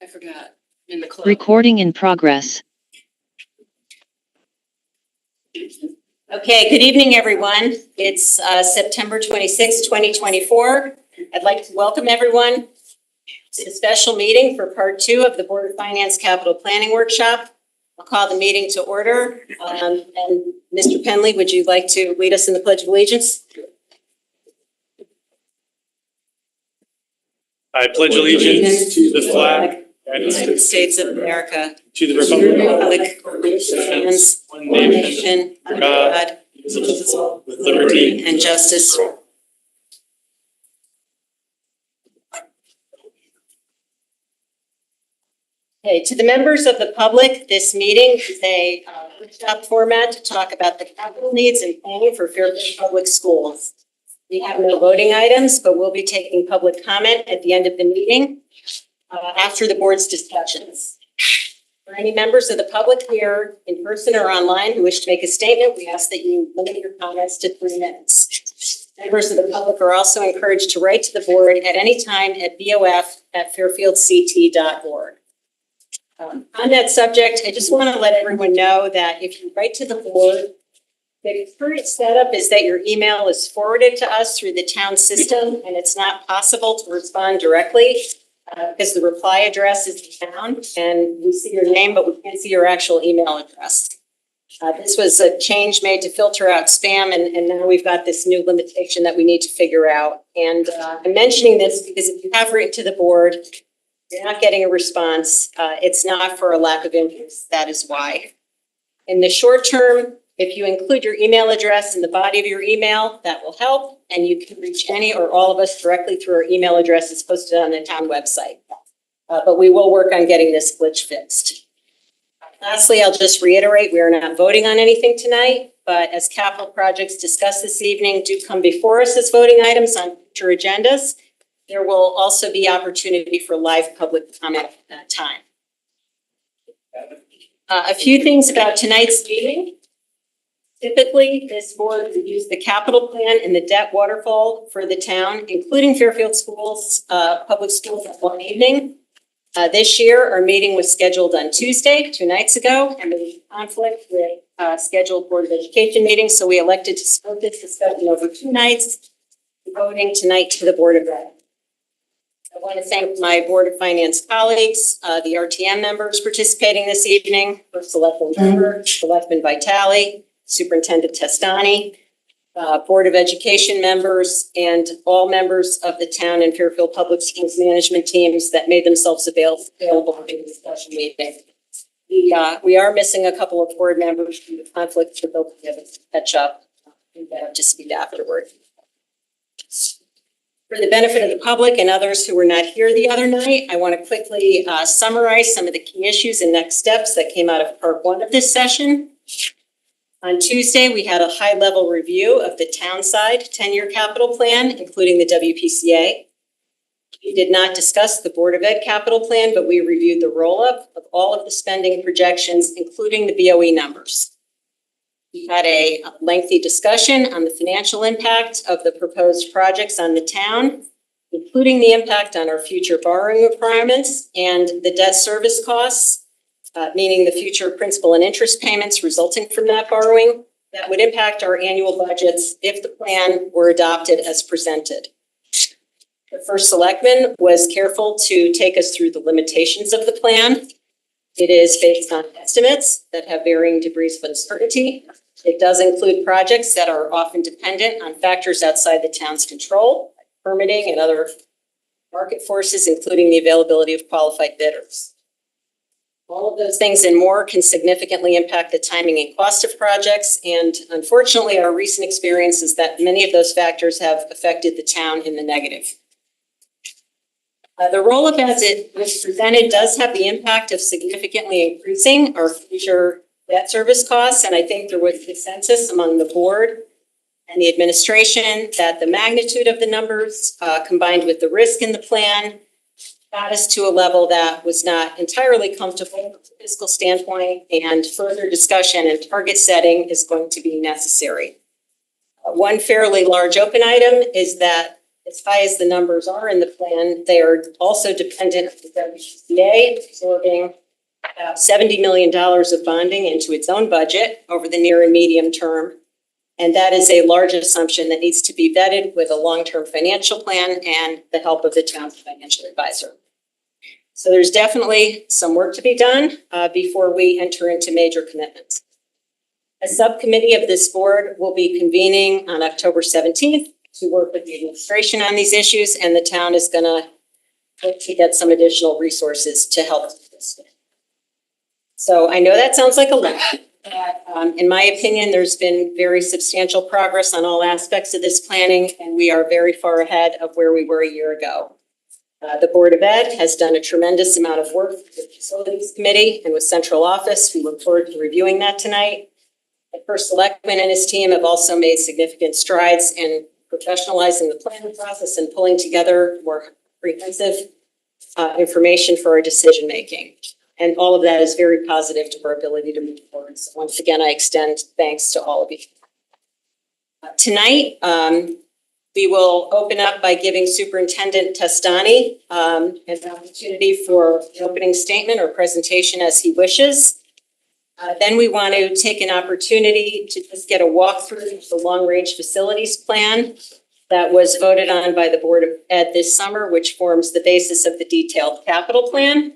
I forgot. In the club. Recording in progress. Okay, good evening, everyone. It's September 26, 2024. I'd like to welcome everyone to the special meeting for part 2 of the Board of Finance Capital Planning Workshop. I'll call the meeting to order. And Mr. Penley, would you like to lead us in the Pledge of Allegiance? I pledge allegiance to the flag of the United States of America, to the republic for which it stands, stands, one nation, under God, indivisible, with liberty and justice. Okay, to the members of the public, this meeting is a workshop format to talk about the capital needs and planning for Fairfield Public Schools. We have no voting items, but we'll be taking public comment at the end of the meeting after the board's discussions. For any members of the public here in person or online who wish to make a statement, we ask that you limit your comments to 3 minutes. Members of the public are also encouraged to write to the board at any time at bof@fairfieldct.org. On that subject, I just want to let everyone know that if you write to the board, the current setup is that your email is forwarded to us through the town system, and it's not possible to respond directly because the reply address is the town, and we see your name, but we can't see your actual email address. This was a change made to filter out spam, and now we've got this new limitation that we need to figure out. And I'm mentioning this because if you have written to the board, you're not getting a response. It's not for a lack of interest. That is why. In the short term, if you include your email address in the body of your email, that will help. And you can reach any or all of us directly through our email address that's posted on the town website. But we will work on getting this glitch fixed. Lastly, I'll just reiterate, we are not voting on anything tonight, but as capital projects discussed this evening do come before us as voting items on future agendas, there will also be opportunity for live public comment at that time. A few things about tonight's meeting. Typically, this board reviews the capital plan and the debt waterfall for the town, including Fairfield Schools, public schools at one evening. This year, our meeting was scheduled on Tuesday, 2 nights ago, and there was a conflict with scheduled Board of Education meetings, so we elected to split this discussion over 2 nights, voting tonight to the Board of Ed. I want to thank my Board of Finance colleagues, the RTM members participating this evening, First Selectman Member, Selectman Vitale, Superintendent Testani, Board of Education members, and all members of the town and Fairfield Public Schools management teams that made themselves available for the discussion meeting. We are missing a couple of board members due to conflict, so they'll be able to catch up and get up to speed afterward. For the benefit of the public and others who were not here the other night, I want to quickly summarize some of the key issues and next steps that came out of part 1 of this session. On Tuesday, we had a high-level review of the town side 10-year capital plan, including the WPCA. We did not discuss the Board of Ed capital plan, but we reviewed the roll-up of all of the spending projections, including the BOE numbers. We had a lengthy discussion on the financial impact of the proposed projects on the town, including the impact on our future borrowing requirements and the debt service costs, meaning the future principal and interest payments resulting from that borrowing that would impact our annual budgets if the plan were adopted as presented. The First Selectman was careful to take us through the limitations of the plan. It is based on estimates that have varying degrees of uncertainty. It does include projects that are often dependent on factors outside the town's control, like permitting and other market forces, including the availability of qualified bidders. All of those things and more can significantly impact the timing and cost of projects. And unfortunately, our recent experience is that many of those factors have affected the town in the negative. The roll-up as it was presented does have the impact of significantly increasing our future debt service costs. And I think there was consensus among the board and the administration that the magnitude of the numbers combined with the risk in the plan got us to a level that was not entirely comfortable from a fiscal standpoint, and further discussion and target setting is going to be necessary. One fairly large open item is that as high as the numbers are in the plan, they are also dependent on the WCA absorbing about $70 million of bonding into its own budget over the near and medium term. And that is a large assumption that needs to be vetted with a long-term financial plan and the help of the town's financial advisor. So there's definitely some work to be done before we enter into major commitments. A subcommittee of this board will be convening on October 17th to work with the administration on these issues, and the town is going to look to get some additional resources to help with this. So I know that sounds like a lot. In my opinion, there's been very substantial progress on all aspects of this planning, and we are very far ahead of where we were a year ago. The Board of Ed has done a tremendous amount of work with the Facilities Committee and with Central Office. We look forward to reviewing that tonight. The first selectman and his team have also made significant strides in professionalizing the planning process and pulling together more comprehensive information for our decision making. And all of that is very positive to our ability to move forward. So once again, I extend thanks to all of you. Tonight, we will open up by giving Superintendent Testani an opportunity for an opening statement or presentation as he wishes. Then we want to take an opportunity to just get a walkthrough of the long-range facilities plan that was voted on by the Board of Ed this summer, which forms the basis of the detailed capital plan.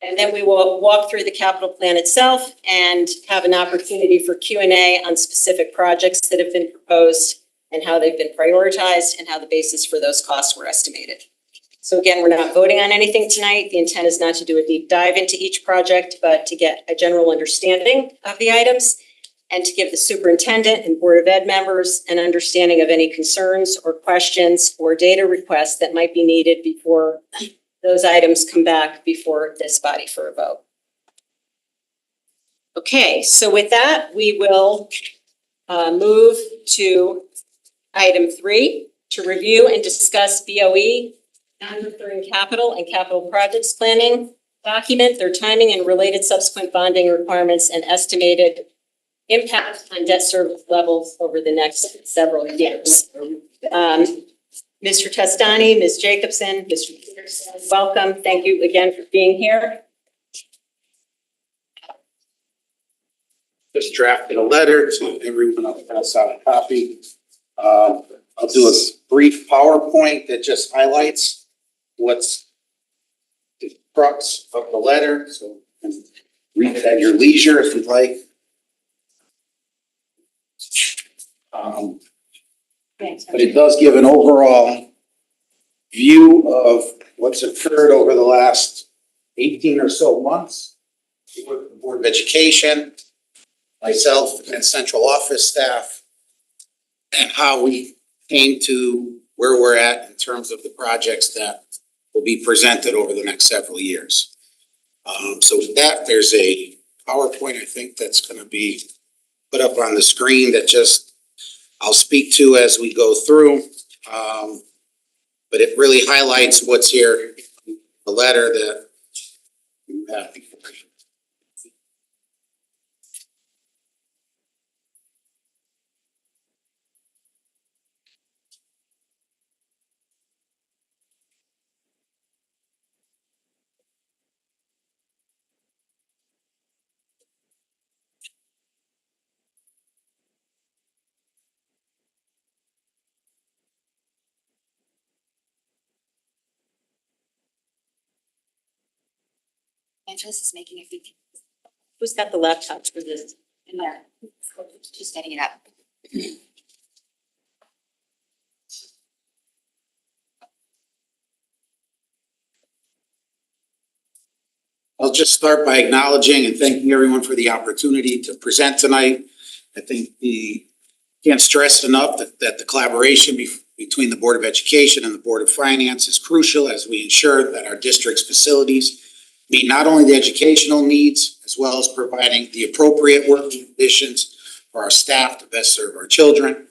And then we will walk through the capital plan itself and have an opportunity for Q&A on specific projects that have been proposed and how they've been prioritized and how the basis for those costs were estimated. So again, we're not voting on anything tonight. The intent is not to do a deep dive into each project, but to get a general understanding of the items and to give the superintendent and Board of Ed members an understanding of any concerns or questions or data requests that might be needed before those items come back before this body for a vote. Okay, so with that, we will move to item 3, to review and discuss BOE, non-recurring capital and capital projects planning, document their timing and related subsequent bonding requirements and estimated impact on debt service levels over the next several years. Mr. Testani, Ms. Jacobson, Mr. Peterson, welcome. Thank you again for being here. Just drafted a letter to everyone. I'll pass out a copy. I'll do a brief PowerPoint that just highlights what's the crux of the letter. So you can read it at your leisure if you'd like. But it does give an overall view of what's occurred over the last 18 or so months with the Board of Education, myself and central office staff, and how we came to where we're at in terms of the projects that will be presented over the next several years. So with that, there's a PowerPoint, I think, that's going to be put up on the screen that just I'll speak to as we go through. But it really highlights what's here, the letter that you have before you. Angela's is making a feature Who's got the laptop for this? in there. She's setting it up. I'll just start by acknowledging and thanking everyone for the opportunity to present tonight. I think can't stress enough that the collaboration between the Board of Education and the Board of Finance is crucial as we ensure that our district's facilities meet not only the educational needs, as well as providing the appropriate working conditions for our staff to best serve our children.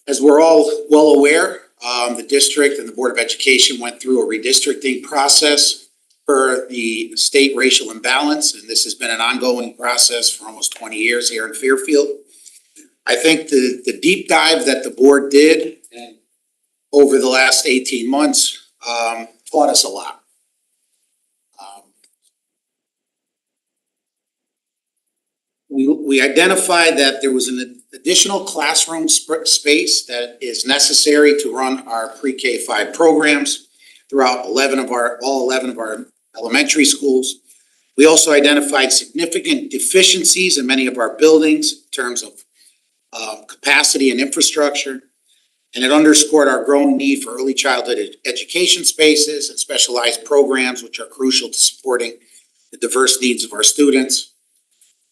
As we're all well aware, the district and the Board of Education went through a redistricting process for the state racial imbalance, and this has been an ongoing process for almost 20 years here in Fairfield. I think the deep dive that the board did and over the last 18 months taught us a lot. We identified that there was an additional classroom space that is necessary to run our pre-K 5 programs throughout all 11 of our elementary schools. We also identified significant deficiencies in many of our buildings in terms of capacity and infrastructure. And it underscored our growing need for early childhood education spaces and specialized programs, which are crucial to supporting the diverse needs of our students.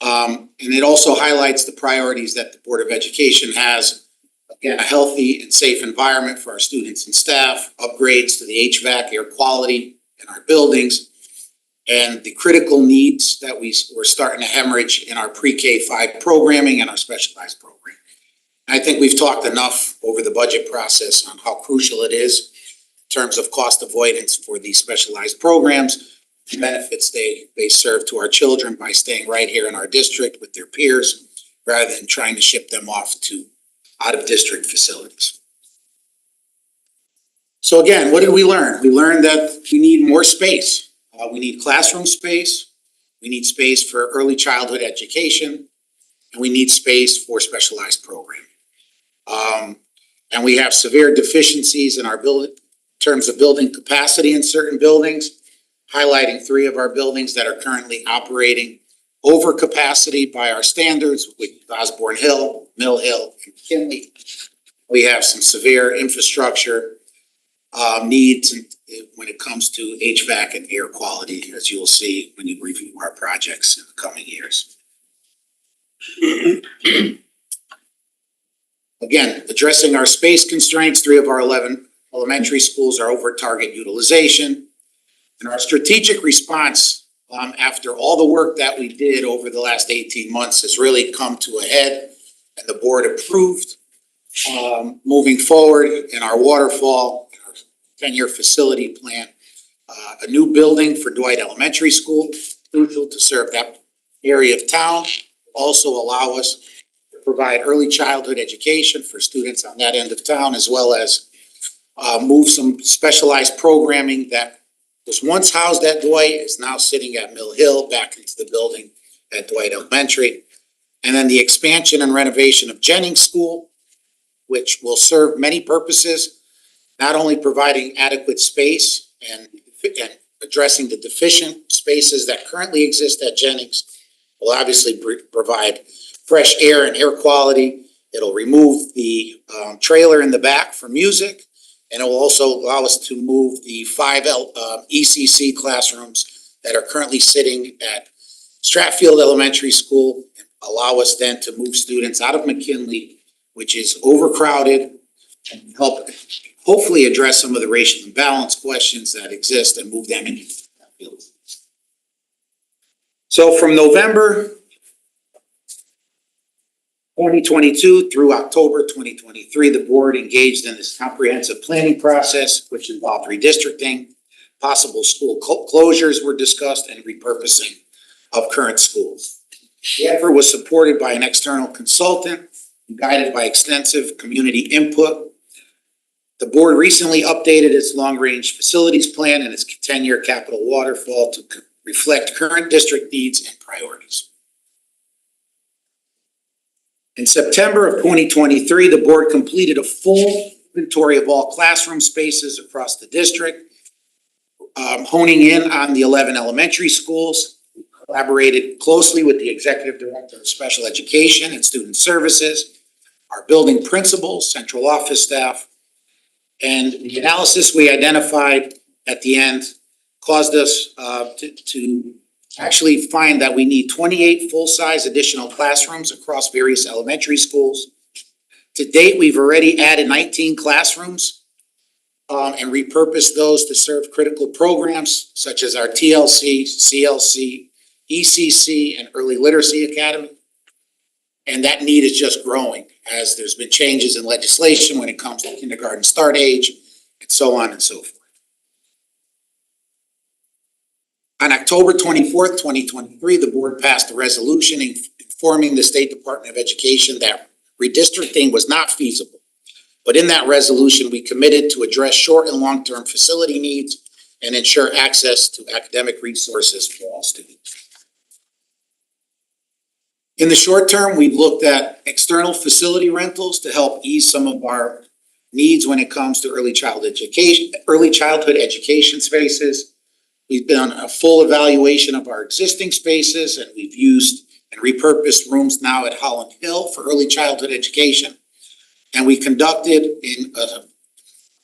And it also highlights the priorities that the Board of Education has. Again, a healthy and safe environment for our students and staff, upgrades to the HVAC, air quality in our buildings, and the critical needs that we're starting to hemorrhage in our pre-K 5 programming and our specialized programming. I think we've talked enough over the budget process on how crucial it is in terms of cost avoidance for these specialized programs, the benefits they serve to our children by staying right here in our district with their peers, rather than trying to ship them off to out-of-district facilities. So again, what did we learn? We learned that we need more space. We need classroom space. We need space for early childhood education, and we need space for specialized programming. And we have severe deficiencies in our in terms of building capacity in certain buildings, highlighting 3 of our buildings that are currently operating over capacity by our standards, with Osborne Hill, Mill Hill, and McKinley. We have some severe infrastructure needs when it comes to HVAC and air quality, as you will see when you review our projects in the coming years. Again, addressing our space constraints, 3 of our 11 elementary schools are over target utilization. And our strategic response after all the work that we did over the last 18 months has really come to a head, and the board approved moving forward in our waterfall, in our 10-year facility plan, a new building for Dwight Elementary School, crucial to serve that area of town, also allow us to provide early childhood education for students on that end of town, as well as move some specialized programming that was once housed at Dwight, is now sitting at Mill Hill, back into the building at Dwight Elementary. And then the expansion and renovation of Jennings School, which will serve many purposes, not only providing adequate space and addressing the deficient spaces that currently exist at Jennings, will obviously provide fresh air and air quality. It'll remove the trailer in the back for music. And it will also allow us to move the 5 ECC classrooms that are currently sitting at Stratfield Elementary School, allow us then to move students out of McKinley, which is overcrowded, and help hopefully address some of the racial imbalance questions that exist and move them into Stratfield. So from November 2022 through October 2023, the board engaged in this comprehensive planning process, which involved redistricting, possible school closures were discussed, and repurposing of current schools. The effort was supported by an external consultant, guided by extensive community input. The board recently updated its long-range facilities plan and its 10-year capital waterfall to reflect current district needs and priorities. In September of 2023, the board completed a full inventory of all classroom spaces across the district, honing in on the 11 elementary schools. We collaborated closely with the executive director of special education and student services, our building principals, central office staff, and the analysis we identified at the end caused us to actually find that we need 28 full-size additional classrooms across various elementary schools. To date, we've already added 19 classrooms and repurposed those to serve critical programs such as our TLC, CLC, ECC, and Early Literacy Academy. And that need is just growing as there's been changes in legislation when it comes to kindergarten start age, and so on and so forth. On October 24th, 2023, the board passed a resolution informing the State Department of Education that redistricting was not feasible But in that resolution, we committed to address short and long-term facility needs and ensure access to academic resources for all students. In the short term, we've looked at external facility rentals to help ease some of our needs when it comes to early childhood education spaces. We've done a full evaluation of our existing spaces, and we've used and repurposed rooms now at Holland Hill for early childhood education. And we conducted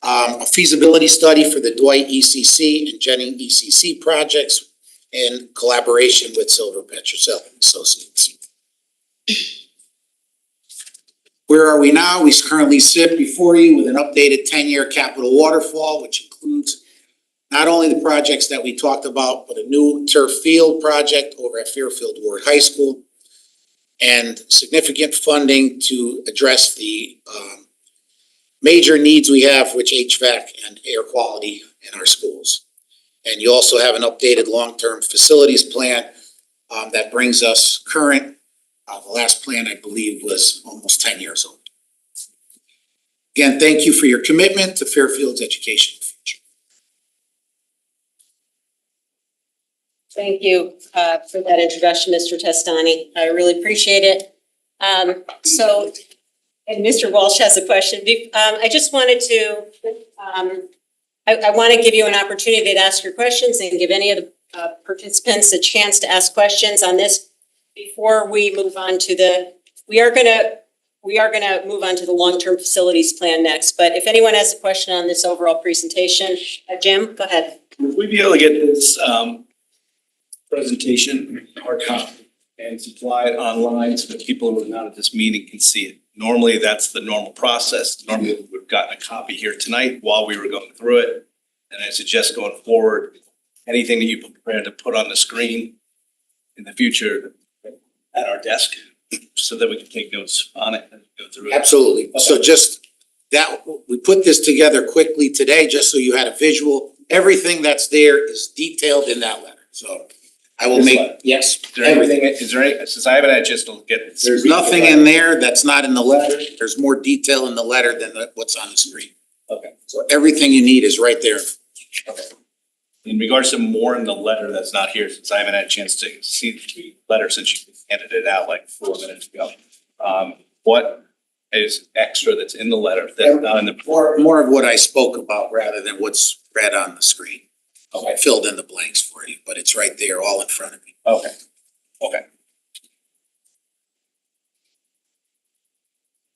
a feasibility study for the Dwight ECC and Jennings ECC projects in collaboration with Silver Petrosel Associates. Where are we now? We currently sit before you with an updated 10-year capital waterfall, which includes not only the projects that we talked about, but a new turf field project over at Fairfield Ward High School, and significant funding to address the major needs we have, which HVAC and air quality in our schools. And you also have an updated long-term facilities plan that brings us current. The last plan, I believe, was almost 10 years old. Again, thank you for your commitment to Fairfield's educational future. Thank you for that introduction, Mr. Testani. I really appreciate it. And Mr. Walsh has a question. I just wanted to, I want to give you an opportunity to ask your questions and give any of the participants a chance to ask questions on this before we move on to we are gonna move on to the long-term facilities plan next. But if anyone has a question on this overall presentation, Jim, go ahead. Would we be able to get this presentation, hard copy, and supply it online so that people who are not at this meeting can see it? Normally, that's the normal process. Normally, we've gotten a copy here tonight while we were going through it. And I suggest going forward, anything that you prepare to put on the screen in the future at our desk so that we can take notes on it and go through it. Absolutely. So just that, we put this together quickly today, just so you had a visual. Everything that's there is detailed in that letter. So I will make, yes. Is there any, since I haven't had a chance to look at it. There's nothing in there that's not in the letter. There's more detail in the letter than what's on the screen. Okay. So everything you need is right there. Okay. In regards to more in the letter that's not here, since I haven't had a chance to see the letter since you handed it out like 4 minutes ago. What is extra that's in the letter that's not in the? More of what I spoke about rather than what's read on the screen. Okay. I filled in the blanks for you, but it's right there all in front of me. Okay. Okay.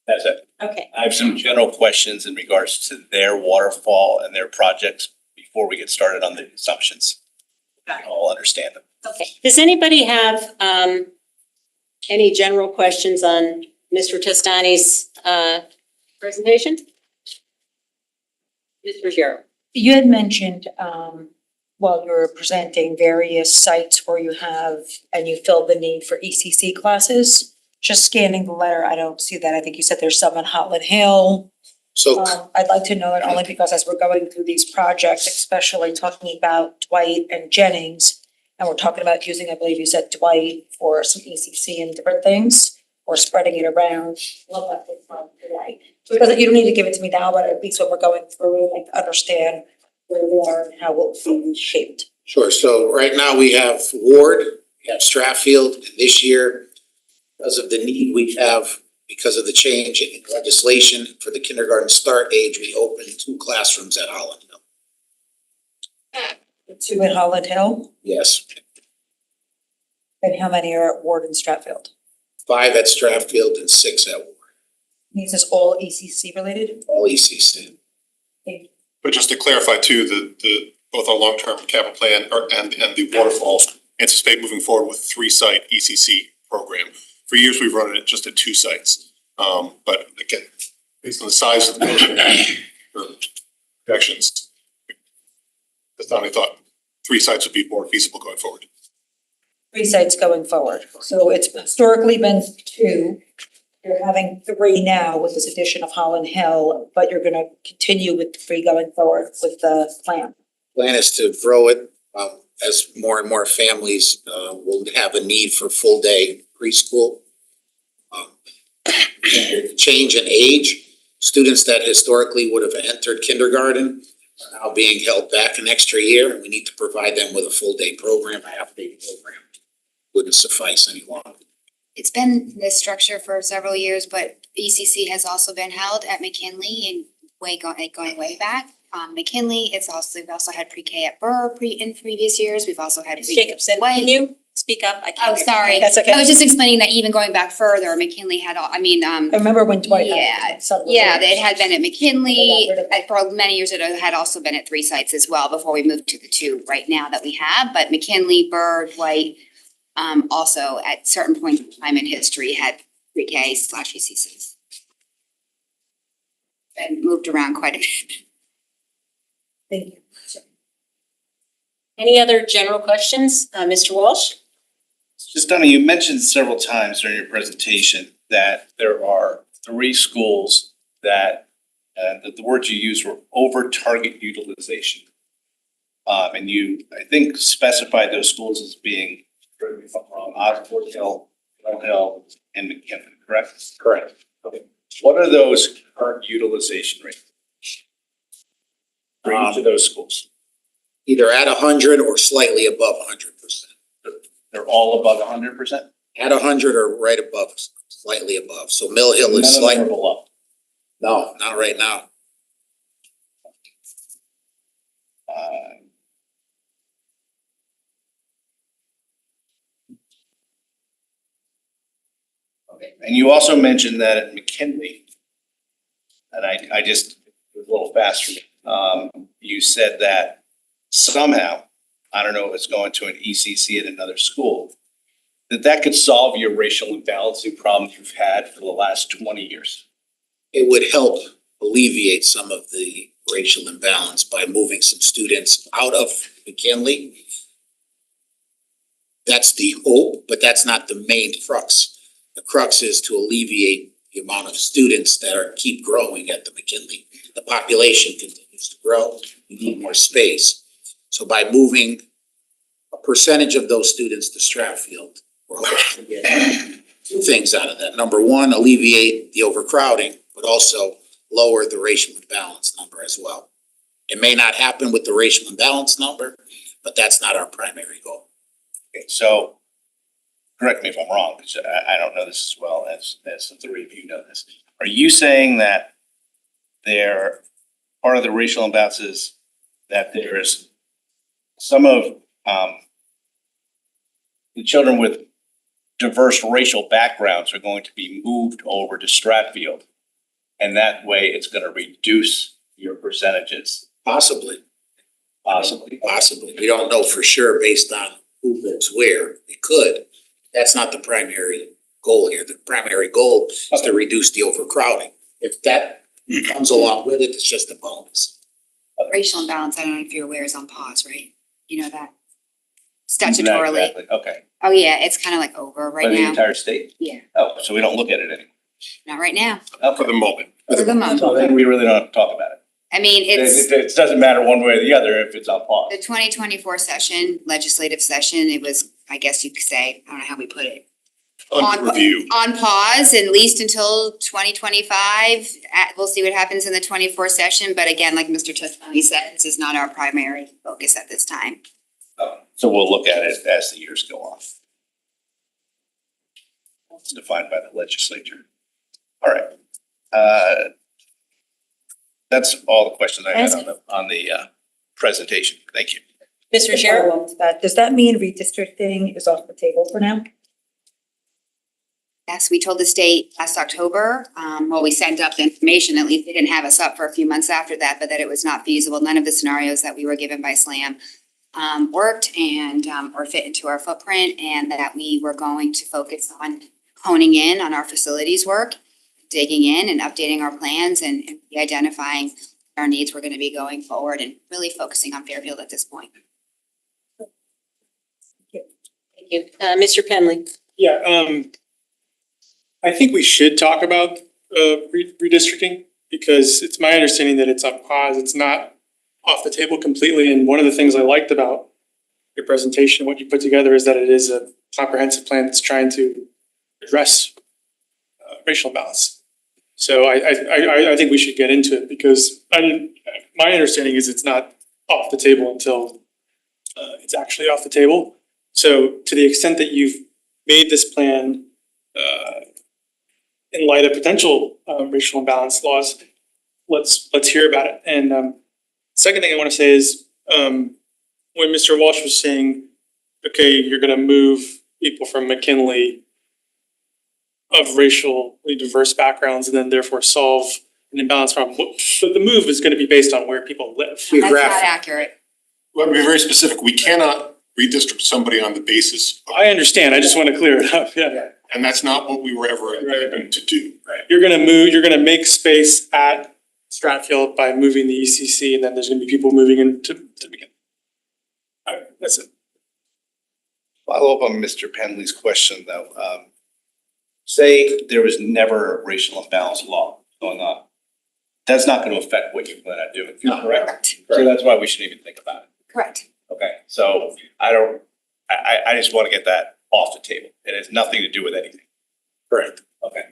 That's it. Okay. I have some general questions in regards to their waterfall and their projects before we get started on the assumptions. Got it. I'll understand them. Okay. Does anybody have any general questions on Mr. Testani's presentation? Mr. Ruggiero. You had mentioned, while you were presenting various sites where you have, and you filled the need for ECC classes. Just scanning the letter, I don't see that. I think you said there's some on Hotland Hill. So I'd like to know it only because as we're going through these projects, especially talking about Dwight and Jennings, and we're talking about using, I believe you said Dwight for some ECC and different things, or spreading it around. Love that big one today. So it doesn't, you don't need to give it to me now, but at least when we're going through it, like to understand where they are and how it will be shaped. sure. So right now we have Ward, we have Stratfield, and this year, because of the need we have, because of the change in legislation for the kindergarten start age, we opened 2 classrooms at Holland Hill. 2 at Holland Hill, Yes, and how many are at Ward and Stratfield? 5 at Stratfield and 6 at Ward, Is this all ECC related? all ECC. But just to clarify too, the both our long-term capital plan and the waterfall anticipate moving forward with 3-site ECC program. For years, we've run it just at 2 sites. But again, based on the size of the building or projections, that's not, I thought 3 sites would be more feasible going forward. 3 sites going forward. So it's historically been 2. You're having 3 now with this addition of Holland Hill, but you're gonna continue with 3 going forward with the plan. Plan is to grow it as more and more families will have a need for full day preschool. Change in age Students that historically would have entered kindergarten are now being held back an extra year, and we need to provide them with a full day program, a half day program. Wouldn't suffice any longer. It's been this structure for several years, but ECC has also been held at McKinley and going way back. McKinley, we've also had pre-K at Burr in previous years. We've also had. Ms. Jacobson, can you speak up? I can't Oh, hear. sorry. That's okay. I was just explaining that even going back further, McKinley had all, I remember when Dwight had it. Yeah, it had been at McKinley, They got rid of it. for many years it had also been at 3 sites as well before we moved to the 2 right now that we have, but McKinley, Bird, White, also at certain points in time in history had pre-K/ECCs. And moved around quite a bit. Thank you. Any other general questions? Mr. Walsh? Just Donna, you mentioned several times during your presentation that there are 3 schools that the words you used were over target utilization. And you, I think, specified those schools as being, correct me if I'm wrong, Osborne Hill, Mill Hill, and McKinley, correct? Correct. Okay. What are those current utilization rates for each of those schools? Either at 100 or slightly above 100%. They're all above 100%? At 100 or right above, slightly above. So Mill Hill None is of them slightly. are below. No, not right now. Okay, and you also mentioned that at McKinley, and I just, it was a little fast for me. You said that somehow, I don't know if it's going to an ECC at another school, that could solve your racial imbalancing problem you've had for the last 20 years. It would help alleviate some of the racial imbalance by moving some students out of McKinley. That's the hope, but that's not the main crux. The crux is to alleviate the amount of students that keep growing at the McKinley. The population continues to grow, we need more space. So by moving a percentage of those students to Stratfield, we're hoping to get 2 things out of that. Number 1, alleviate the overcrowding, but also lower the racial imbalance number as well. It may not happen with the racial imbalance number, but that's not our primary goal. Okay, so correct me if I'm wrong, because I don't know this as well as the 3 of you know this. Are you saying that part of the racial imbalances, that there is some of the children with diverse racial backgrounds are going to be moved over to Stratfield, and that way it's gonna reduce your percentages? Possibly, Possibly. we don't know for sure based on who lives where. It could. That's not the primary goal here. The primary goal is to reduce the overcrowding. If that comes along with it, it's just a bonus. Racial imbalance, I don't know if you're aware, is on pause, right? You know that? Not Statutorily. exactly. Okay, Oh, yeah, it's kind of like over for right the now. entire state? Yeah, Oh, so we don't look at it anymore? not right now, For the moment. for the moment. So then we really don't have to talk about it. I mean, it's It doesn't matter one way or the other if it's on pause. the 2024 session, legislative session. It was, I guess you could say, I don't know how we put it, Under review. on pause at least until 2025. We'll see what happens in the 24 session, but again, like Mr. Tuscany said, this is not our primary focus at this time. So we'll look at it as the years go on. It's defined by the legislature. All right. That's all the questions I had on the presentation. Thank you. Mr. Chair? Follow up to that. Does that mean redistricting is off the table for now? Yes, we told the state last October, we sent up the information, at least they didn't have us up for a few months after that, but that it was not feasible. None of the scenarios that we were given by SLAM worked and or fit into our footprint, and that we were going to focus on honing in on our facilities work, digging in and updating our plans and identifying our needs were going to be going forward and really focusing on Fairfield at this point. Thank you. Mr. Penley? Yeah, I think we should talk about redistricting because it's my understanding that it's on pause. It's not off the table completely. And one of the things I liked about your presentation, what you put together, is that it is a comprehensive plan that's trying to address racial balance. So I think we should get into it because my understanding is it's not off the table until it's actually off the table. So to the extent that you've made this plan in light of potential racial imbalance laws, let's hear about it. And second thing I want to say is when Mr. Walsh was saying, okay, you're going to move people from McKinley of racially diverse backgrounds and then therefore solve an imbalance problem. But the move is going to be based on where people live. That's not accurate. Let me be very specific. We cannot redistrict somebody on the basis of, I understand. I just want to clear it up. Yeah. and that's not what we were ever intending to do. You're going to make space at Stratfield by moving the ECC, and then there's going to be people moving into McKinley. All right, that's it. Follow up on Mr. Penley's question though. Say there was never a racial imbalance law going on. That's not going to affect what you plan on doing, correct? So that's why we shouldn't even think about it. Correct. Okay, so I just want to get that off the table. It has nothing to do with anything. Correct. Okay.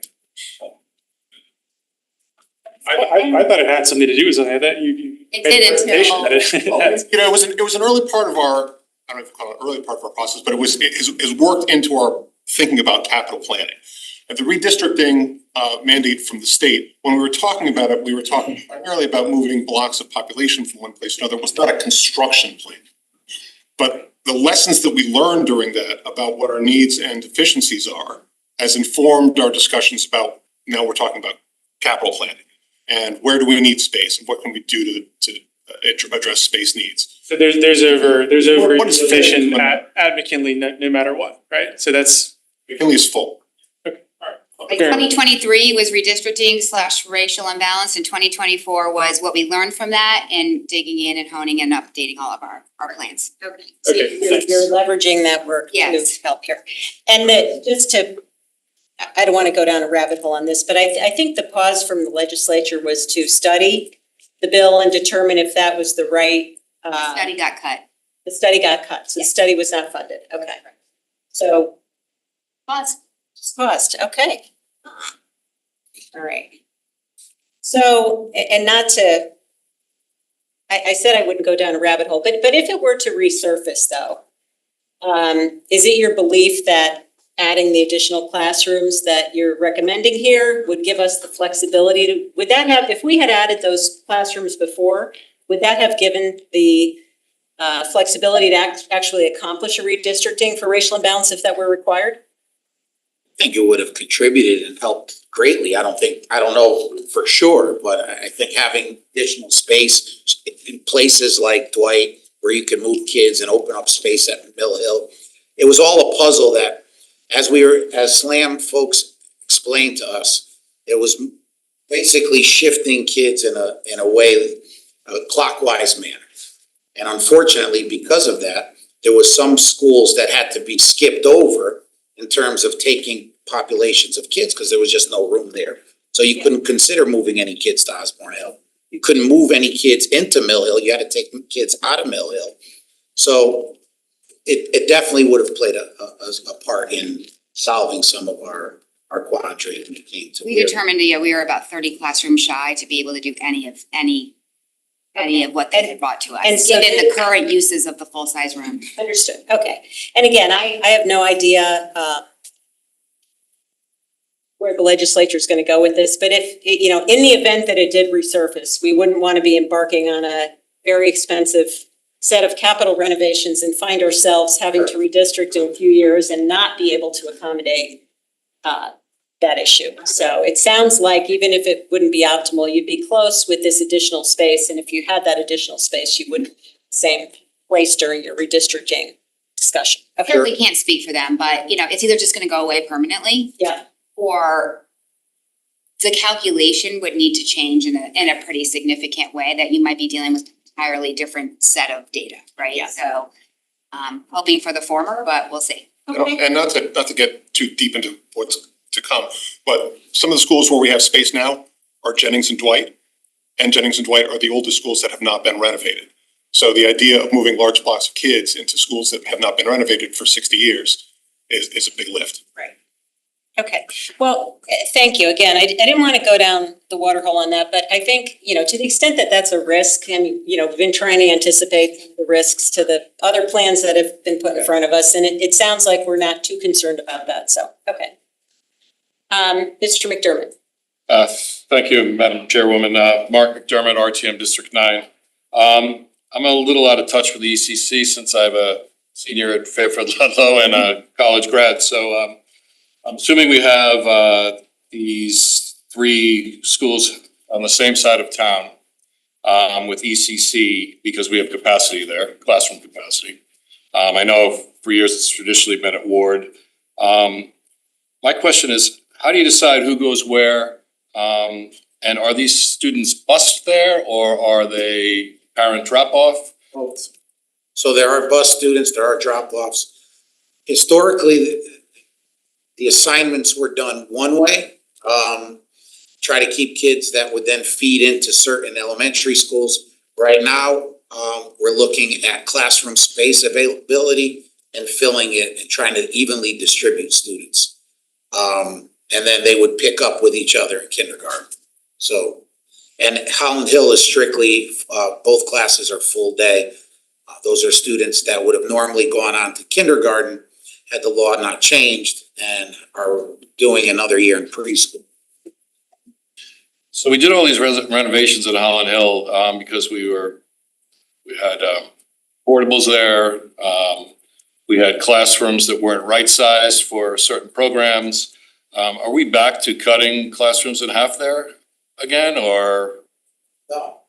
I thought it had something to do with something. I thought you It made a didn't presentation until- that it Well, had- you know, it was an early part of our, I don't know if you call it early part of our process, but it worked into our thinking about capital planning. And the redistricting mandate from the state, when we were talking about it, we were talking primarily about moving blocks of population from one place to another. It was not a construction plan. But the lessons that we learned during that about what our needs and deficiencies are has informed our discussions about, now we're talking about capital planning. And where do we need space and what can we do to address space needs? So there's What is the- sufficient at McKinley no matter what, right? So that's McKinley is full. okay. All right. Like Fair enough. 2023 was redistricting / racial imbalance, and 2024 was what we learned from that and digging in and honing and updating all of our plans. Okay. So Okay, you're thanks. you're leveraging that work to Yes. help here. And that, just to, I don't wanna go down a rabbit hole on this, but I think the pause from the legislature was to study the bill and determine if that was the right, Study got cut. the study got cut, so the study was not funded, okay. So, Pause. just paused, okay. All right. So, and not to, I said I wouldn't go down a rabbit hole, but if it were to resurface though, is it your belief that adding the additional classrooms that you're recommending here would give us the flexibility to, would that have, if we had added those classrooms before, would that have given the flexibility to actually accomplish a redistricting for racial imbalance if that were required? I think it would have contributed and helped greatly. I don't know for sure, but I think having additional space in places like Dwight where you can move kids and open up space at Mill Hill, it was all a puzzle that as SLAM folks explained to us, it was basically shifting kids in a way, a clockwise manner. And unfortunately, because of that, there was some schools that had to be skipped over in terms of taking populations of kids, because there was just no room there. So you couldn't consider moving any kids to Osborne Hill. You couldn't move any kids into Mill Hill. You had to take kids out of Mill Hill. So it definitely would have played a part in solving some of our quandary when it came to. We determined, we were about 30 classrooms shy to be able to do any of what they had brought to And us, so given then- the current uses of the full-size room. Understood, okay. And again, I have no idea where the legislature is gonna go with this, but if, in the event that it did resurface, we wouldn't wanna be embarking on a very expensive set of capital renovations and find ourselves having to redistrict in a few years and not be able to accommodate that issue. So it sounds like even if it wouldn't be optimal, you'd be close with this additional space, and if you had that additional space, you wouldn't same place during your redistricting discussion. I Okay, certainly can't speak for them, but it's either just gonna go away permanently, yeah, or the calculation would need to change in a pretty significant way that you might be dealing with an entirely different set of data, right? Yeah. So hoping for the former, but we'll see. okay. And not to get too deep into what's to come, but some of the schools where we have space now are Jennings and Dwight. And Jennings and Dwight are the oldest schools that have not been renovated. So the idea of moving large blocks of kids into schools that have not been renovated for 60 years is a big lift. Okay, well, thank you. Again, I didn't want to go down the water hole on that, but I think, to the extent that that's a risk and, we've been trying to anticipate the risks to the other plans that have been put in front of us, and it sounds like we're not too concerned about that, so, okay. Mr. McDermott. Thank you, Madam Chairwoman. Mark McDermott, RTM District 9. I'm a little out of touch with the ECC since I'm a senior at Fairfield Ludlow and a college grad. So I'm assuming we have these 3 schools on the same side of town with ECC because we have capacity there, classroom capacity. I know for years it's traditionally been at Ward. My question is, how do you decide who goes where? And are these students bused there or are they parent drop-off? Both. So there are bus students, there are drop-offs. Historically, the assignments were done one way. Try to keep kids that would then feed into certain elementary schools. Right now, we're looking at classroom space availability and filling it and trying to evenly distribute students. And then they would pick up with each other in kindergarten. So, and Holland Hill is strictly, both classes are full day. Those are students that would have normally gone on to kindergarten had the law not changed and are doing another year in preschool. So we did all these renovations at Holland Hill because we had portables there. We had classrooms that weren't right sized for certain programs. Are we back to cutting classrooms in half there again, or?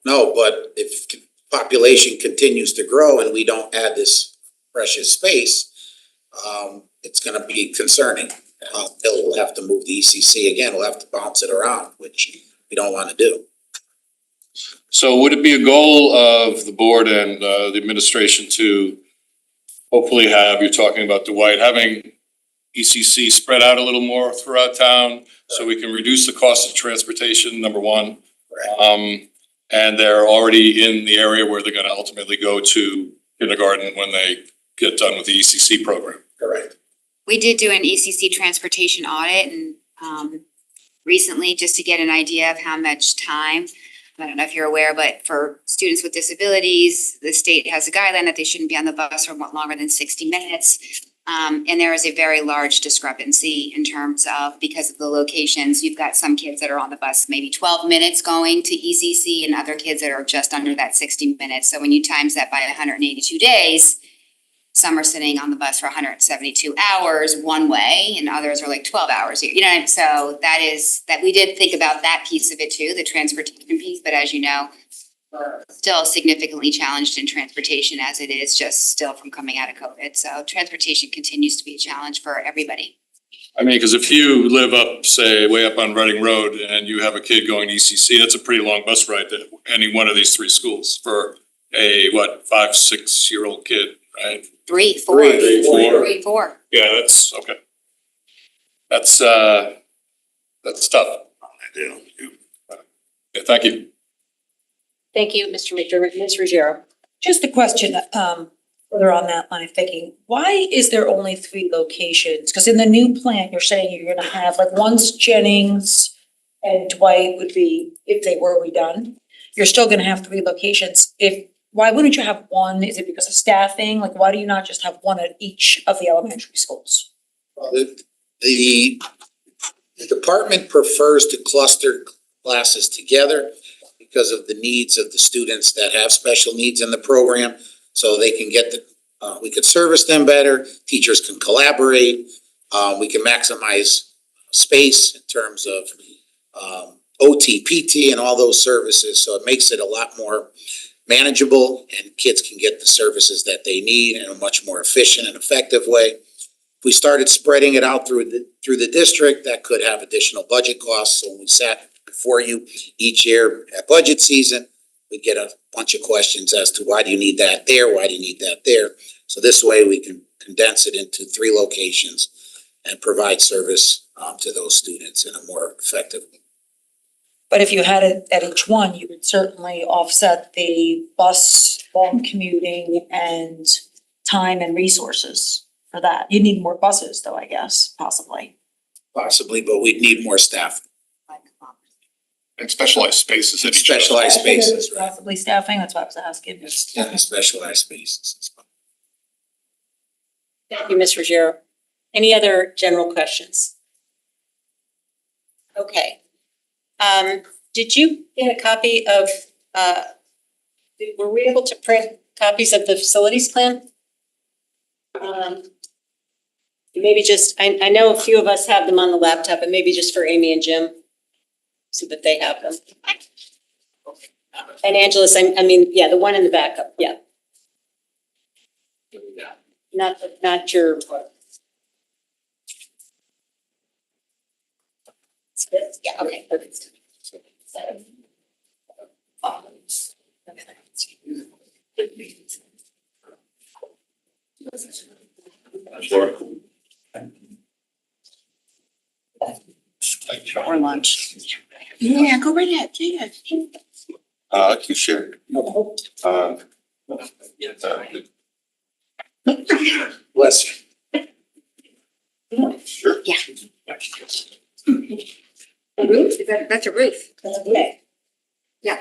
No, but if population continues to grow and we don't add this precious space, it's gonna be concerning. We'll have to move the ECC again, we'll have to bounce it around, which we don't wanna do. So would it be a goal of the board and the administration to hopefully have, you're talking about Dwight, having ECC spread out a little more throughout town so we can reduce the cost of transportation, number one? Right. And they're already in the area where they're gonna ultimately go to kindergarten when they get done with the ECC program. Correct. We did do an ECC transportation audit and recently, just to get an idea of how much time. I don't know if you're aware, but for students with disabilities, the state has a guideline that they shouldn't be on the bus for longer than 60 minutes. And there is a very large discrepancy in terms of, because of the locations, you've got some kids that are on the bus maybe 12 minutes going to ECC and other kids that are just under that 60 minutes. So when you times that by 182 days, some are sitting on the bus for 172 hours one way and others are like 12 hours here. So that we did think about that piece of it too, the transportation piece, but as you know, we're still significantly challenged in transportation as it is just still from coming out of COVID. So transportation continues to be a challenge for everybody. I mean, because if you live up, say, way up on Reading Road and you have a kid going to ECC, that's a pretty long bus ride to any one of these 3 schools for a, 5, 6-year-old kid, right? 3, 4. 3, 4. 3, 4. Yeah, that's, okay. That's tough. Yeah, thank you. Thank you, Mr. McDermott. Ms. Ruggiero. Just a question, further on that line of thinking, why is there only 3 locations? Because in the new plan, you're saying you're gonna have, like, one's Jennings and Dwight would be, if they were redone. You're still gonna have 3 locations. Why wouldn't you have one? Is it because of staffing? Like, why do you not just have one at each of the elementary schools? Well, the department prefers to cluster classes together because of the needs of the students that have special needs in the program. So they can get we could service them better, teachers can collaborate, we can maximize space in terms of OT, PT and all those services. So it makes it a lot more manageable and kids can get the services that they need in a much more efficient and effective way. If we started spreading it out through the district, that could have additional budget costs. So when we sat before you each year at budget season, we get a bunch of questions as to why do you need that there? Why do you need that there? So this way we can condense it into 3 locations and provide service to those students in a more effective way. But if you had it at each one, you would certainly offset the bus, long commuting and time and resources for that. You need more buses though, I guess, possibly. possibly, but we'd need more staff. And specialized spaces. in each Specialized spaces, right? Possibly staffing, that's why I was asking. Yes, yeah, specialized spaces as well. Thank you, Ms. Ruggiero. Any other general questions? Okay. Did you get a copy of, were we able to print copies of the facilities plan? Maybe just, I know a few of us have them on the laptop, but maybe just for Amy and Jim, so that they have them. And Angelus, I mean, yeah, the one in the backup, yeah. Not your. Yeah, okay, perfect. Or lunch. Yeah, go right ahead, yeah. I can share. Bless you. Sure. Yeah. A roof, that's a roof. Okay. Yeah.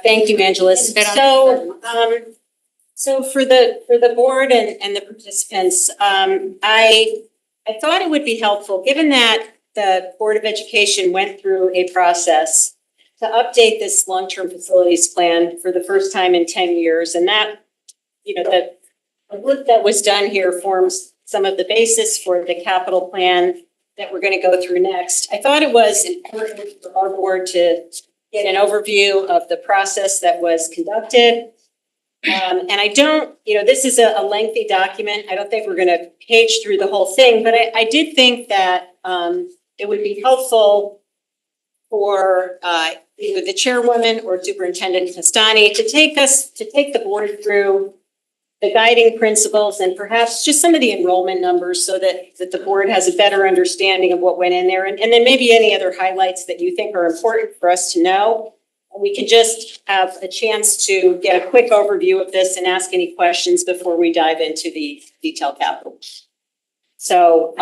Thank you, Angelus. So for the board and the participants, I thought it would be helpful, given that the Board of Education went through a process to update this long-term facilities plan for the first time in 10 years. And that, the work that was done here forms some of the basis for the capital plan that we're going to go through next. I thought it was important for our board to get an overview of the process that was conducted. And I don't, this is a lengthy document. I don't think we're going to page through the whole thing, but I did think that it would be helpful for either the chairwoman or Superintendent Castani to take the board through the guiding principles and perhaps just some of the enrollment numbers so that the board has a better understanding of what went in there. And then maybe any other highlights that you think are important for us to know. And we can just have a chance to get a quick overview of this and ask any questions before we dive into the detailed capital. So,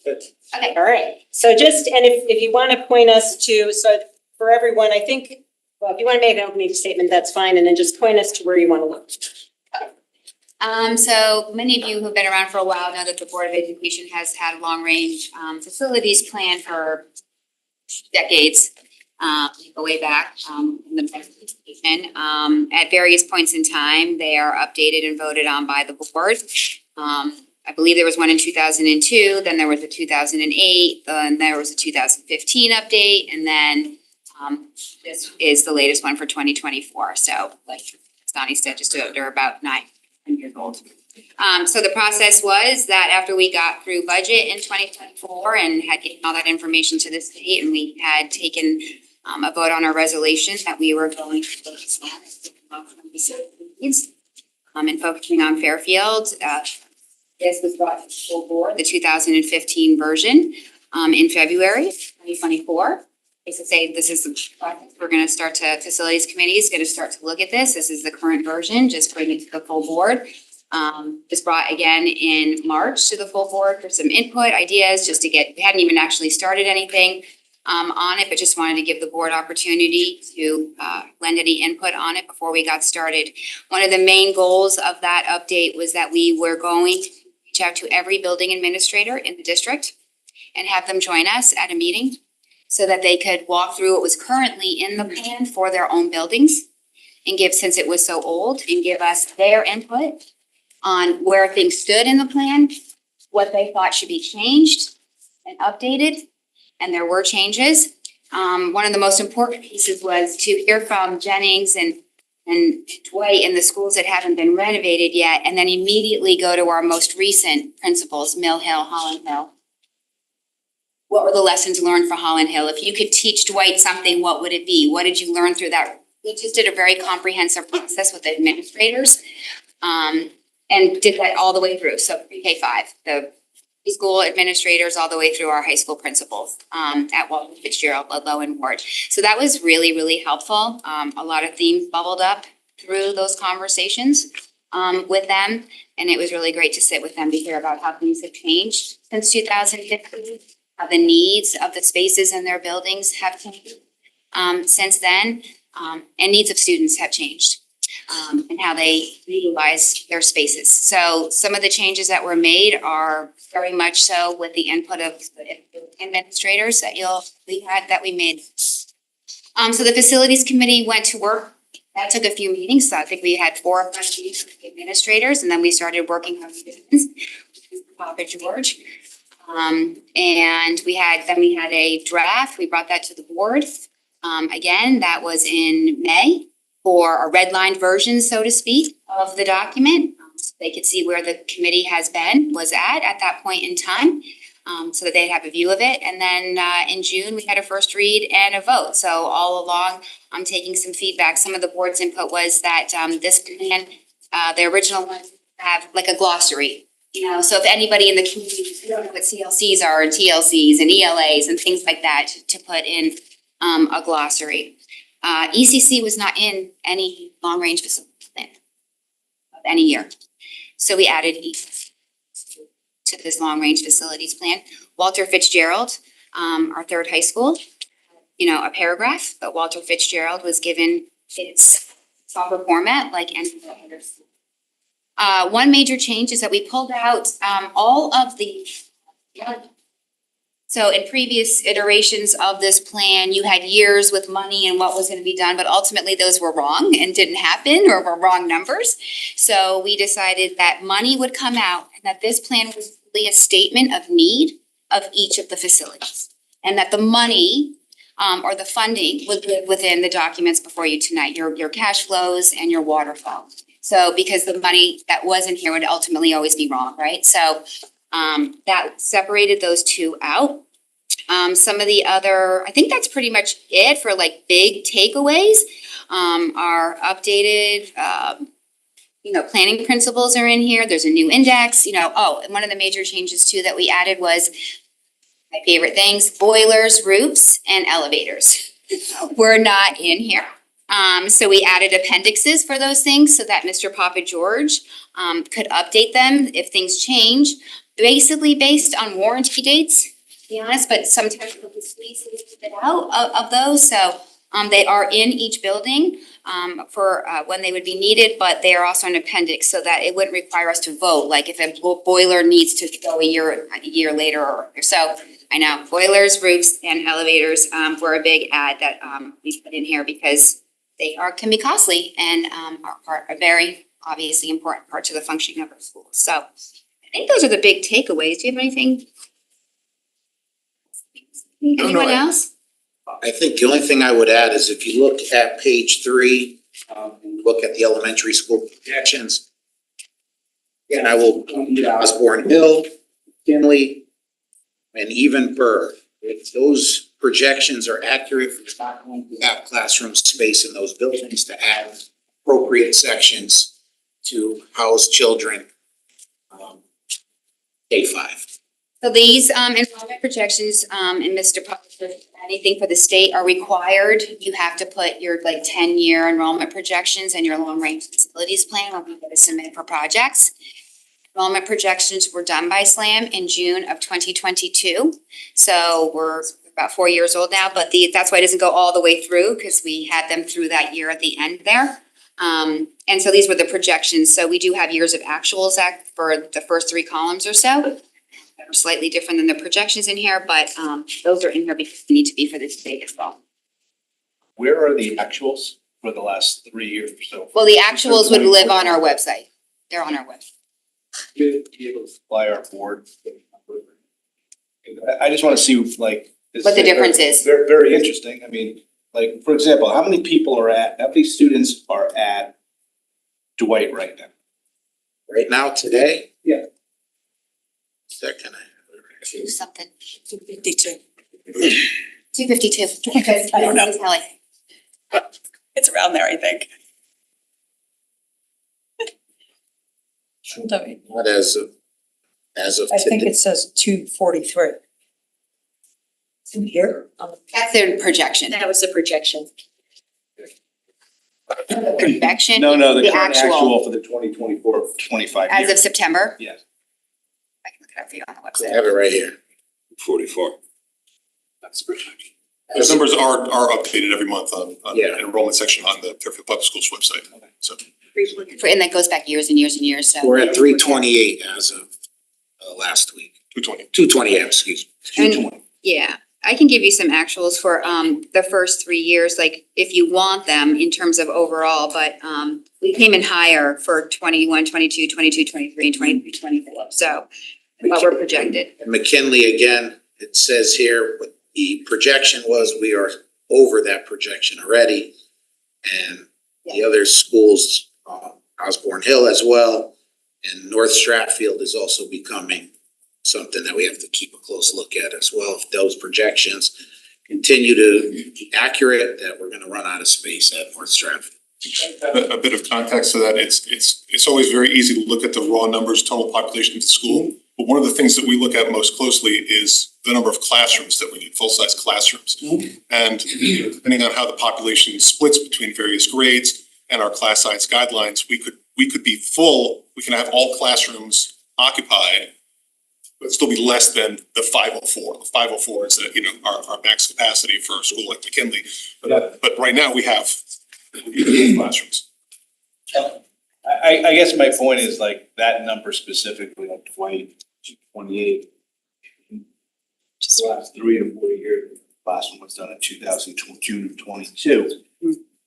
Okay. all right. So just, and if you want to point us to, so for everyone, I think, well, if you want to make an opening statement, that's fine. And then just point us to where you want to look. So many of you who've been around for a while know that the Board of Education has had a long-range facilities plan for decades, way back in the presentation. At various points in time, they are updated and voted on by the board. I believe there was one in 2002, then there was a 2008, then there was a 2015 update, and then this is the latest one for 2024. So like Donnie said, just they're about 9 years old. So the process was that after we got through budget in 2024 and had given all that information to the state, and we had taken a vote on our resolution that we were going to focus on and focusing on Fairfield. This was brought to the full board, the 2015 version, in February 2024. Is to say this is the project. We're going to start to facilities committee is going to start to look at this. This is the current version. Just bring it to the full board. Just brought again in March to the full board for some input ideas, just to get. We hadn't even actually started anything on it, but just wanted to give the board opportunity to lend any input on it before we got started. One of the main goals of that update was that we were going to reach out to every building administrator in the district and have them join us at a meeting, so that they could walk through what was currently in the plan for their own buildings and give, since it was so old, and give us their input on where things stood in the plan, what they thought should be changed and updated, and there were changes. One of the most important pieces was to hear from Jennings and Dwight in the schools that haven't been renovated yet, and then immediately go to our most recent principals, Mill Hill, Holland Hill. What were the lessons learned for Holland Hill? If you could teach Dwight something, what would it be? What did you learn through that? We just did a very comprehensive process with administrators and did that all the way through. So pre-K-5, the preschool administrators all the way through our high school principals at Walton, Fitzgerald, Ludlow, and Ward. So that was really, really helpful. A lot of themes bubbled up through those conversations. with them. And it was really great to sit with them to hear about how things have changed since 2015, how the needs of the spaces in their buildings have changed since then, and needs of students have changed, and how they utilize their spaces. So some of the changes that were made are very much so with the input of the administrators that we made. So the facilities committee went to work. That took a few meetings. So I think we had 4 or 5 meetings with the administrators, and then we started working on revisions with Papa George. And we had a draft. We brought that to the board. Again, that was in May for a redlined version, so to speak, of the document. So they could see where the committee was at that point in time. So that they'd have a view of it. And then in June, we had a first read and a vote. So all along, I'm taking some feedback. Some of the board's input was that this plan, the original one, have like a glossary. You know, so if anybody in the community don't know what CLCs are and TLCs and ELAs and things like that, to put in a glossary. ECC was not in any long-range facility plan of any year. So we added ECC to this long-range facilities plan. Walter Fitzgerald, our third high school, a paragraph, but Walter Fitzgerald was given its proper format like any other school. One major change is that we pulled out all of the. So in previous iterations of this plan, you had years with money and what was going to be done, but ultimately those were wrong and didn't happen or were wrong numbers. So we decided that money would come out and that this plan was really a statement of need of each of the facilities. And that the money or the funding would live within the documents before you tonight, your cash flows and your waterfall. So because the money that wasn't here would ultimately always be wrong, right? So that separated those two out. Some of the other, I think that's pretty much it for like big takeaways. Our updated, planning principles are in here. There's a new index, and one of the major changes too that we added was my favorite things, boilers, roofs, and elevators were not in here. So we added appendixes for those things so that Mr. Papa George could update them if things change, basically based on warranty dates, to be honest, but sometimes we can squeeze it out of those. So they are in each building for when they would be needed, but they are also an appendix so that it wouldn't require us to vote, like if a boiler needs to go a year later or so. I know boilers, roofs, and elevators were a big add that we put in here because they can be costly and are a very obviously important part to the functioning of our schools. So I think those are the big takeaways. Do you have anything? Anyone else? I think the only thing I would add is if you look at page 3, and look at the elementary school projections. And I will point to Osborne Hill, Kinley, and even Burr. If those projections are accurate, we're not going to have classroom space in those buildings to add appropriate sections to house children K-5. So these enrollment projections and Mr. Proctor, anything for the state are required. You have to put your 10-year enrollment projections and your long-range facilities plan when we get to submit for projects. Enrollment projections were done by SLAM in June of 2022. So we're about 4 years old now, but that's why it doesn't go all the way through because we had them through that year at the end there. And so these were the projections. So we do have years of actuals for the first 3 columns or so. That are slightly different than the projections in here, but those are in here because they need to be for this date as well. Where are the actuals for the last 3 years or so? Well, the actuals would live on our website. They're on our website. Be able to supply our board. I just want to see What the difference is. Very, very interesting. I mean, for example, how many students are at Dwight right now? Right now, today? Yeah. Second. Something. 252. 252. I don't know. Kelly. It's around there, I think. Not as of I think today. it says 243. It's in here. That's their projection. That was the projection. Projection. No, the The current actual. actual for the 2024-25 As year. of September? Yes. I can look it up for you on the I website. have it right here. 44. That's the projection. Those numbers are updated every month on Yeah. the enrollment section on the Fairfield Public Schools website. So And that goes back years and years and years, so. We're at 328 as of last week. 220. 228, excuse me. And, yeah, I can give you some actuals for the first 3 years, like if you want them in terms of overall, but we came in higher for 21, 22, 22, 23, and 23, 24. So what we're projected. And McKinley, again, it says here, what the projection was, we are over that projection already. And the other schools, Osborne Hill as well, and North Stratfield is also becoming something that we have to keep a close look at as well. If those projections continue to be accurate, that we're gonna run out of space at North Stratfield. A bit of context to that, it's always very easy to look at the raw numbers, total population of the school. But one of the things that we look at most closely is the number of classrooms that we need, full-size classrooms. And depending on how the population splits between various grades and our class size guidelines, we could be full, we can have all classrooms occupied, but still be less than the 504. The 504 is, our max capacity for a school like McKinley. But right now we have classrooms. I guess my point is like that number specifically, like 28. The last 3 to 4 years, the last one was done in June of 22.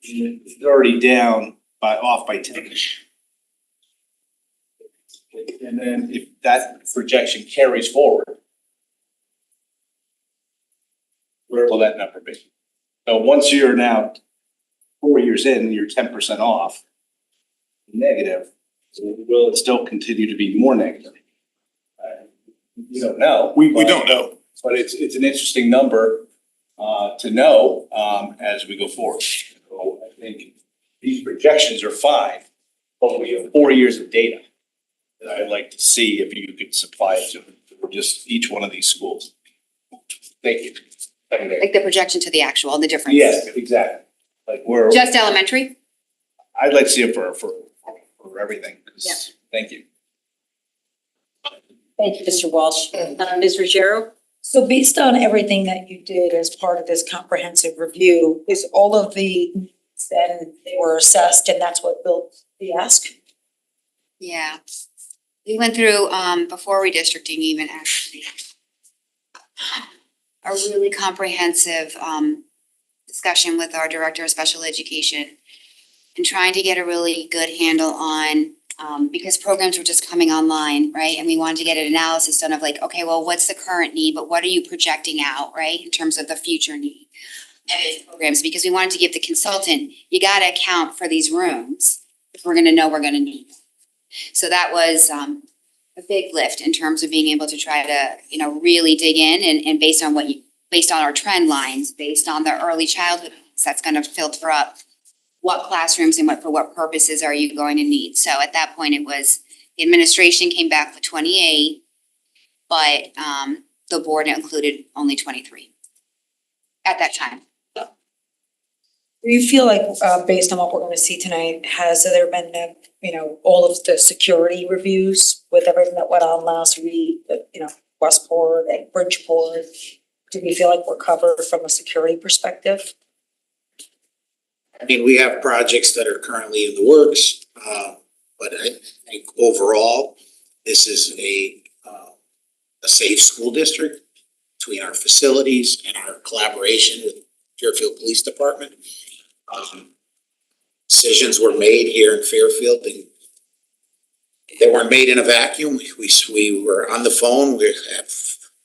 It's already down off by 10. And then if that projection carries forward, where will that number be? So once you're now 4 years in, you're 10% off, negative, will it still continue to be more negative? We don't know. We but- don't know. But it's an interesting number to know as we go forward. So I think these projections are fine, but we have 4 years of data that I'd like to see if you could supply it to just each one of these schools. Thank you. Like the projection to the actual, the difference. Yes, exactly. Like Just elementary? I'd like to see it for everything. Yeah. Thank you. Thank you, Mr. Walsh. Ms. Ruggiero? So based on everything that you did as part of this comprehensive review, is all of the needs then they were assessed and that's what built the ask? Yeah. We went through, before redistricting even actually, a really comprehensive, discussion with our Director of Special Education and trying to get a really good handle on, because programs were just coming online, right? And we wanted to get an analysis done of like, okay, well, what's the current need, but what are you projecting out, right? In terms of the future need of these programs, because we wanted to give the consultant, you gotta account for these rooms if we're gonna know we're gonna need them. So that was a big lift in terms of being able to try to, really dig in and based on based on our trend lines, based on the early childhood, that's gonna filter up what classrooms and for what purposes are you going to need. So at that point, it was, the administration came back with 28, but the board included only 23 at that time. Do you feel like, based on what we're gonna see tonight, has there been, all of the security reviews with everything that went on last week, Westport and Bridgeport? Do we feel like we're covered from a security perspective? I mean, we have projects that are currently in the works, but I think overall, this is a safe school district between our facilities and our collaboration with Fairfield Police Department. Decisions were made here in Fairfield and they weren't made in a vacuum. We were on the phone at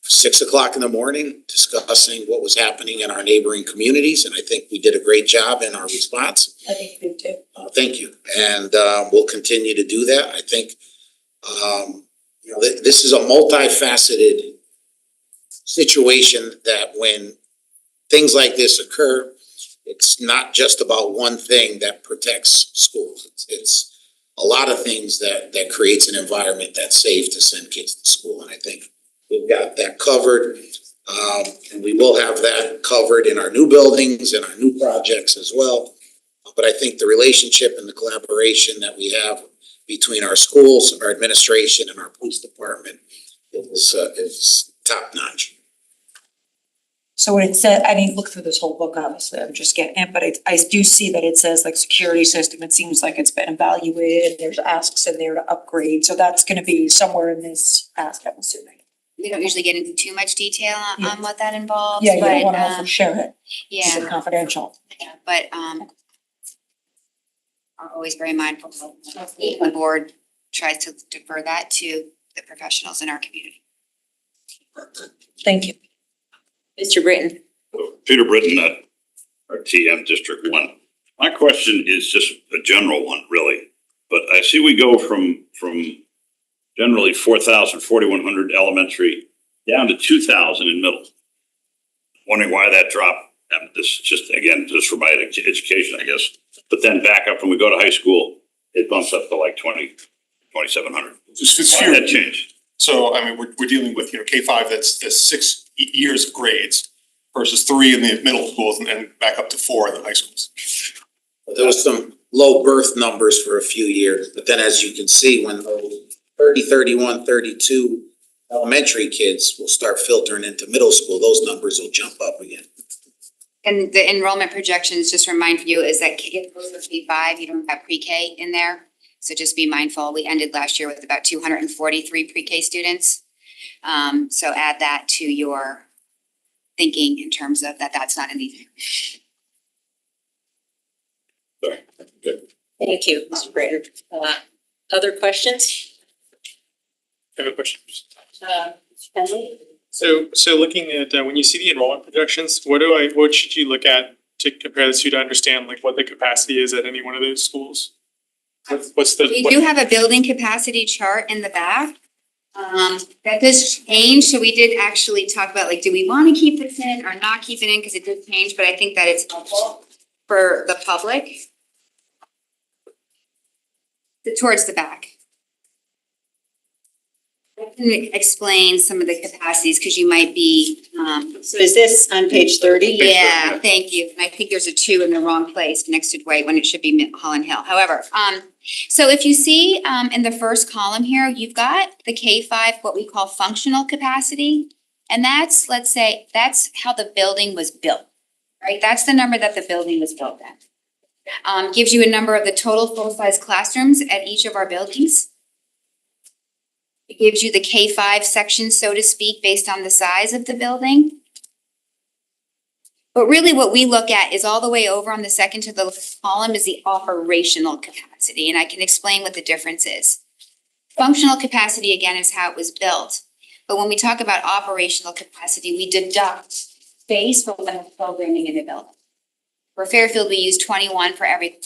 6 o'clock in the morning discussing what was happening in our neighboring communities. And I think we did a great job in our response. I think you do too. Thank you. And we'll continue to do that. I think this is a multifaceted situation that when things like this occur, it's not just about one thing that protects schools. It's a lot of things that creates an environment that's safe to send kids to school. And I think we've got that covered. And we will have that covered in our new buildings and our new projects as well. But I think the relationship and the collaboration that we have between our schools, our administration, and our police department is top notch. So when it said, I didn't look through this whole book, obviously, I'm just getting it, but I do see that it says like security system, it seems like it's been evaluated, there's asks in there to upgrade, so that's gonna be somewhere in this ask, I'm assuming. We don't usually get into too much detail Yeah. on what that involves, Yeah, you don't but, wanna also share it, keep it yeah, confidential. but, are always very mindful of the board tries to defer that to the professionals in our community. Thank you. Mr. Britton. Peter Britton, our TM District One. My question is just a general one, really. But I see we go from generally 4,000, 4,100 elementary down to 2,000 in middle. Wondering why that drop. And this is just, again, just for my education, I guess. But then back up when we go to high school, it bumps up to like 2,700. It's Why did that change? So, I mean, we're dealing with, K-5, that's 6 years of grades versus 3 in the middle schools and back up to 4 in the high schools. There was some low birth numbers for a few years, but then as you can see, when those 30, 31, 32 elementary kids will start filtering into middle school, those numbers will jump up again. And the enrollment projections, just remind you, is that kids goes to K-5, you don't have pre-K in there. So just be mindful, we ended last year with about 243 pre-K students. So add that to your thinking in terms of that's not anything. Sorry. Good. Thank you, Mr. Britton. Other questions? I have a question. Henley? So looking at, when you see the enrollment projections, what should you look at to compare this to understand like what the capacity is at any one of those schools? What's the? We do have a building capacity chart in the back. That does change, so we did actually talk about like, do we want to keep this in or not keep it in, because it did change, but I think that it's helpful for the public. Towards the back. I can explain some of the capacities, because you might be, So is this on page 30? yeah, thank you. And I think there's a 2 in the wrong place next to Dwight when it should be Holland Hill. However, so if you see in the first column here, you've got the K-5, what we call functional capacity. And that's, let's say, that's how the building was built, right? That's the number that the building was built at. Gives you a number of the total full-size classrooms at each of our buildings. It gives you the K-5 section, so to speak, based on the size of the building. But really what we look at is all the way over on the second to the left column is the operational capacity, and I can explain what the difference is. Functional capacity, again, is how it was built. But when we talk about operational capacity, we deduct space from the programming in the building. For Fairfield, we use 21 for every,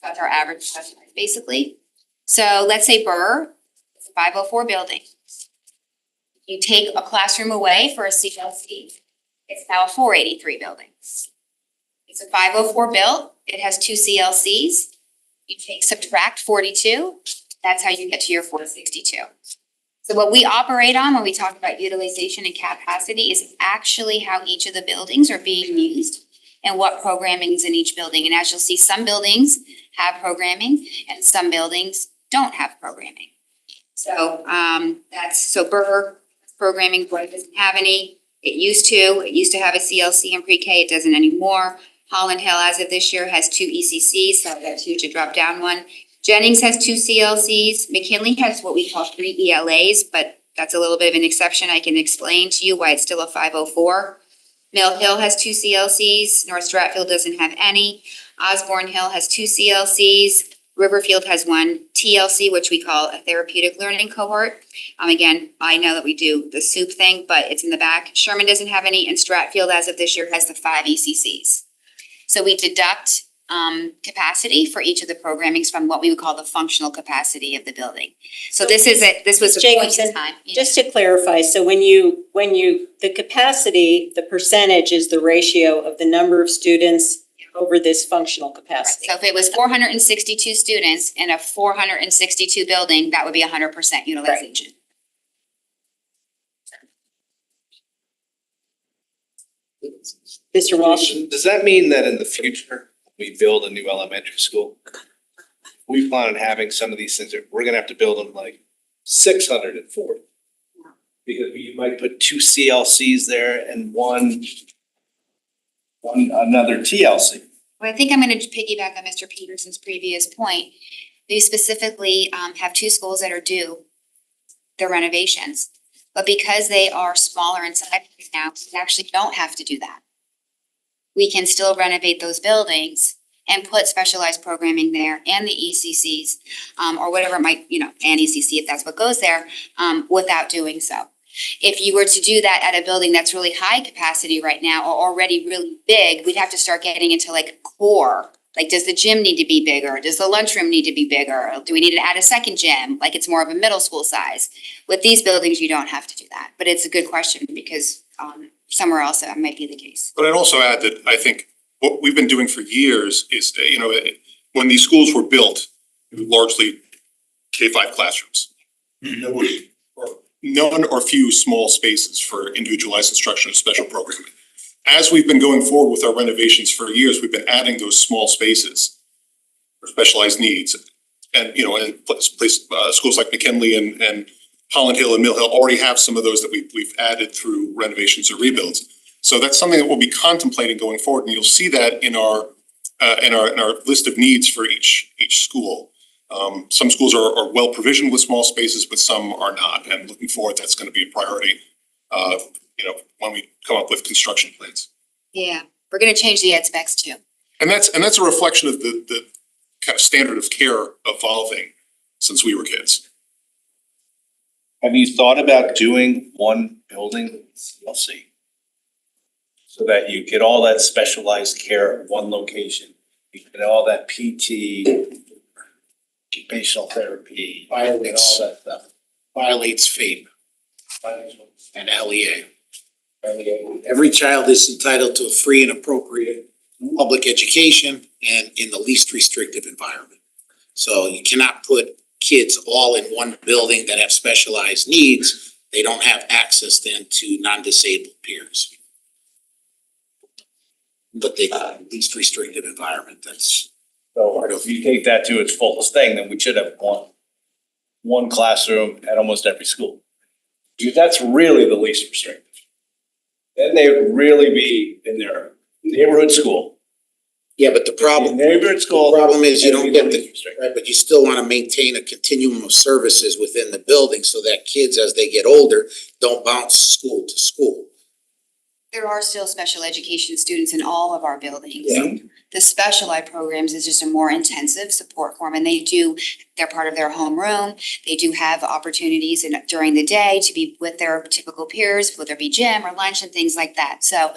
that's our average class size, basically. So let's say Burr, it's a 504 building. You take a classroom away for a CLC, it's now a 483 building. It's a 504 built, it has 2 CLCs. You subtract 42, that's how you get to your 462. So what we operate on when we talk about utilization and capacity is actually how each of the buildings are being used and what programming is in each building. And as you'll see, some buildings have programming and some buildings don't have programming. So so Burr programming, Dwight doesn't have any. It used to have a CLC in pre-K, it doesn't anymore. Holland Hill, as of this year, has 2 ECCs, so I've got 2 to drop down 1. Jennings has 2 CLCs. McKinley has what we call 3 ELAs, but that's a little bit of an exception. I can explain to you why it's still a 504. Mill Hill has 2 CLCs. North Stratfield doesn't have any. Osborne Hill has 2 CLCs. Riverfield has 1 TLC, which we call a therapeutic learning cohort. Again, I know that we do the soup thing, but it's in the back. Sherman doesn't have any, and Stratfield, as of this year, has the 5 ECCs. So we deduct capacity for each of the programmings from what we would call the functional capacity of the building. So this was a point in time. Just to clarify, so when the capacity, the percentage is the ratio of the number of students over this functional capacity. So if it was 462 students in a 462 building, that would be 100% utilization. Mr. Walsh? Does that mean that in the future, we build a new elementary school. We plan on having some of these things, we're gonna have to build them like 640. Because you might put 2 CLCs there and another TLC. Well, I think I'm gonna piggyback on Mr. Peterson's previous point. We specifically have 2 schools that are due their renovations. But because they are smaller in size now, we actually don't have to do that. We can still renovate those buildings and put specialized programming there and the ECCs, or whatever it might, and ECC if that's what goes there, without doing so. If you were to do that at a building that's really high capacity right now or already really big, we'd have to start getting into like core. Like, does the gym need to be bigger? Does the lunchroom need to be bigger? Do we need to add a second gym? Like it's more of a middle school size. With these buildings, you don't have to do that. But it's a good question because somewhere else that might be the case. But I'd also add that I think what we've been doing for years is, when these schools were built, it was largely K-5 classrooms. None or few small spaces for individualized instruction and special programming. As we've been going forward with our renovations for years, we've been adding those small spaces for specialized needs. And, schools like McKinley and Holland Hill and Mill Hill already have some of those that we've added through renovations or rebuilds. So that's something that we'll be contemplating going forward, and you'll see that in our list of needs for each school. Some schools are well provisioned with small spaces, but some are not. And looking forward, that's going to be a priority, when we come up with construction plans. Yeah, we're gonna change the ed specs too. And that's a reflection of the kind of standard of care evolving since we were kids. Have you thought about doing one building CLC? So that you get all that specialized care at one location, you get all that PT, occupational therapy, and all that stuff. Violates FAPE and LEA. Every child is entitled to a free and appropriate public education and in the least restrictive environment. So you cannot put kids all in one building that have specialized needs. They don't have access then to non-disabled peers. But they least restrictive environment, that's So if you take that to its fullest thing, then we should have one classroom at almost every school. Because that's really the least restrictive. Then they would really be in their neighborhood school. yeah, but the problem, Neighborhood school. the problem is you don't get and the, least restrictive. right, but you still wanna maintain a continuum of services within the building so that kids, as they get older, don't bounce school to school. There are still special education students in all of our buildings. Yeah. The special ed programs is just a more intensive support form and they're part of their homeroom. They do have opportunities during the day to be with their typical peers, whether it be gym or lunch and things like that. So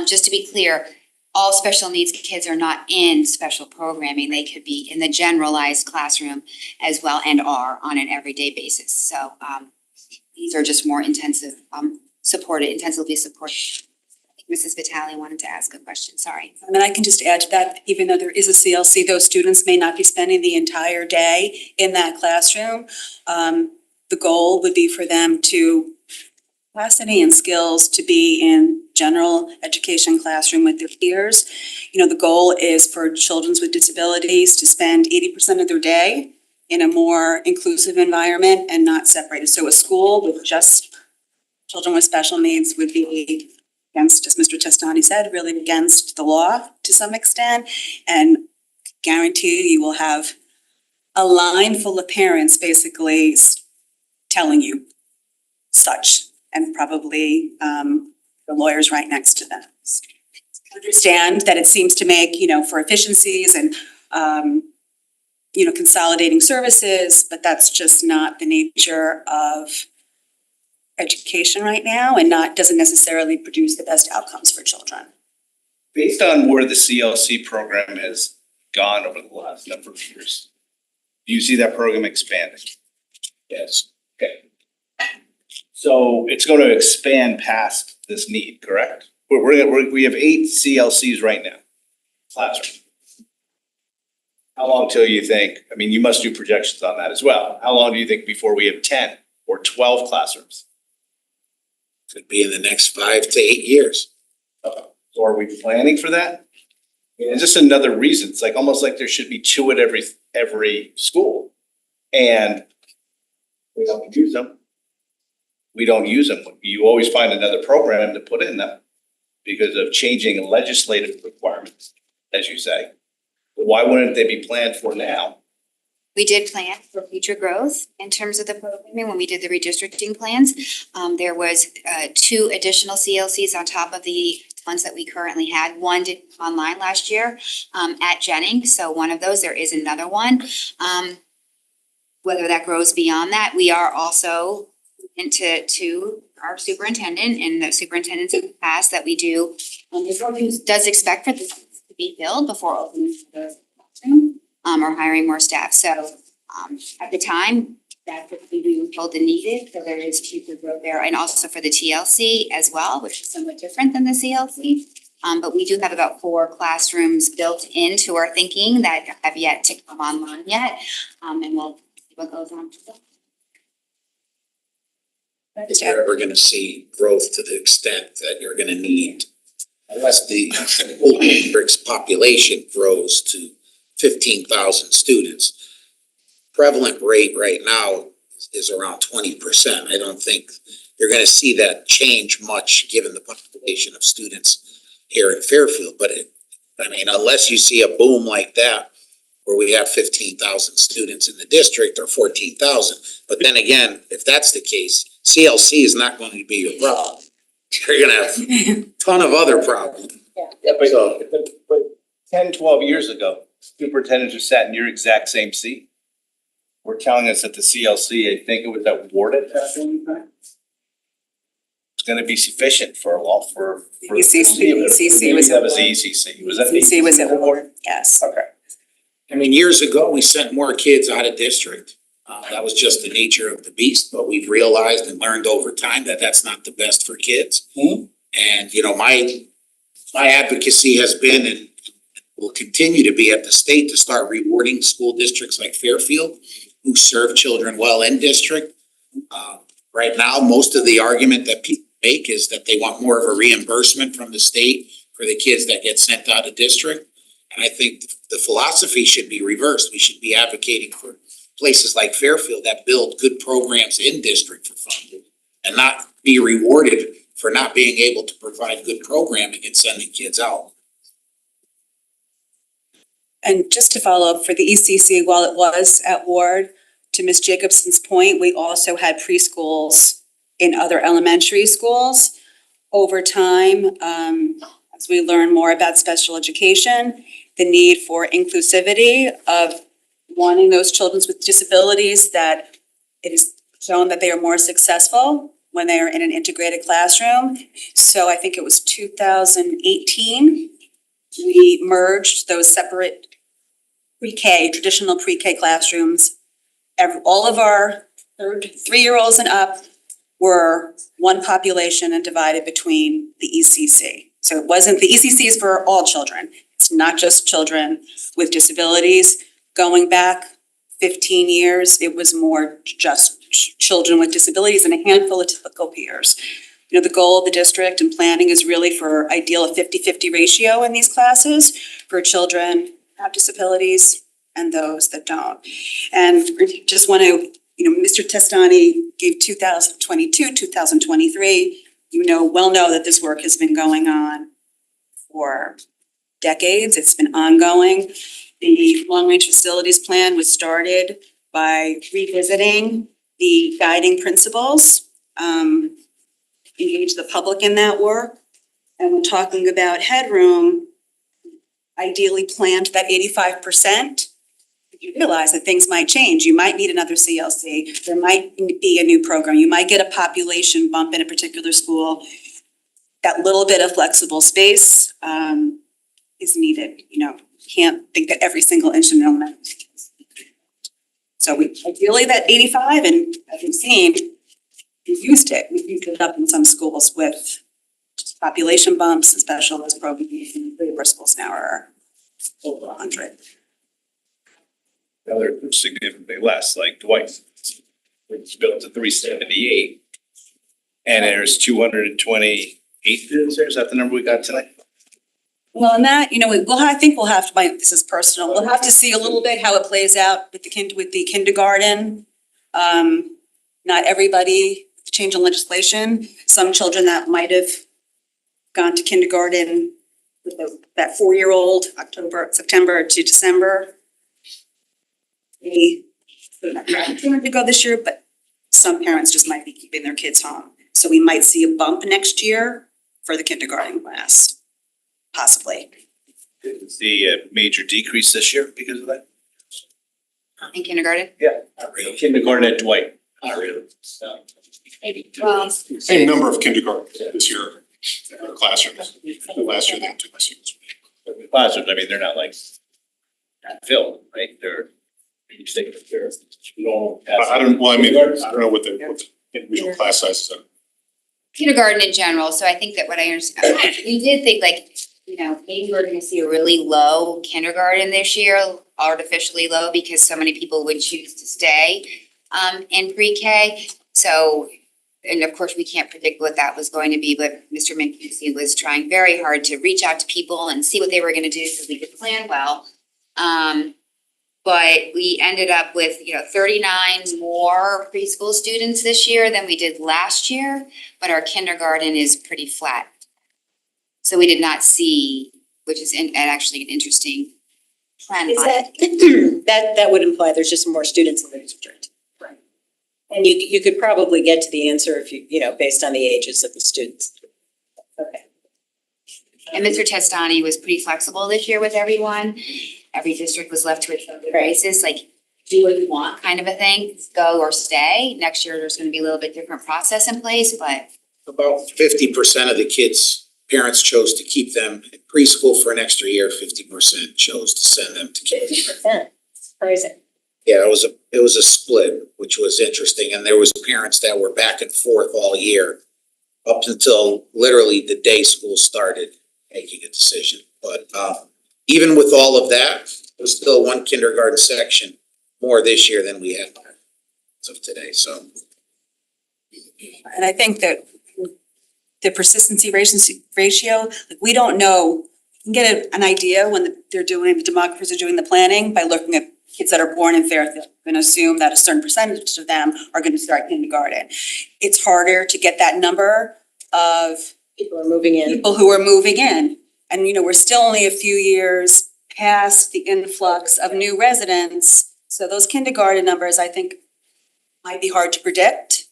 just to be clear, all special needs kids are not in special programming. They could be in the generalized classroom as well and are on an everyday basis. So these are just more intensively supported. Mrs. Vitale wanted to ask a question, sorry. And then I can just add to that, even though there is a CLC, those students may not be spending the entire day in that classroom. The goal would be for them to capacity and skills to be in general education classroom with their peers. The goal is for children with disabilities to spend 80% of their day in a more inclusive environment and not separated. So a school with just children with special needs would be against, as Mr. Testani said, really against the law to some extent, and guarantee you will have a line full of parents basically telling you such, and probably the lawyers right next to them. Understand that it seems to make, for efficiencies and consolidating services, but that's just not the nature of education right now, and doesn't necessarily produce the best outcomes for children. Based on where the CLC program has gone over the last number of years, do you see that program expanding? Yes. Okay. So it's going to expand past this need, correct? We have 8 CLCs right now, classroom. How long till you think, you must do projections on that as well. How long do you think before we have 10 or 12 classrooms? Could be in the next 5 to 8 years. So are we planning for that? It's just another reason. It's like almost like there should be two at every school. And we don't use them. We don't use them. You always find another program to put in them because of changing legislative requirements, as you say. But why wouldn't they be planned for now? We did plan for future growth in terms of the programming when we did the redistricting plans. There was 2 additional CLCs on top of the ones that we currently had. One did online last year at Jennings, so one of those, there is another one. Whether that grows beyond that, we are also to our superintendent and the superintendents in the past that we do. This one does expect for this to be filled before opening the classroom or hiring more staff. So at the time, that's what we told the needed, so there is future growth there, and also for the TLC as well, which is somewhat different than the CLC. But we do have about 4 classrooms built into our thinking that have yet to come online yet, and we'll see what goes on. If you're ever gonna see growth to the extent that you're gonna need, unless the whole district's population grows to 15,000 students. Prevalent rate right now is around 20%. I don't think you're gonna see that change much given the population of students here in Fairfield, but unless you see a boom like that, where we have 15,000 students in the district or 14,000, but then again, if that's the case, CLC is not going to be your problem. You're gonna have a ton of other problems. Yeah, but 10, 12 years ago, superintendents were sat in your exact same seat. Were telling us that the CLC, I think it was awarded at that point in time. It's gonna be sufficient for a law for. ECC was That was the ECC, was that the? ECC was at award, yes. Okay. I mean, years ago, we sent more kids out of district. That was just the nature of the beast, but we've realized and learned over time that that's not the best for kids. And, you know, my advocacy has been and will continue to be at the state to start rewarding school districts like Fairfield who serve children well in district. Right now, most of the argument that people make is that they want more of a reimbursement from the state for the kids that get sent out of district. And I think the philosophy should be reversed. We should be advocating for places like Fairfield that build good programs in district for funding and not be rewarded for not being able to provide good programming and sending kids out. And just to follow up for the ECC, while it was at Ward, to Ms. Jacobson's point, we also had preschools in other elementary schools. Over time, as we learn more about special education, the need for inclusivity of wanting those children with disabilities, that it is shown that they are more successful when they are in an integrated classroom. So I think it was 2018, we merged those separate pre-K, traditional pre-K classrooms. All of our 3-year-olds and up were one population and divided between the ECC. So it wasn't, the ECC is for all children. It's not just children with disabilities. Going back 15 years, it was more just children with disabilities and a handful of typical peers. You know, the goal of the district and planning is really for ideal a 50-50 ratio in these classes for children who have disabilities and those that don't. And just want to, Mr. Testani gave 2022, 2023. Well know that this work has been going on for decades. It's been ongoing. The long-range facilities plan was started by revisiting the guiding principles, engage the public in that work. And when talking about headroom, ideally planned that 85%. You realize that things might change. You might need another CLC. There might be a new program. You might get a population bump in a particular school. That little bit of flexible space is needed. Can't think that every single inch of element. So we ideally that 85, and as you've seen, we've used it. We've used it up in some schools with just population bumps and specialist programs. And 3 of our schools now are over 100. Now they're significantly less, like Dwight, it's built to 378. And there's 228 students there, is that the number we got tonight? Well, and that, I think we'll have to, this is personal, we'll have to see a little bit how it plays out with the kindergarten. Not everybody, change in legislation, some children that might have gone to kindergarten with that 4-year-old, September to December. They not going to go this year, but some parents just might be keeping their kids home. So we might see a bump next year for the kindergarten class, possibly. Didn't see a major decrease this year because of that. In kindergarten? Yeah. Kindergarten at Dwight. Not really. Well, Same number of kindergarten this year, classrooms, last year they took us. Classrooms, I mean, they're not like not filled, right? They're normal. I don't know what the individual class sizes are. kindergarten in general, so I think that what I understand, you did think maybe we're gonna see a really low kindergarten this year, artificially low, because so many people would choose to stay in pre-K. So, and of course, we can't predict what that was going to be, but Mr. Mancusi was trying very hard to reach out to people and see what they were gonna do so we could plan well. But we ended up with, 39 more preschool students this year than we did last year, but our kindergarten is pretty flat. So we did not see, which is actually an interesting trend. Is that would imply there's just more students in the district. Right. And you could probably get to the answer if based on the ages of the students. Okay. And Mr. Testani was pretty flexible this year with everyone. Every district was left to its own devices, like do what you want kind of a thing, go or stay. Next year, there's gonna be a little bit different process in place, but About 50% of the kids, parents chose to keep them in preschool for an extra year, 50% chose to send them to kindergarten. Surprising. Yeah, it was a split, which was interesting, and there was parents that were back and forth all year up until literally the day school started making a decision. But even with all of that, there's still one kindergarten section more this year than we had as of today, so. And I think that the persistency ratio, we don't know, you can get an idea when the demographers are doing the planning by looking at kids that are born in Fairfield. We're gonna assume that a certain percentage of them are gonna start kindergarten. It's harder to get that number of People are moving in. people who are moving in. And we're still only a few years past the influx of new residents. So those kindergarten numbers, I think, might be hard to predict.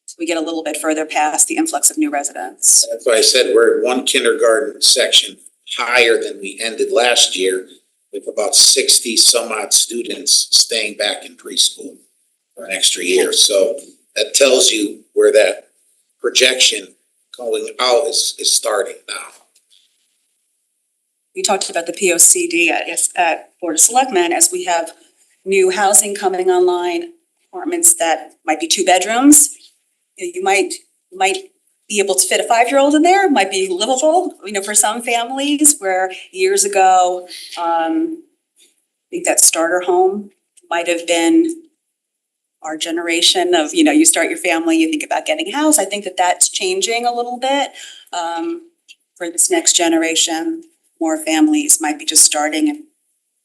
So we get a little bit further past the influx of new residents. That's why I said we're at one kindergarten section higher than we ended last year, with about 60 some odd students staying back in preschool for an extra year. So that tells you where that projection going out is starting now. We talked about the POCD at Board of Selectmen as we have new housing coming online, apartments that might be 2 bedrooms. You might be able to fit a 5-year-old in there, might be livable, for some families where years ago, I think that starter home might have been our generation of, you start your family, you think about getting a house. I think that that's changing a little bit for this next generation. More families might be just starting and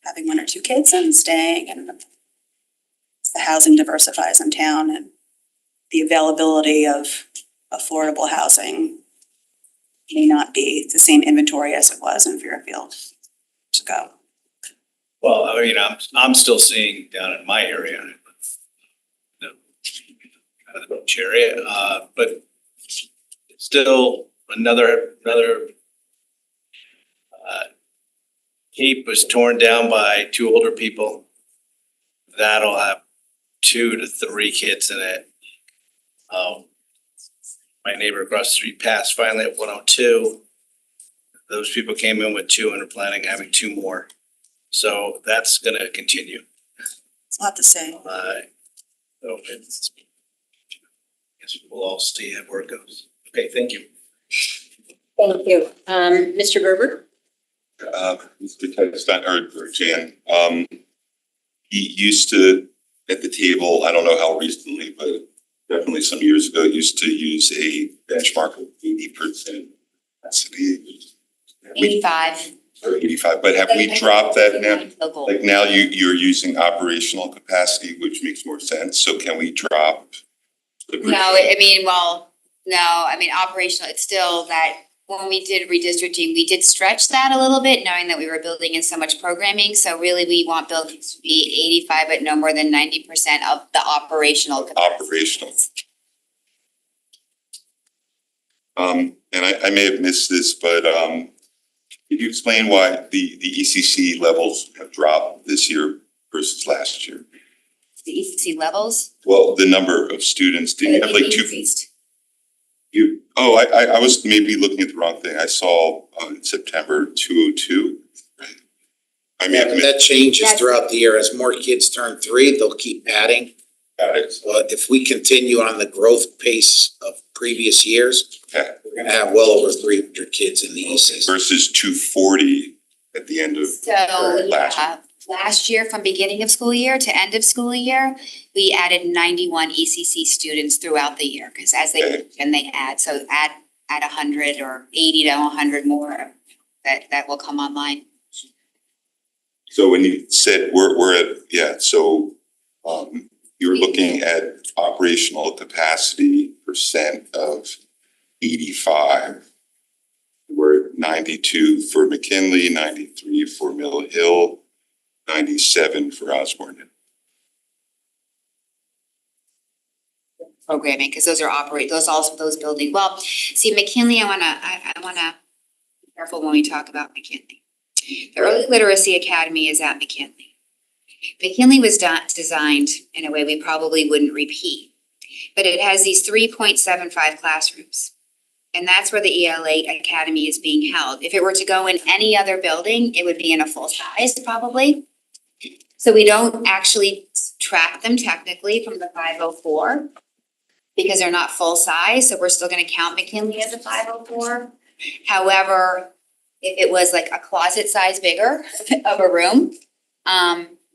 having 1 or 2 kids and staying, and as the housing diversifies in town and the availability of affordable housing may not be the same inventory as it was in Fairfield to go. Well, I mean, I'm still seeing down in my area, kind of the beach area, but still another cape was torn down by 2 older people. That'll have 2 to 3 kids in it. My neighbor across the street passed finally at 102. Those people came in with 2 and are planning on having 2 more. So that's gonna continue. It's a lot to say. So it's, guess we'll all see how where it goes. Okay, thank you. Thank you. Mr. Gerber? Mr. Testani or Jan, he used to, at the table, I don't know how recently, but definitely some years ago, used to use a benchmark of 80% capacity. 85. or 85, but have we dropped that now? The goal. Like now you're using operational capacity, which makes more sense, so can we drop? the No, I mean, well, no, I mean, operational, it's still that, when we did redistricting, we did stretch that a little bit, knowing that we were building in so much programming, so really we want buildings to be 85, but no more than 90% of the operational capacity. Operational. And I may have missed this, but could you explain why the ECC levels have dropped this year versus last year? The ECC levels. Well, the number of students, did you have like two? Increased. I was maybe looking at the wrong thing. I saw in September 202. Right? I may Yeah, have but missed. that changes That's- throughout the year. As more kids turn 3, they'll keep adding. Got it. But if we continue on the growth pace of previous years, Okay. we're gonna have well over 300 kids in the ECC. Versus 240 at the end of So, last year. last year, from beginning of school year to end of school year, we added 91 ECC students throughout the year, because as Okay. they add, so add 100 or 80 to 100 more that will come online. So when you said we're at, so you were looking at operational capacity percent of 85. We're at 92 for McKinley, 93 for Mill Hill, 97 for Osborne. Programming, because those are those buildings, well, see, McKinley, I wanna be careful when we talk about McKinley. The Early Literacy Academy is at McKinley. McKinley was designed in a way we probably wouldn't repeat, but it has these 3.75 classrooms. And that's where the ELA Academy is being held. If it were to go in any other building, it would be in a full size probably. So we don't actually track them technically from the 504 because they're not full size, so we're still gonna count McKinley as a 504. However, if it was like a closet size bigger of a room,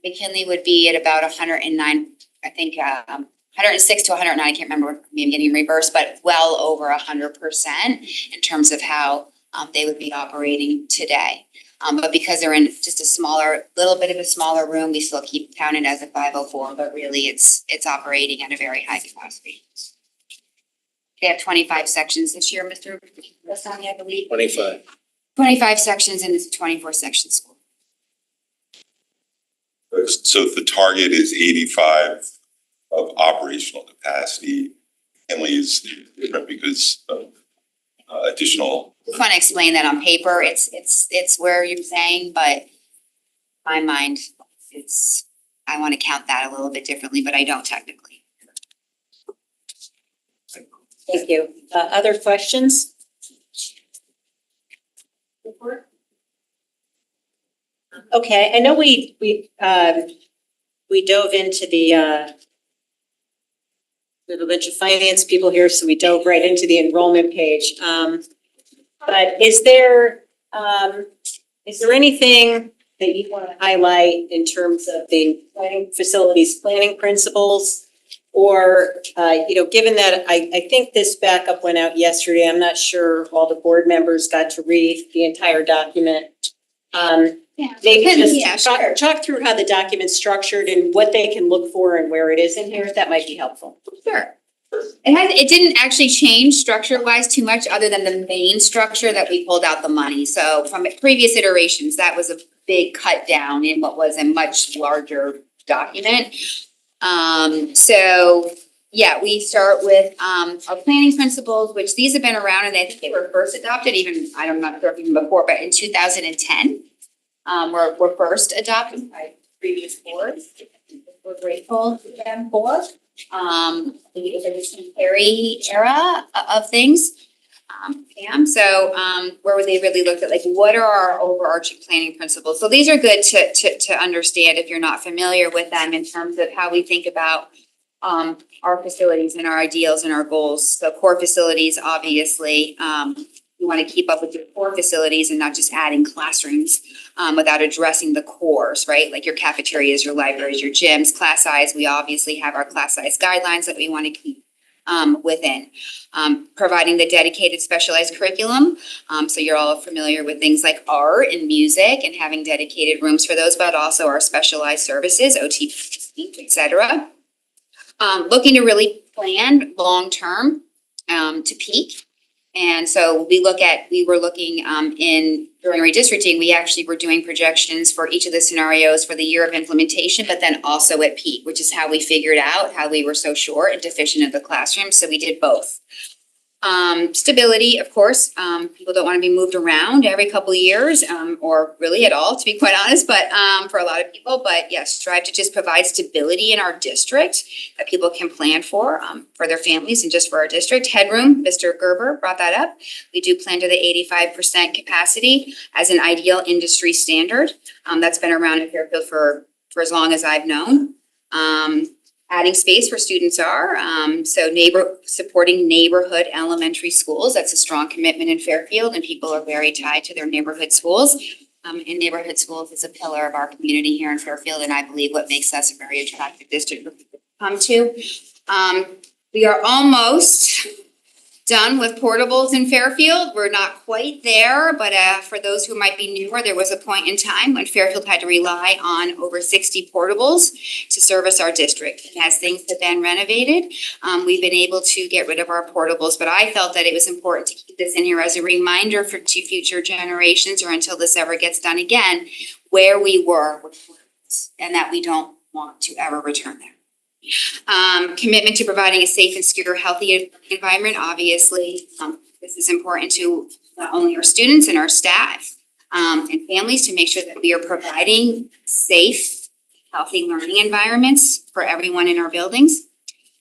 McKinley would be at about 109, I think, 106 to 109, I can't remember, maybe getting reversed, but well over 100% in terms of how they would be operating today. But because they're in just a little bit of a smaller room, we still keep counted as a 504, but really it's operating at a very high capacity. They have 25 sections this year, Mr. Bassani, I believe. 25. 25 sections, and it's a 24 section school. So if the target is 85 of operational capacity, Henley is different because of additional. Just want to explain that on paper, it's where you're saying, but in my mind, I want to count that a little bit differently, but I don't technically. Thank you. Other questions? Okay, I know we dove into we have a bunch of finance people here, so we dove right into the enrollment page. But is there anything that you want to highlight in terms of the facilities planning principles? Or, given that I think this backup went out yesterday, I'm not sure all the board members got to read the entire document. Maybe just talk through how the document's structured and what they can look for and where it is in here. That might be helpful. Sure. It didn't actually change structure wise too much, other than the main structure that we pulled out the money. So from previous iterations, that was a big cut down in what was a much larger document. So yeah, we start with our planning principles, which these have been around, and I think they were first adopted I'm not sure if even before, but in 2010. Were first adopted by previous boards. We're grateful to them for the Perry era of things. Where they really looked at like what are our overarching planning principles? So these are good to understand if you're not familiar with them in terms of how we think about our facilities and our ideals and our goals. So core facilities, obviously, you want to keep up with your core facilities and not just adding classrooms without addressing the cores, right? Like your cafeterias, your libraries, your gyms, class size. We obviously have our class size guidelines that we want to keep within. Providing the dedicated specialized curriculum. So you're all familiar with things like art and music and having dedicated rooms for those, but also our specialized services, OT, et cetera. Looking to really plan long-term to peak. And so we were looking during redistricting, we actually were doing projections for each of the scenarios for the year of implementation, but then also at peak, which is how we figured out how we were so short and deficient in the classroom. So we did both. Stability, of course, people don't want to be moved around every couple of years, or really at all, to be quite honest, but, for a lot of people, but yes, strive to just provide stability in our district that people can plan for their families and just for our district. Headroom, Mr. Gerber brought that up. We do plan to the 85% capacity as an ideal industry standard. That's been around in Fairfield for as long as I've known. Adding space where students are, supporting neighborhood elementary schools. That's a strong commitment in Fairfield, and people are very tied to their neighborhood schools. And neighborhood schools is a pillar of our community here in Fairfield, and I believe what makes us a very attractive district to come to. We are almost done with portables in Fairfield. We're not quite there, but for those who might be newer, there was a point in time when Fairfield had to rely on over 60 portables to service our district. And as things have been renovated, we've been able to get rid of our portables, but I felt that it was important to keep this in here as a reminder to future generations, or until this ever gets done again, where we were with portables, and that we don't want to ever return there. Commitment to providing a safe and secure, healthy environment. Obviously, this is important to not only our students and our staff and families, to make sure that we are providing safe, healthy learning environments for everyone in our buildings.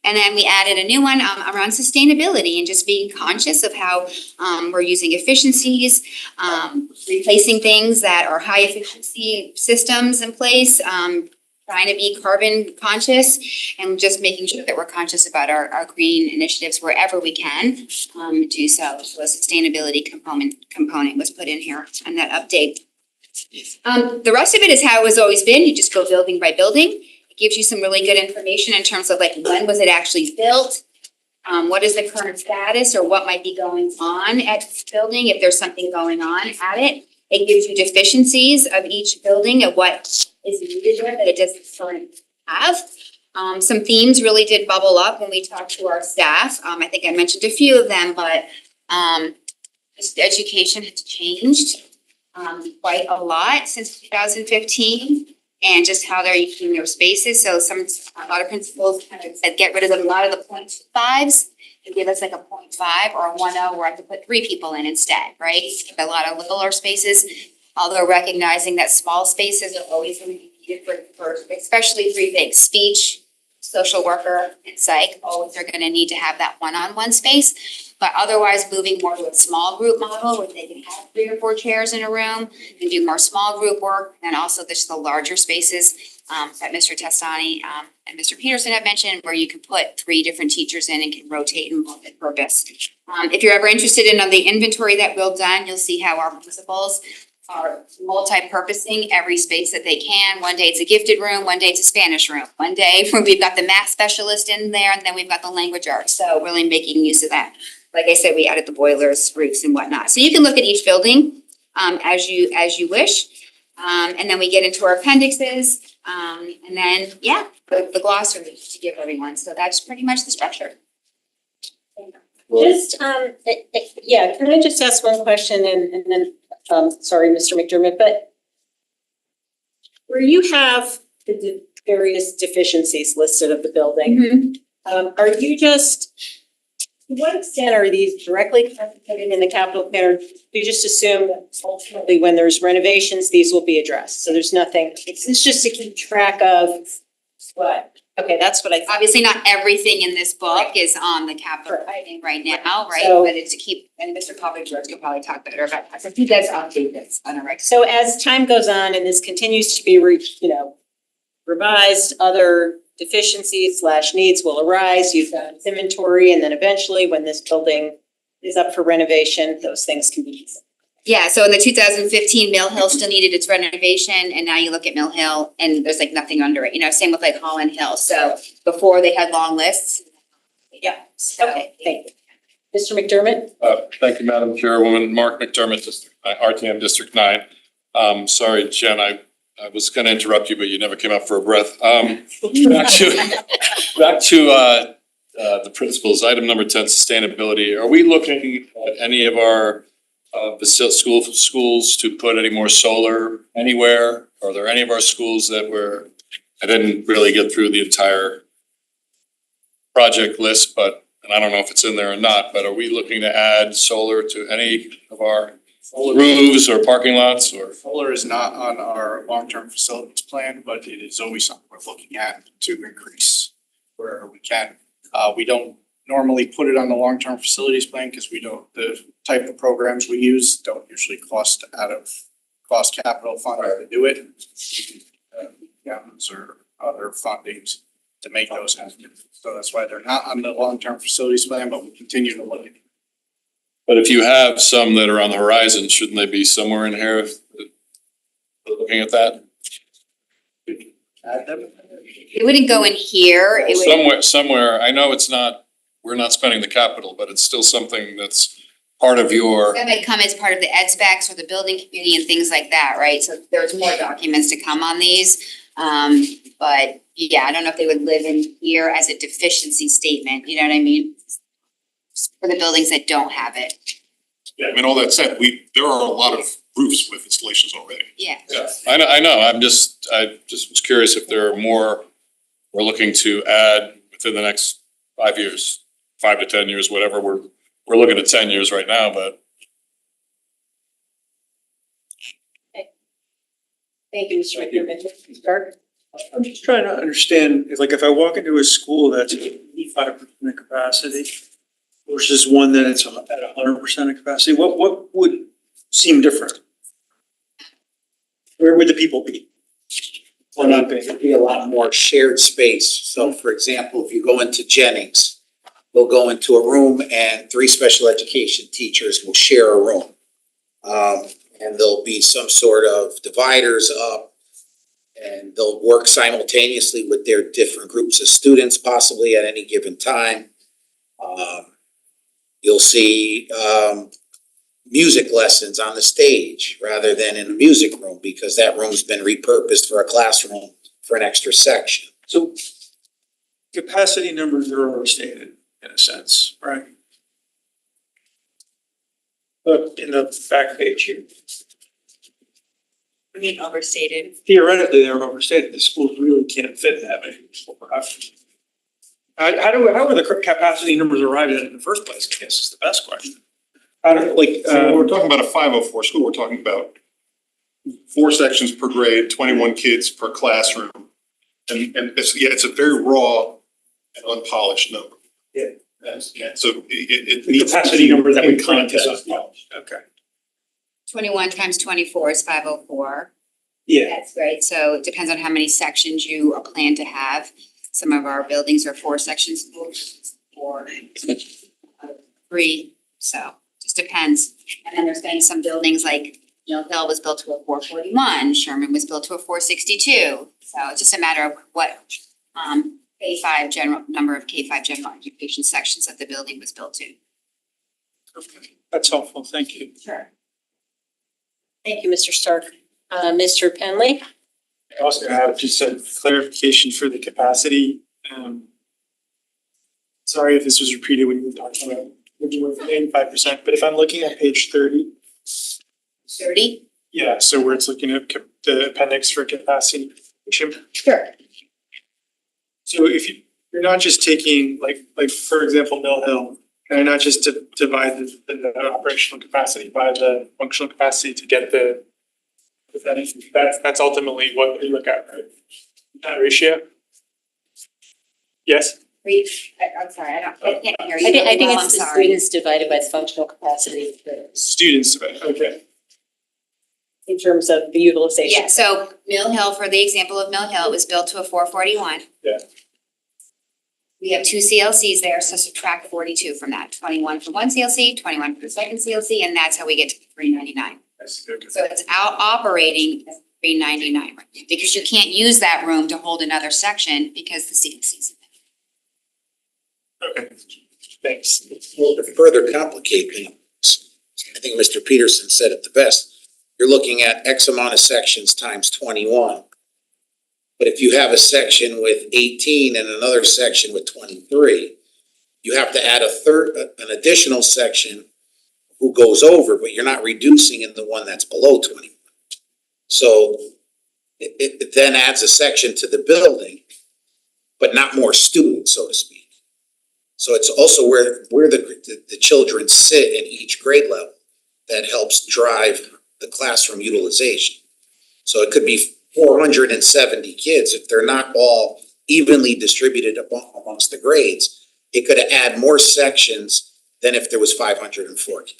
And then we added a new one around sustainability and just being conscious of how we're using efficiencies, replacing things that are high efficiency systems in place, trying to be carbon conscious, and just making sure that we're conscious about our green initiatives wherever we can do so. So a sustainability component was put in here on that update. The rest of it is how it has always been. You just go building by building. It gives you some really good information in terms of like, when was it actually built? What is the current status, or what might be going on at this building if there's something going on at it. It gives you deficiencies of each building of what is needed there that it doesn't currently have. Some themes really did bubble up when we talked to our staff. I think I mentioned a few of them, but just education has changed quite a lot since 2015, and just how they're using their spaces. So a lot of principals kind of said, get rid of a lot of the 0.5s and give us like a 0.5 or a 1.0 where I could put 3 people in instead, right? A lot of littler spaces, although recognizing that small spaces are always going to be needed for especially 3 things: speech, social worker, and psych. Always are going to need to have that one-on-one space. But otherwise, moving more to a small group model where they can have 3 or 4 chairs in a room and do more small group work, and also just the larger spaces that Mr. Testani and Mr. Peterson have mentioned, where you can put 3 different teachers in and can rotate and multi-purpose. If you're ever interested in the inventory that we've done, you'll see how our principals are multi-purposing every space that they can. One day it's a gifted room, one day it's a Spanish room. One day we've got the math specialist in there, and then we've got the language arts. So really making use of that. Like I said, we added the boilers, roofs, and whatnot. So you can look at each building as you wish. And then we get into our appendixes, and then, the glossary to give everyone. So that's pretty much the structure. Just, can I just ask one question and then, sorry, Mr. McDermott, but where you have the various deficiencies listed of the building, are you just, to what extent are these directly contemplated in the capital plan? Or do you just assume that ultimately when there's renovations, these will be addressed? So there's nothing, it's just to keep track of what? Okay, that's what I thought. Obviously, not everything in this book is on the capital right now, right? So- But it's to keep, and Mr. George could probably talk better about that. So he does update this on a regular. So as time goes on and this continues to be revised, other deficiencies / needs will arise. You've got inventory, and then eventually when this building is up for renovation, those things can be. Yeah, so in the 2015, Mill Hill still needed its renovation, and now you look at Mill Hill and there's like nothing under it, same with like Holland Hill. So before they had long lists, Yeah. So, Okay, thank you. Mr. McDermott? Thank you, Madam Chairwoman. Mark McDermott, RTM District 9. Sorry, Jen, I was gonna interrupt you, but you never came up for a breath. Back to the principles, item number 10, sustainability. Are we looking at any of our schools to put any more solar anywhere? Are there any of our schools that I didn't really get through the entire project list, but, and I don't know if it's in there or not, but are we looking to add solar to any of our roofs or parking lots or? Solar is not on our long-term facilities plan, but it is always something we're looking at to increase where we can. We don't normally put it on the long-term facilities plan because the type of programs we use don't usually cost capital fund to do it. Gowns or other fundings to make those happen. So that's why they're not on the long-term facilities plan, but we continue to look at it. But if you have some that are on the horizon, shouldn't they be somewhere in here if looking at that? it wouldn't go in here, it would. Somewhere, I know we're not spending the capital, but it's still something that's part of your. That might come as part of the ed specs or the building committee and things like that, right? So there's more documents to come on these. But yeah, I don't know if they would live in here as a deficiency statement, you know what I mean? For the buildings that don't have it, Yeah, I mean, all that said, there are a lot of roofs with installations already. yeah. Yeah, I know, I just was curious if there are more we're looking to add within the next 5 years, 5 to 10 years, whatever, we're looking at 10 years right now, but. Thank you, Mr. McDermott. Mr. Stark? I'm just trying to understand, if I walk into a school that's at 85% capacity versus one that it's at 100% of capacity, what would seem different? Where would the people be? Or not be? There'd be a lot more shared space. So for example, if you go into Jennings, they'll go into a room and 3 special education teachers will share a room. And there'll be some sort of dividers up and they'll work simultaneously with their different groups of students possibly at any given time. You'll see music lessons on the stage rather than in the music room because that room's been repurposed for a classroom for an extra section. So capacity numbers are overstated in a sense, right? But in the back page here, I mean, overstated. theoretically, they're overstated. The schools really can't fit that many people. How are the capacity numbers arrived at in the first place? I guess is the best question. I don't So when we're talking about a 504 school, we're talking about 4 sections per grade, 21 kids per classroom. And it's a very raw and unpolished number. Yeah. So it the needs capacity to be number that we in context. context. Okay. 21 times 24 is 504. Yeah. That's right. So it depends on how many sections you plan to have. Some of our buildings are 4 sections or 3. So just depends. And then there's been some buildings like, Hill was built to a 441, Sherman was built to a 462. So it's just a matter of what number of K-5 general education sections that the building was built to. Okay. That's helpful. Thank you. Sure. Thank you, Mr. Stark. Mr. Penley? I also have just a clarification for the capacity. Sorry if this was repeated when you were talking about working with 85%, but if I'm looking at page 30. 30? Yeah, so where it's looking at the appendix for capacity. Sure. So if you're not just taking like for example, Mill Hill, and you're not just to divide the operational capacity by the functional capacity to get that's ultimately what we look at, right? That ratio? Yes? I'm sorry, I can't hear you. I think Well, it's the I'm sorry. students divided by the functional capacity Students, okay. in terms of the utilization. Yeah, so Mill Hill, for the example of Mill Hill, it was built to a 441. Yeah. We have 2 CLCs there, so subtract 42 from that, 21 for one CLC, 21 for the second CLC, and that's how we get to 399. I see, okay. So it's operating at 399, right? Because you can't use that room to hold another section because the CLC's in Okay, thanks. Well, to further complicate things, I think Mr. Peterson said it the best. You're looking at X amount of sections times 21. But if you have a section with 18 and another section with 23, you have to add an additional section who goes over, but you're not reducing in the one that's below 21. So it then adds a section to the building, but not more students, so to speak. So it's also where the children sit in each grade level that helps drive the classroom utilization. So it could be 470 kids. If they're not all evenly distributed amongst the grades, it could add more sections than if there was 540.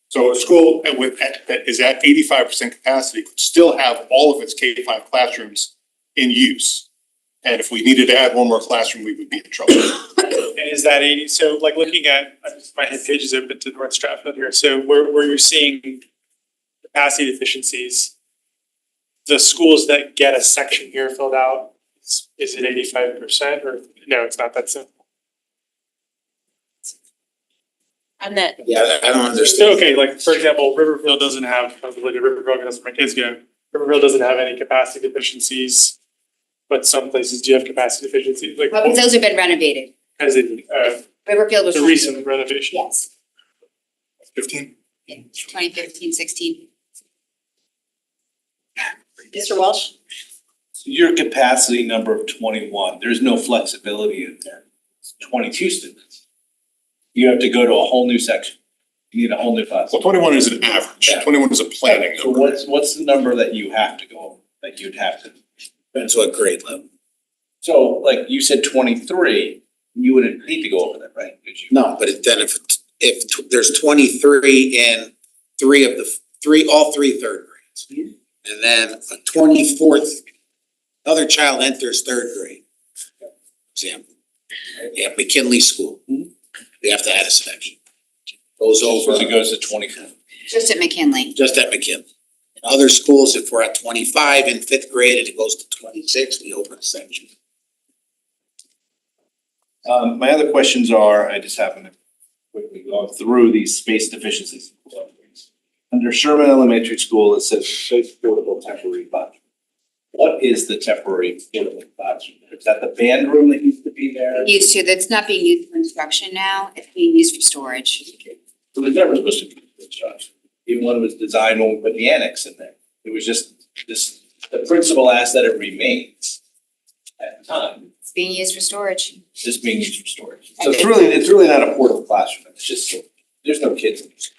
So a school that is at 85% capacity could still have all of its K-5 classrooms in use. And if we needed to add one more classroom, we would be in trouble. And is that 80, so like looking at, my head page is open to North Stratfield here, so where you're seeing capacity deficiencies, the schools that get a section here filled out, is it 85% or no, it's not that simple? On that, Yeah, I don't understand. Okay, like for example, Riverfield doesn't have, I was looking at Riverfield, that's where my kids go, Riverfield doesn't have any capacity deficiencies, but some places do have capacity deficiencies, like, Well, those have been renovated. as in, Riverfield was. the recent renovation. Yes, 15? 2015, 16. Mr. Walsh? So your capacity number of 21, there's no flexibility in there. It's 22 students. You have to go to a whole new section. You need a whole new class. Well, 21 is an average. Yeah. 21 is a planning So number. what's the number that you have to go over, that you'd have to? Depends what grade level. So like you said 23, you wouldn't need to go over that, right? Did you? No, but then if there's 23 in all three third grades. And then a 24th, other child enters third grade. Example. Yeah, McKinley School. We have to add a section. Goes over, So it goes to 24. Just at McKinley. just at McKinley. In other schools, if we're at 25 in fifth grade and it goes to 26, we open a section. My other questions are, I just happen to quickly go through these space deficiencies. Under Sherman Elementary School, it says space portable temporary classroom. What is the temporary portable classroom? Is that the band room that used to be there? Used to, that's not being used for instruction now, it's being used for storage. It was never supposed to be for instruction, even when it was designed when we put the annex in there. It was just this, the principal asked that it remains at the time. It's being used for storage. Just being used for storage. So it's really not a portable classroom, it's just, there's no kids in it.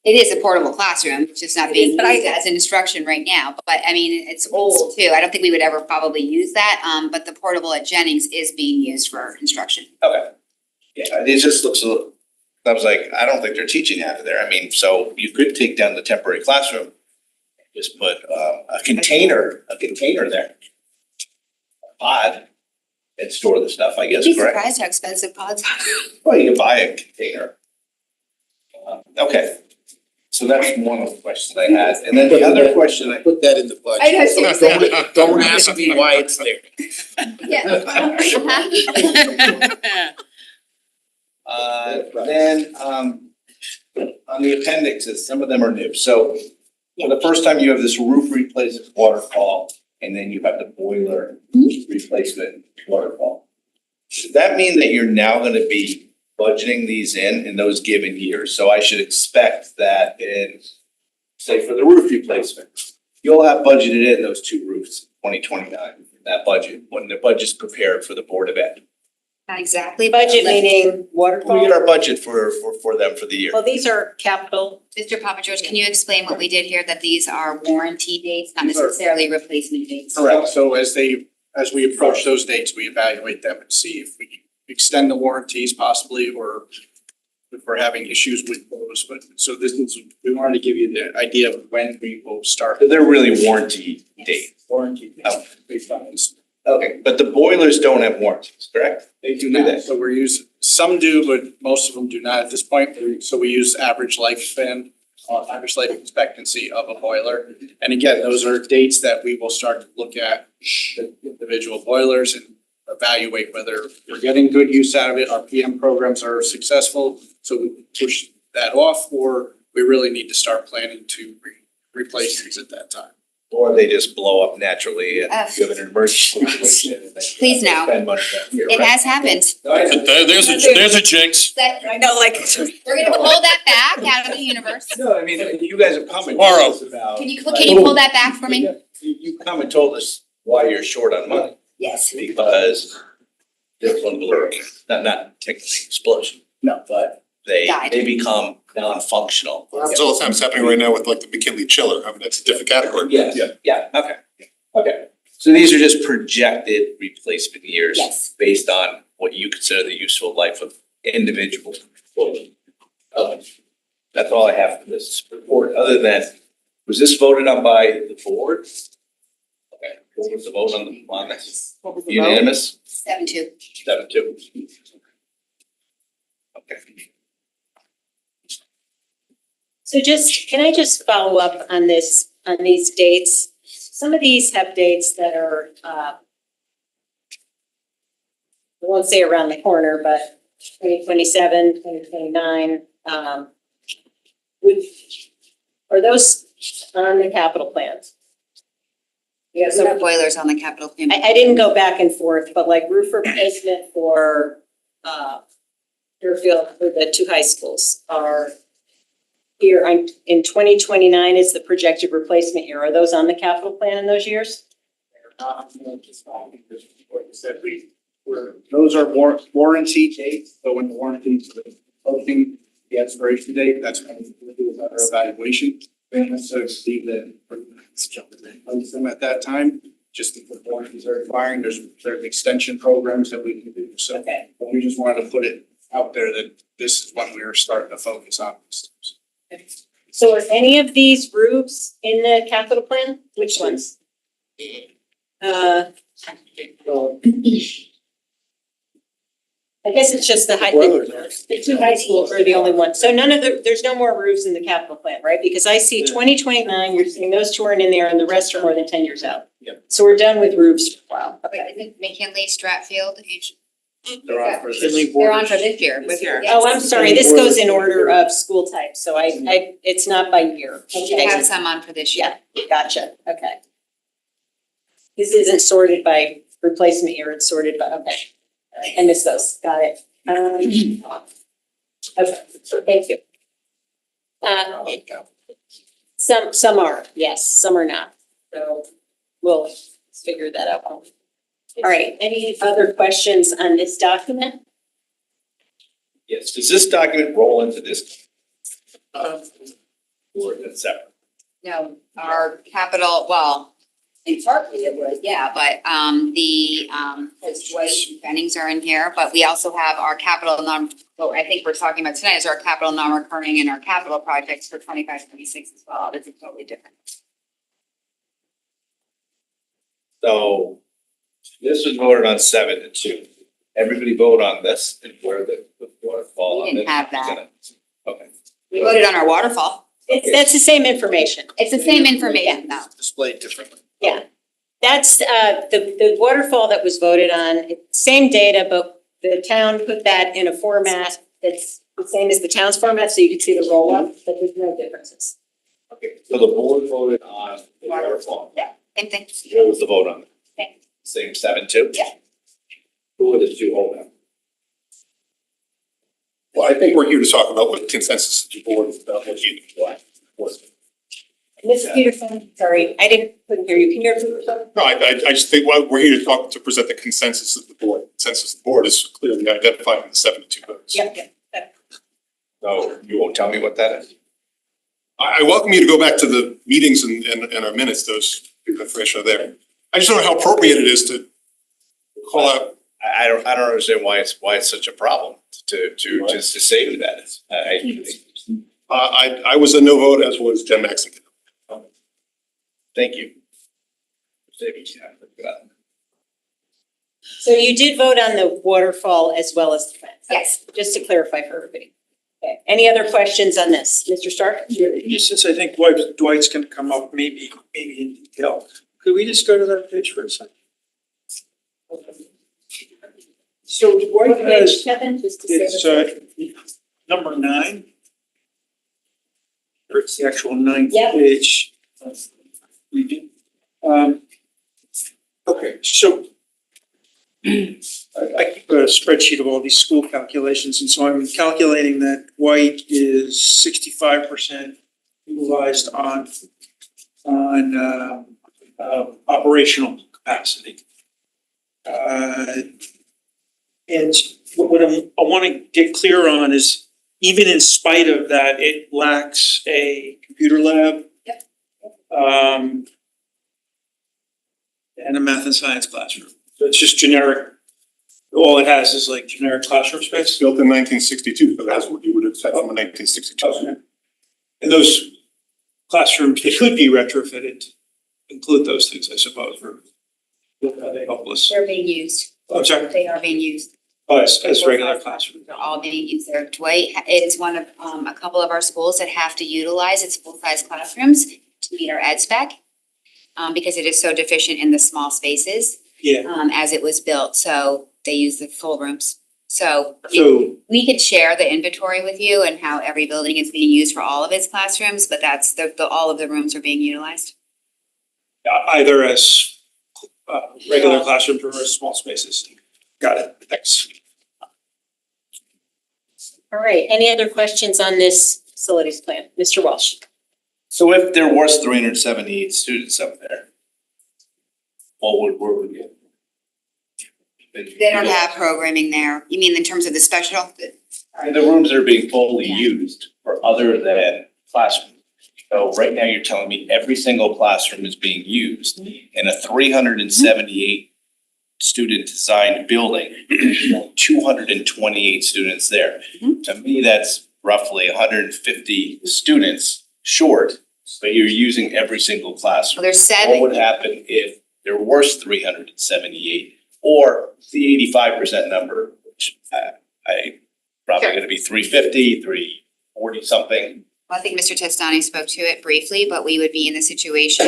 It is a portable classroom, it's just not It being is, but used as an instruction right now, but I mean, it's old too. I don't think we would ever probably use that, but the portable at Jennings is being used for instruction. Okay. Yeah, it just looks a little, I was like, I don't think they're teaching out of there, I mean, so you could take down the temporary classroom. Just put a container there. A pod, and store the stuff, I guess, You'd be correct? surprised how expensive pods are. Well, you can buy a container. Okay, so that's one of the questions I had, and then the other question I. Put that in the budget. I know, seriously. Don't ask me why it's there. Then, on the appendixes, some of them are new, so for the first time, you have this roof replacement waterfall, and then you have the boiler replacement waterfall. Does that mean that you're now gonna be budgeting these in those given years? So I should expect that in, say, for the roof replacement, you'll have budgeted in those two roofs, 2029, that budget, when the budget's prepared for the Board of Ed. Not exactly, but Budget meaning We waterfall? get our budget for them for the year. Well, these are capital. Mr. Papa George, can you explain what we did here, that these are warranty dates, not These are- necessarily replacement dates? Correct, so as we approach those dates, we evaluate them and see if we can extend the warranties possibly, or if we're having issues with those, but so this is, we wanted to give you the idea of when we will start. So they're really warranty dates. Warranty Oh. based on this. Okay, but the boilers don't have warranties, correct? They do Do they? not, so we're using, some do, but most of them do not at this point. So we use average lifespan, average life expectancy of a boiler. And again, those are dates that we will start to look at the individual boilers and evaluate whether we're getting good use out of it, our PM programs are successful, so we can push that off, or we really need to start planning to replace these at that time. Or they just blow up naturally and Ugh. you have an emergency situation and then you Please have to no. spend money that year, It right? has happened. There's a jinx. I know, like. We're gonna hold that back out of the universe. No, I mean, you guys have come and Tomorrow. told us about. Can you pull that back for me? You come and told us why you're short on money, Yes. because this one blew, not technically explosion. No. But they Died. become non-functional. That's all the time it's happening right now with like the McKinley chiller. I mean, that's a different category. Yes, yeah, okay, okay. So these are just projected replacement years. Yes. Based on what you consider the useful life of individual. That's all I have for this report, other than, was this voted on by the board? Okay, what was the vote on this? What was the vote? Unanimous, 7-2. 7-2. Okay. So can I just follow up on these dates? Some of these have dates that are, I won't say around the corner, but 2027, 2029, are those on the capital plans? Yeah, Some so boilers on the capital plan. I didn't go back and forth, but like roof replacement for, Deerfield for the two high schools are here in 2029 is the projected replacement year. Are those on the capital plan in those years? Those are warranty dates, so when the warranty is approaching the expiration date, that's when we do our evaluation. And so Steve then replace them at that time, just if the warranties are expiring, there's extension programs that we can do, so. Okay. We just wanted to put it out there that this is when we were starting to focus on this. So are any of these roofs in the capital plan? Which ones? I guess it's just the two high schools are the only ones. So there's no more roofs in the capital plan, right? Because I see 2029, you're saying those two aren't in there and the rest are more than 10 years out. Yep. So we're done with roofs for a while. Wait, I think McKinley, Stratfield, each. They're on for this. They're on for this year. Oh, I'm sorry, this goes in order of school type, so it's not by year. We have some on for this year. Yeah, gotcha, okay. This isn't sorted by replacement year, it's sorted by, okay. I missed those, got it. Okay, thank you. Some are, yes, some are not, so we'll figure that out. All right, any other questions on this document? Yes, does this document roll into this? Or is it separate? No, our capital, well, in partly it would, yeah, but because Dwight and Bennings are in here, but we also have our capital what I think we're talking about tonight is our capital non-recurring and our capital projects for 25, 26 as well. This is totally different. So this was voted on 7-2. Everybody vote on this and where the waterfall We on this. didn't have that. Okay. We voted on our waterfall. That's the same information. It's the same information though. Displayed differently. Yeah, that's the waterfall that was voted on, same data, but the town put that in a format that's the same as the town's format, so you can see the roll up, but there's no differences. Okay, so the board voted on the waterfall. Yeah, same thing. What was the vote on? Same. Same 7-2? Yeah. Who were the two holdouts? Well, I think we're here to talk about what consensus the board is about what you want. Ms. Peterson, sorry, couldn't hear you. Can you repeat yourself? No, I just think, well, we're here to present the consensus of the board. Consensus of the board is clearly identified in the 7-2 votes. Yeah. So you won't tell me what that is? I welcome you to go back to the meetings and our minutes, those information are there. I just don't know how appropriate it is to call out. I don't understand why it's such a problem to just to say that. I was a no vote, as was Jen Maxon. Thank you. So you did vote on the waterfall as well as the fence? Yes. Just to clarify for everybody. Okay, any other questions on this? Mr. Stark? Since I think Dwight's gonna come up maybe in detail, could we just go to that page for a second? So Dwight has, Kevin, just to say. it's number 9. Or it's the actual 9th Yep. page. Okay, so I keep a spreadsheet of all these school calculations, and so I'm calculating that Dwight is 65% utilized on operational capacity. And what I want to get clear on is, even in spite of that, it lacks a computer lab. Yep. And a math and science classroom. So it's just generic. All it has is like generic classroom space. Built in 1962, so that's what you would expect from a 1962. Okay. And those classrooms, they could be retrofitted, to include those things, I suppose, or are they helpless? They're being used. I'm sorry, They are being used. as regular classrooms. They're all being used there. Dwight is one of a couple of our schools that have to utilize its full-size classrooms to meet our ed spec. Because it is so deficient in the small spaces, Yeah, as it was built, so they use the full rooms. So so we could share the inventory with you and how every building is being used for all of its classrooms, but that's all of the rooms are being utilized. either as regular classrooms or as small spaces. Got it, thanks. All right, any other questions on this facilities plan? Mr. Walsh? So if there was 378 students up there, where would we get? They don't have programming there. You mean in terms of the special? The rooms that are being fully used for other than classrooms. So right now, you're telling me every single classroom is being used in a 378 student designed building, 228 students there. To me, that's roughly 150 students short, but you're using every single classroom. Well, there's What 7. would happen if there was 378 or the 85% number, which I probably Sure. gonna be 350, 340 something. Well, I think Mr. Testani spoke to it briefly, but we would be in the situation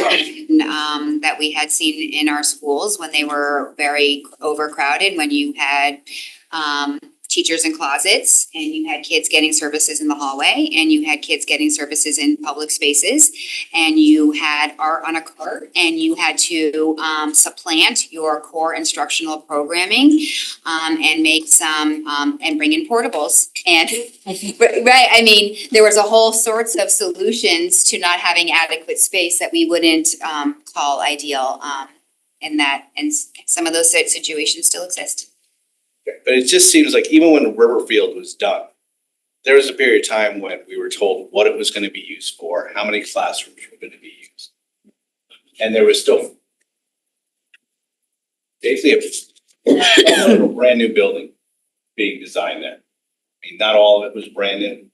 that we had seen in our schools when they were very overcrowded, when you had teachers in closets and you had kids getting services in the hallway and you had kids getting services in public spaces and you had art on a cart and you had to supplant your core instructional programming and make some and bring in portables and right, I mean, there was a whole sorts of solutions to not having adequate space that we wouldn't call ideal in that, and some of those situations still exist. But it just seems like even when Riverfield was done, there was a period of time when we were told what it was gonna be used for, how many classrooms were gonna be used. And there was still basically a brand new building being designed there. I mean, not all of it was brand new,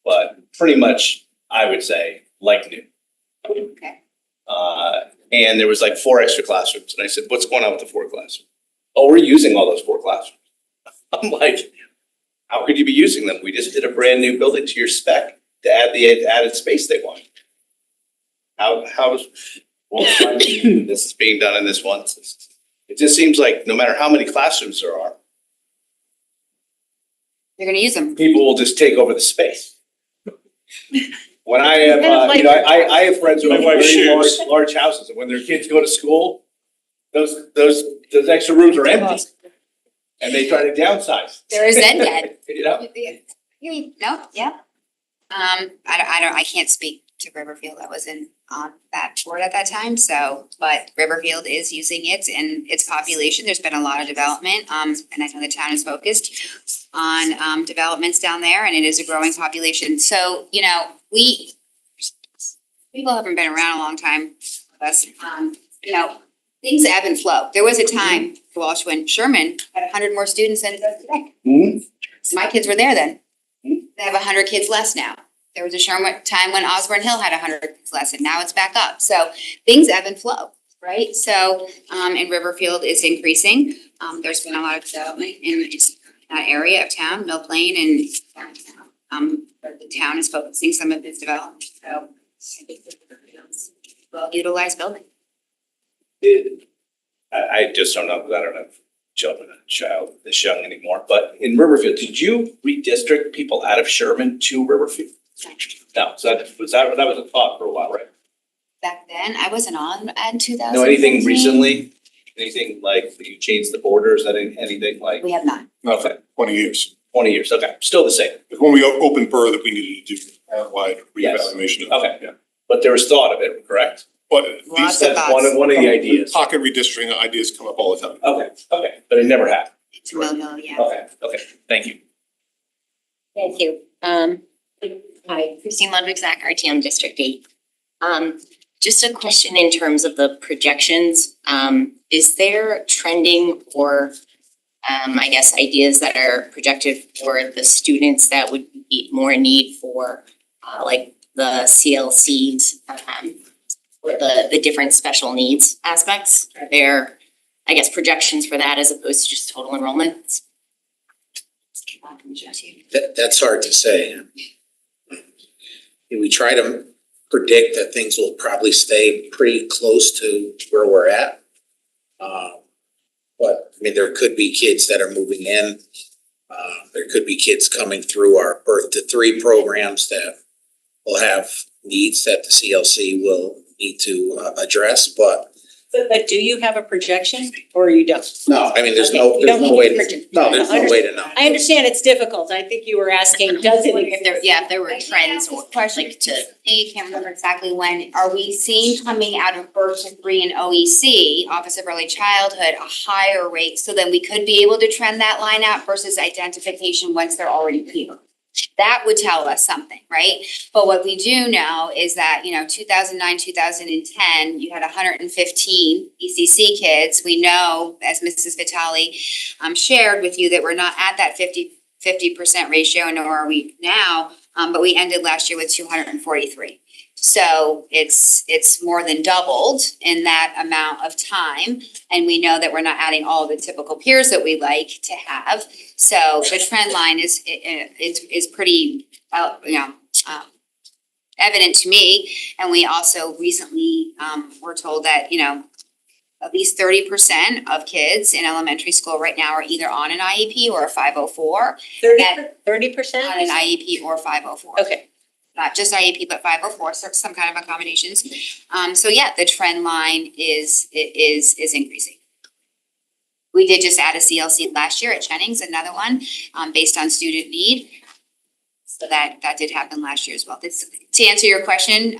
but pretty much, I would say, like new. Okay. And there was like 4 extra classrooms, and I said, what's going on with the 4 classrooms? Oh, we're using all those 4 classrooms. I'm like, how could you be using them? We just did a brand new building to your spec to add the added space they want. How's, well, this is being done in this one. It just seems like no matter how many classrooms there are, They're gonna use them. people will just take over the space. When I have, I have friends who have very large houses, and when their kids go to school, those extra rooms are empty. And they try to downsize. There is Zendead. You know? No, yeah. I can't speak to Riverfield. I wasn't on that board at that time, so, but Riverfield is using it and its population. There's been a lot of development, and I know the town is focused on developments down there, and it is a growing population. So, you know, people haven't been around a long time, us, you know, things ebb and flow. There was a time, Walsh, when Sherman had 100 more students than it does today. So my kids were there then. They have 100 kids less now. There was a time when Osborne Hill had 100 kids less, and now it's back up. So things ebb and flow, right? So, and Riverfield is increasing. There's been a lot of development in that area of town, Mill Plain, and but the town is focusing some of its development. So I think it's a well-utilized building. I just don't know, 'cause I don't have child this young anymore, but in Riverfield, did you redistrict people out of Sherman to Riverfield? No, so that was a thought for a while, right? Back then, I wasn't on in 2017. No, anything recently? Anything like you changed the borders, anything like? We have not. Okay, 20 years. 20 years, okay, still the same. It's when we opened Burr that we needed to do wide Yes. reevaluation. Okay. Yeah. But there was thought of it, correct? But Lots these of That's thoughts. one of the ideas. pocket redistricting ideas come up all the time. Okay, but it never happened. It's Mill, yeah. Okay, thank you. Thank you. Hi, Christine Ludwig Zach, RTM District 8. Just a question in terms of the projections. Is there trending or I guess ideas that are projected for the students that would be more in need for like the CLCs or the different special needs aspects? Are there, I guess, projections for that as opposed to just total enrollment? That's hard to say. We try to predict that things will probably stay pretty close to where we're at. But I mean, there could be kids that are moving in. There could be kids coming through our birth to 3 programs that will have needs that the CLC will need to address, but but do you have a projection or you don't? no, I mean, there's Okay, no, you there's don't no way need to, to- no, there's no way to know. I understand it's difficult. I think you were asking, does it? If there were trends or Question like to. I can't remember exactly when, are we seeing coming out of birth to 3 and OEC, Office of Early Childhood, a higher rate? So then we could be able to trend that line out versus identification once they're already here. That would tell us something, right? But what we do know is that, 2009, 2010, you had 115 ECC kids. We know, as Mrs. Vitale shared with you, that we're not at that 50% ratio, nor are we now, but we ended last year with 243. So it's more than doubled in that amount of time. And we know that we're not adding all the typical peers that we like to have. So the trend line is pretty, evident to me. And we also recently, were told that, at least 30% of kids in elementary school right now are either on an IEP or a 504. 30%? On an IEP or 504. Okay. Not just IEP, but 504, so some kind of accommodations. So yeah, the trend line is increasing. We did just add a CLC last year at Jennings, another one, based on student need. So that did happen last year as well. To answer your question,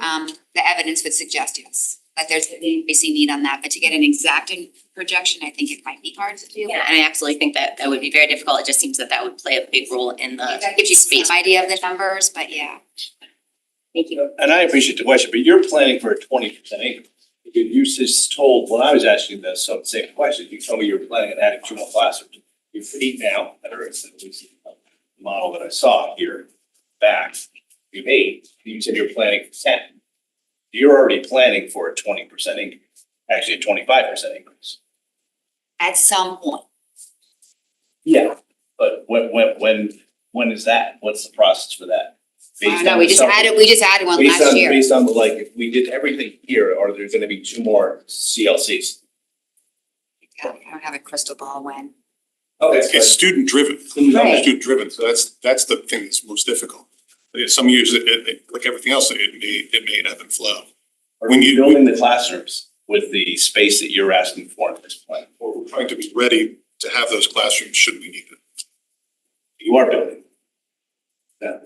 the evidence would suggest yes, that there's an increasing need on that, but to get an exact projection, I think it might be hard to do. Yeah, and I absolutely think that would be very difficult. It just seems that would play a big role in the That gives you space. some idea of the numbers, but yeah. Thank you. And I appreciate the question, but you're planning for a 20% increase. You just told, when I was asking the same question, you told me you were planning on adding 2 more classrooms. You're 8 now, or it's the model that I saw here back. You've 8, you said you're planning for 10. You're already planning for a 20% increase, actually a 25% increase. At some point. Yeah. But when is that? What's the process for that? Based No, on we the just summer- added one last year. Based on like, if we did everything here, are there gonna be 2 more CLCs? I don't have a crystal ball when. Okay. It's student driven, Right. student driven, so that's the thing that's most difficult. Some years, it like everything else, it may ebb and flow. Are we building the classrooms with the space that you're asking for at this point? Or we're trying to be ready to have those classrooms should we need them. You are building. Yeah,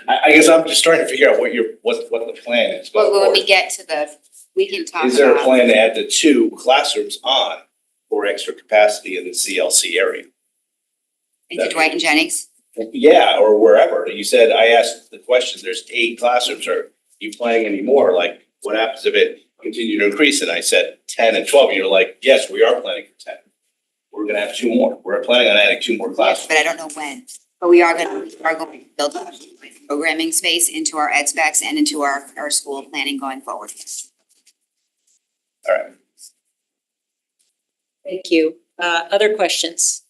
I guess I'm just trying to figure out what the plan is going Well, when forward. we get to we can talk about. Is there a plan to add the 2 classrooms on for extra capacity in the CLC area? Into Dwight and Jennings? Yeah, or wherever. You said, I asked the question, there's 8 classrooms. Are you planning any more? Like, what happens if it continue to increase? And I said 10 and 12. And you're like, yes, we are planning for 10. We're gonna have 2 more. We're planning on adding 2 more classrooms. But I don't know when. But we are going to build programming space into our ed specs and into our school planning going forward. All right. Thank you. Other questions?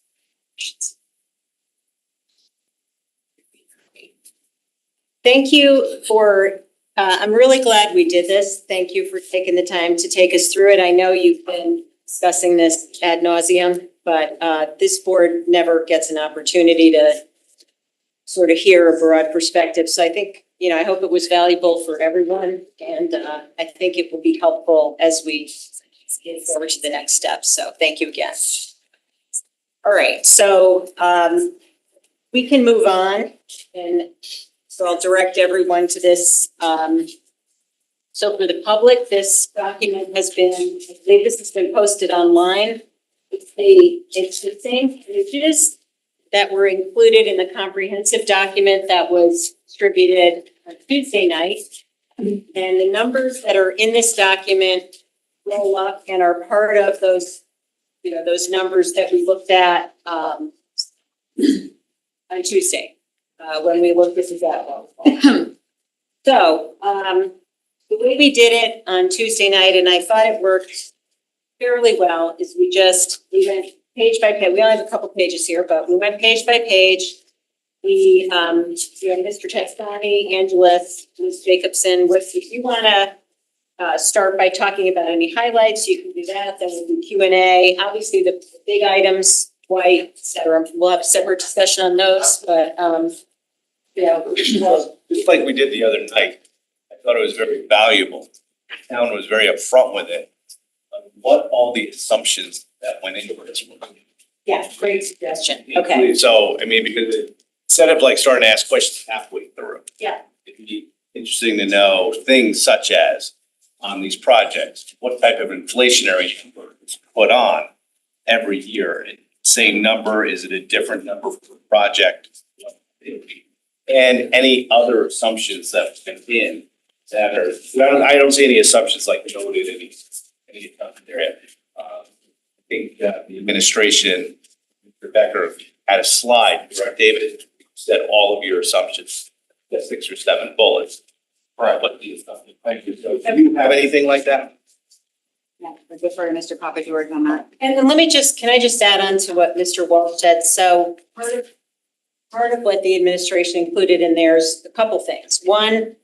Thank you for, I'm really glad we did this. Thank you for taking the time to take us through it. I know you've been discussing this ad nauseum but this board never gets an opportunity to sort of hear a broad perspective. So I think, you know, I hope it was valuable for everyone, and I think it will be helpful as we get forward to the next step. So thank you again. All right, so we can move on, and so I'll direct everyone to this. So for the public, this document has been, I believe this has been posted online. It's the same pages that were included in the comprehensive document that was distributed on Tuesday night. And the numbers that are in this document roll up and are part of those, you know, those numbers that we looked at on Tuesday, when we looked at the data. So, the way we did it on Tuesday night, and I thought it worked fairly well, is we went page by page. We only have a couple pages here, but we went page by page. We had Mr. Testani, Angeles, Ms. Jacobson. If you wanna start by talking about any highlights, you can do that. Then we'll do Q&A. Obviously, the big items, White, et cetera, we'll have a separate discussion on those, but Just like we did the other night, I thought it was very valuable. The town was very upfront with it. On what all the assumptions that went into this. yeah, great suggestion. Okay. So, I mean, because instead of like starting to ask questions halfway through. Yeah. It'd be interesting to know things such as on these projects, what type of inflationary number is put on every year? Same number, is it a different number per project? And any other assumptions that have been in that are, I don't see any assumptions like noted any there yet. I think the administration, Mr. Becker, had a slide, correct, David, said all of your assumptions, the 6 or 7 bullets. Right. What the assumptions, thank you. So do you have anything like that? Yeah, I defer to Mr. Papa George on that. And then can I just add on to what Mr. Walsh said? So part of what the administration included in there is a couple things. One,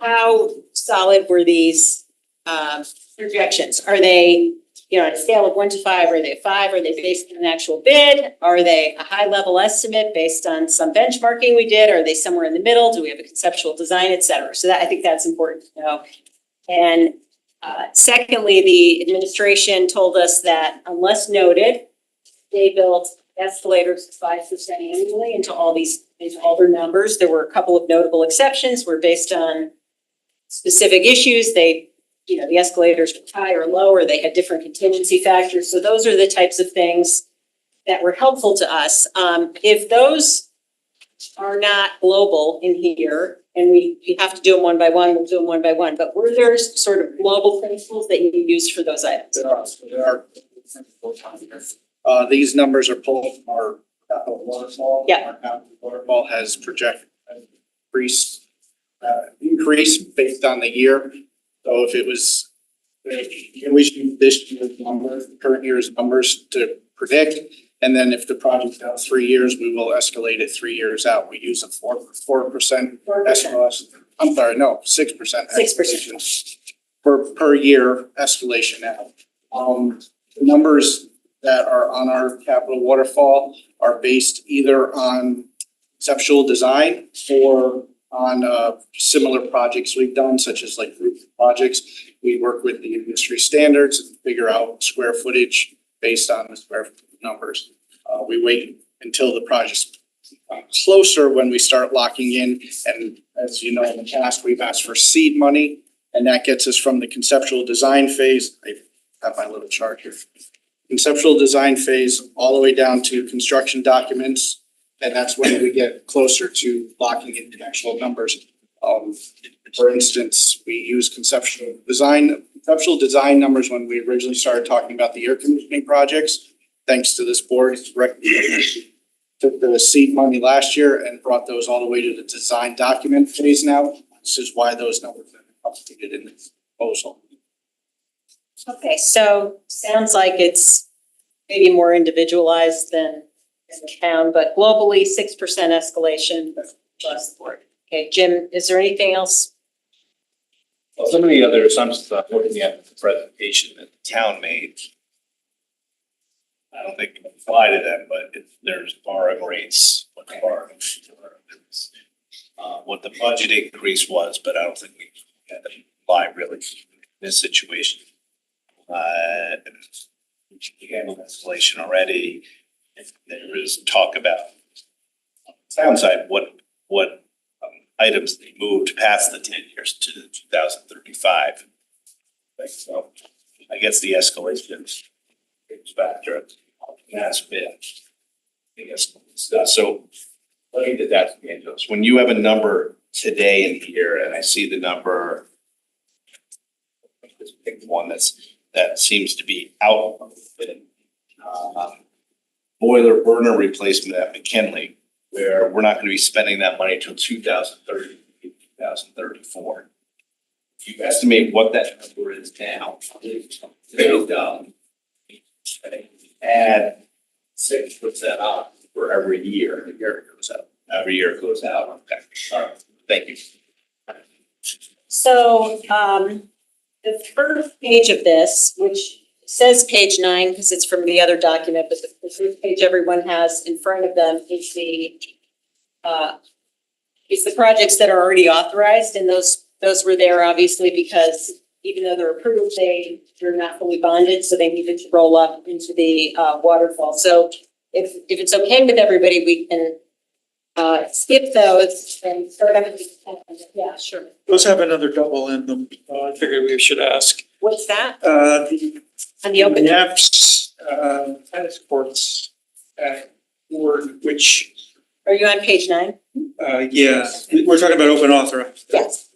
how solid were these projections? Are they, you know, on a scale of 1 to 5, are they 5? Are they based on an actual bid? Are they a high level estimate based on some benchmarking we did? Are they somewhere in the middle? Do we have a conceptual design, et cetera? So that, I think that's important to know. And secondly, the administration told us that unless noted, they built escalators of 5% annually into all their numbers. There were a couple of notable exceptions were based on specific issues. They, you know, the escalators were high or low, or they had different contingency factors. So those are the types of things that were helpful to us. If those are not global in here, and we have to do them one by one, we'll do them one by one. But were there sort of global principles that you used for those items? There are. These numbers are pulled from our capital waterfall. Yeah. Our capital waterfall has projected increase based on the year. So if it was, we use this year's numbers, current year's numbers to predict. And then if the project's out 3 years, we will escalate it 3 years out. We use a 4% escalation. I'm sorry, no, 6%. 6%. Per year escalation now. The numbers that are on our capital waterfall are based either on conceptual design or on similar projects we've done, such as like roof projects. We work with the industry standards and figure out square footage based on the square numbers. We wait until the project's closer when we start locking in. And as you know, in the past, we've asked for seed money, and that gets us from the conceptual design phase. I have my little chart here. Conceptual design phase all the way down to construction documents. And that's when we get closer to locking in the actual numbers. For instance, we use conceptual design numbers when we originally started talking about the air conditioning projects. Thanks to this board's recommendation, took the seed money last year and brought those all the way to the design document phase now. This is why those numbers are updated in this proposal. Okay, so sounds like it's maybe more individualized than in town, but globally 6% escalation across the board. Okay, Jim, is there anything else? Well, some of the other assumptions I'm looking at the presentation that the town made. I don't think it apply to them, but there's borrowing rates, what the borrowing is. What the budget increase was, but I don't think we can apply really in this situation. We handled escalation already. There is talk about on the town side, what items they moved past the 10 years to 2035. So I guess the escalation factor has been, I guess, so let me get that to Angelos. When you have a number today in here and I see the number, let's pick one that seems to be out of it. Boiler burner replacement at McKinley, where we're not gonna be spending that money till 2030, 2034. If you estimate what that number is now, add 6% up for every year, the year it goes out, every year it goes out, okay, all right, thank you. So, the first page of this, which says page 9, because it's from the other document, but the first page everyone has in front of them is the projects that are already authorized, and those were there obviously because even though they're approved, they're not fully bonded, so they needed to roll up into the waterfall. So if it's okay with everybody, we can skip those and start on the, yeah, sure. Those have another double in them. I figured we should ask. What's that? The On the open? Naps, tennis courts, word, which, Are you on page 9? yeah, we're talking about open authorized. Yes.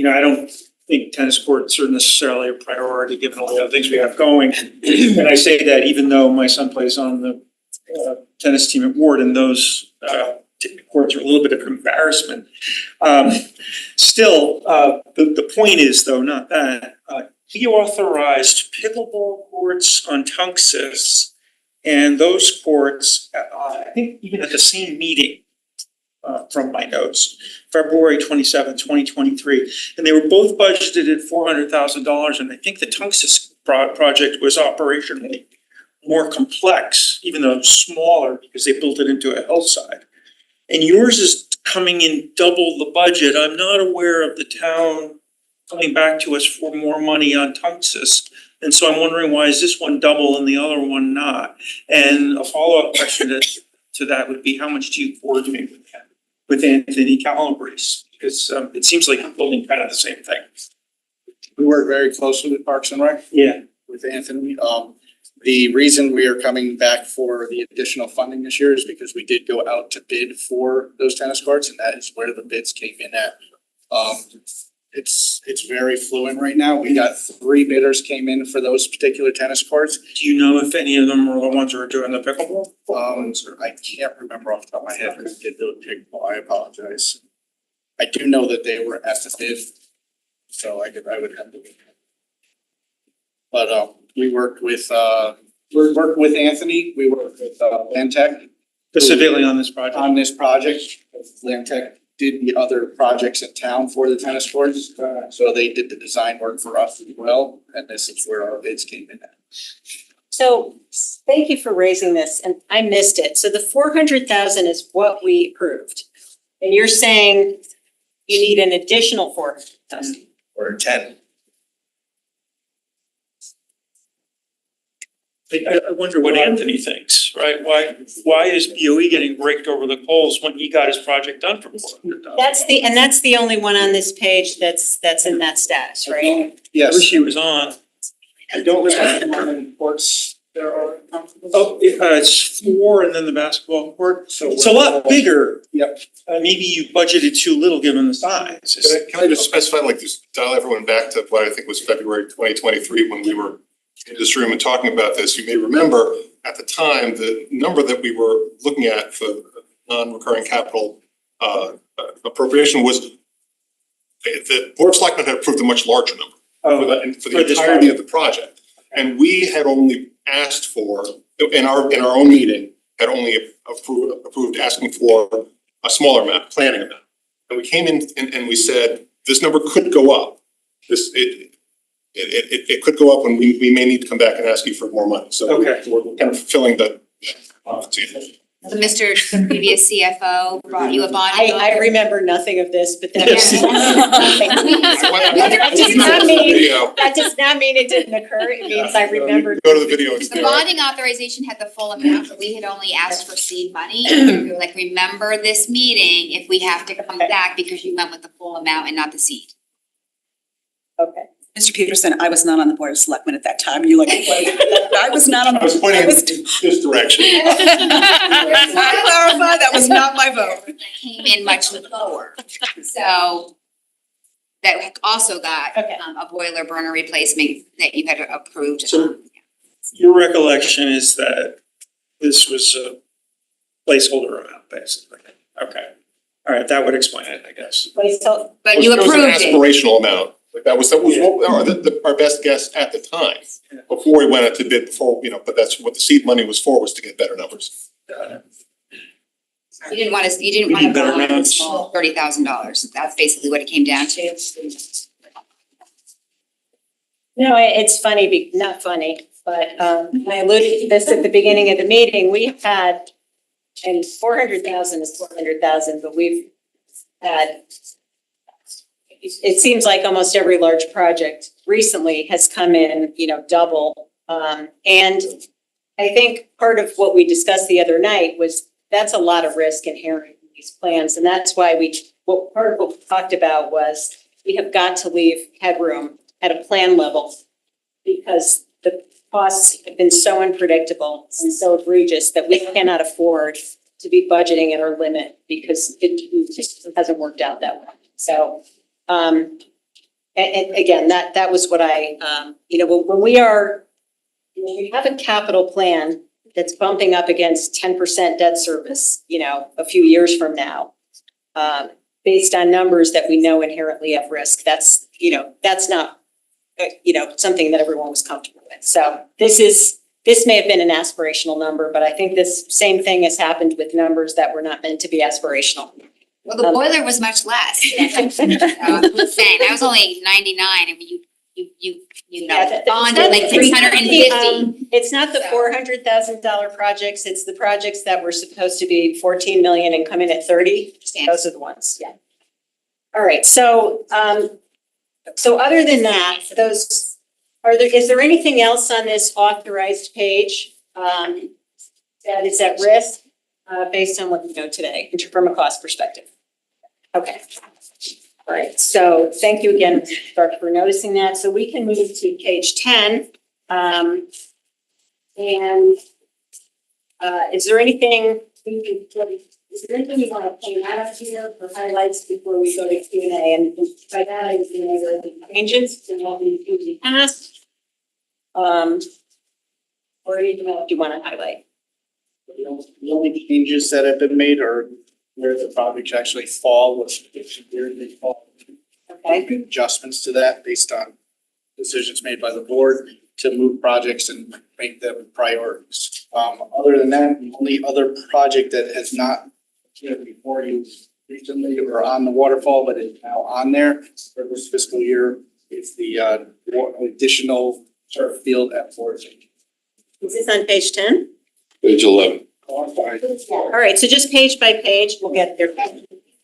I don't think tennis courts are necessarily a priority given all the other things we have going. And I say that even though my son plays on the tennis team at Ward, and those courts are a little bit of an embarrassment. Still, the point is though, not that, he authorized pickleball courts on Tunxus. And those courts, I think even at the same meeting, from my notes, February 27, 2023, and they were both budgeted at $400,000. And I think the Tunxus project was operationally more complex, even though smaller, because they built it into a hillside. And yours is coming in double the budget. I'm not aware of the town coming back to us for more money on Tunxus. And so I'm wondering, why is this one double and the other one not? And a follow-up question to that would be, how much do you coordinate with Anthony Calabrese? Because it seems like you're building kind of the same thing. We work very closely with Parks and Rec. Yeah. With Anthony. The reason we are coming back for the additional funding this year is because we did go out to bid for those tennis courts, and that is where the bids came in at. It's very fluent right now. We got 3 bidders came in for those particular tennis courts. Do you know if any of them are the ones who are doing the pickleball? I can't remember off the top of my head who did the pickleball. I apologize. I do know that they were at the bid, so I would have to. But we worked with Anthony. We worked with Land Tech. Specifically on this project? On this project, Land Tech did the other projects in town for the tennis courts. So they did the design work for us as well, and this is where our bids came in at. So thank you for raising this, and I missed it. So the 400,000 is what we approved. And you're saying you need an additional 400,000. Or 10. I wonder what Anthony thinks, right? Why is BOE getting raked over the coals when he got his project done for $400,000? That's the only one on this page that's in that status, right? I Yes, wish he was on. I don't know how many courts there are. Oh, it's 4 and then the basketball court. So it's a lot bigger. Yep. Maybe you budgeted too little given the size. Can I just specify, like, just dial everyone back to what I think was February 2023 when we were in this room and talking about this. You may remember at the time, the number that we were looking at for non-recurring capital appropriation was the Board of Selectmen had approved a much larger number for the entirety of the project. And we had only asked for, in our own meeting, had only approved asking for a smaller amount, planning amount. And we came in and we said, this number could go up. It could go up and we may need to come back and ask you for more money. So Okay. we're kind of fulfilling the. So Mr. previous CFO brought you a bonding. I remember nothing of this, but that Yes. that does not mean, Video. that does not mean it didn't occur. It means I remembered. Go to the video. It's The there. bonding authorization had the full amount, but we had only asked for seed money. We were like, remember this meeting if we have to come back because you went with the full amount and not the seed. Okay. Mr. Peterson, I was not on the Board of Selectmen at that time. You look, I was not on the. I was pointing in this direction. Clarify, that was not my vote. Came in much lower, so that also got Okay. a boiler burner replacement that you had approved. So- Your recollection is that this was a placeholder amount, basically. Okay. All right, that would explain it, I guess. Wait, so But you It was approved an it. aspirational amount. Like that was our best guess at the time, before we went out to bid, but that's what the seed money was for, was to get better numbers. You didn't want to We need better bond notes. $30,000. That's basically what it came down to. no, it's funny, not funny, but I alluded to this at the beginning of the meeting. We had, and 400,000 is 400,000, but we've had, it seems like almost every large project recently has come in, double. And I think part of what we discussed the other night was that's a lot of risk inherent in these plans. And that's why part of what we talked about was we have got to leave headroom at a plan level because the costs have been so unpredictable and so egregious that we cannot afford to be budgeting at our limit because it just hasn't worked out that way. So, and again, that was what I, when we have a capital plan that's bumping up against 10% debt service, a few years from now, based on numbers that we know inherently have risk, that's not, something that everyone was comfortable with. So this may have been an aspirational number, but I think this same thing has happened with numbers that were not meant to be aspirational. Well, the boiler was much less. I'm just saying, that was only 99 and bonded like 650. It's not the $400,000 projects, it's the projects that were supposed to be 14 million and come in at 30. Those are the ones, yeah. All right, so other than that, is there anything else on this authorized page that is at risk based on what you know today from a cost perspective? Okay. All right, so thank you again, Mr. Stark, for noticing that. So we can move to page 10. Is there anything you want to point out of here for highlights before we go to Q&A? And by that, I mean there are changes in what we usually asked. Or anything else you want to highlight? The only changes that have been made are where the projects actually fall, where they fall. Okay. Adjustments to that based on decisions made by the board to move projects and make them priorities. Other than that, the only other project that has not appeared before you recently or on the waterfall, but is now on there for this fiscal year is the additional turf field at Forest. Is this on page 10? Page 11. Oh, sorry. All right, so just page by page, we'll get there.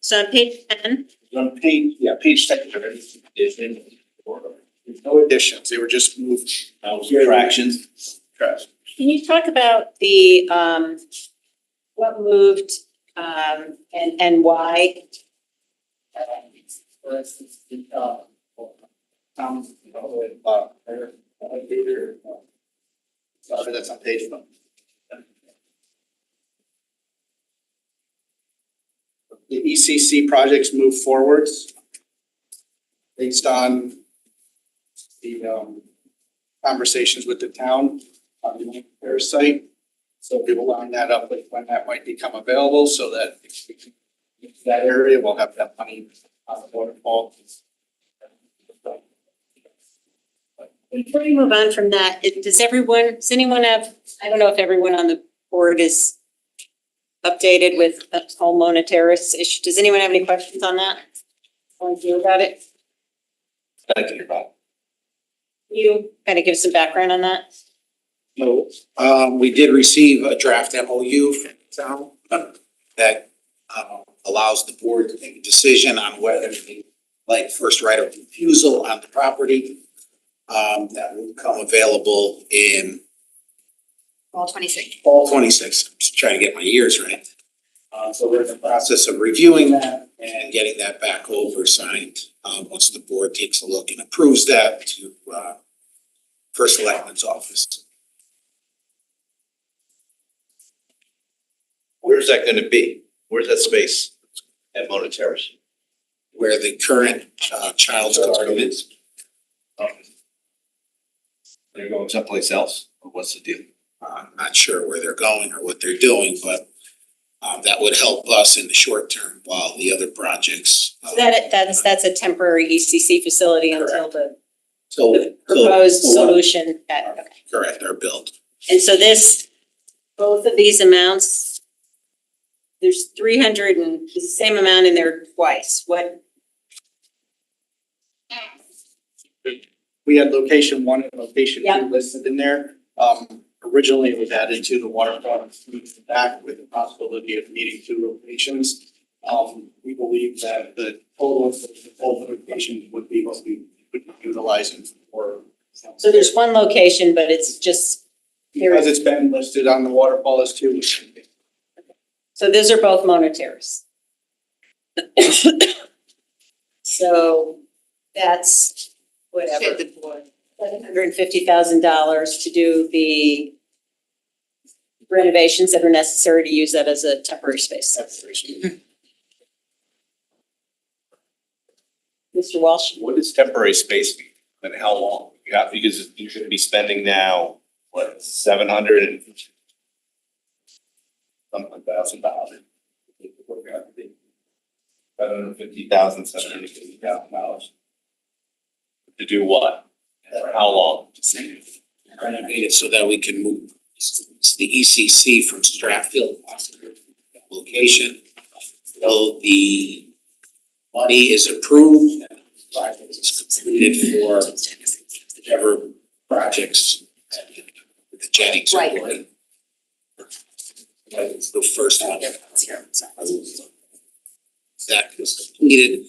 So on page 10, On page 10. There's no additions, they were just moved. Subtractions. can you talk about the, what moved, and why? For instance, sorry, that's on page 1. The ECC projects move forwards based on the conversations with the town on the repair site. So we will line that up with when that might become available so that if we can get to that area, we'll have that money on the waterfall. Before we move on from that, does anyone have, I don't know if everyone on the board is updated with Mona Terrace issue. Does anyone have any questions on that? Want to hear about it? Thank you, Rob. You kind of give some background on that? No, we did receive a draft MOU from the town that allows the board to make a decision on whether they like first right of refusal on the property. That will become available in All 26. fall 26. I'm just trying to get my years right. So we're in the process of reviewing that and getting that back over signed. Once the board takes a look and approves that to First Selectman's office. Where's that gonna be? Where's that space at Mona Terrace? Where the current child's garden is. They're going someplace else, or what's the deal? I'm not sure where they're going or what they're doing, but that would help us in the short term while the other projects. That's a temporary ECC facility until the So proposed the one- solution. Okay. Correct, are built. And so both of these amounts, there's 300 and the same amount in there twice. What? We had location one and location Yep. two listed in there. Originally it was added to the waterfront back with the possibility of needing two locations. We believe that the total of the both locations would be what we would be utilizing for. So there's one location, but it's just, Because it's been listed on the waterfall as two. so those are both Mona Terrace. So that's whatever. Should the board. $750,000 to do the renovations that are necessary to use that as a temporary space. Mr. Walsh? What does temporary space mean, and how long? Yeah, because you're gonna be spending now, what, $700 and something thousand dollars. $750,000, $750,000. To do what? For how long? Renovate it so that we can move it's the ECC from Stratfield location. So the money is approved, and the project is completed for whichever projects the Jennings are doing. It's the first one. That is completed.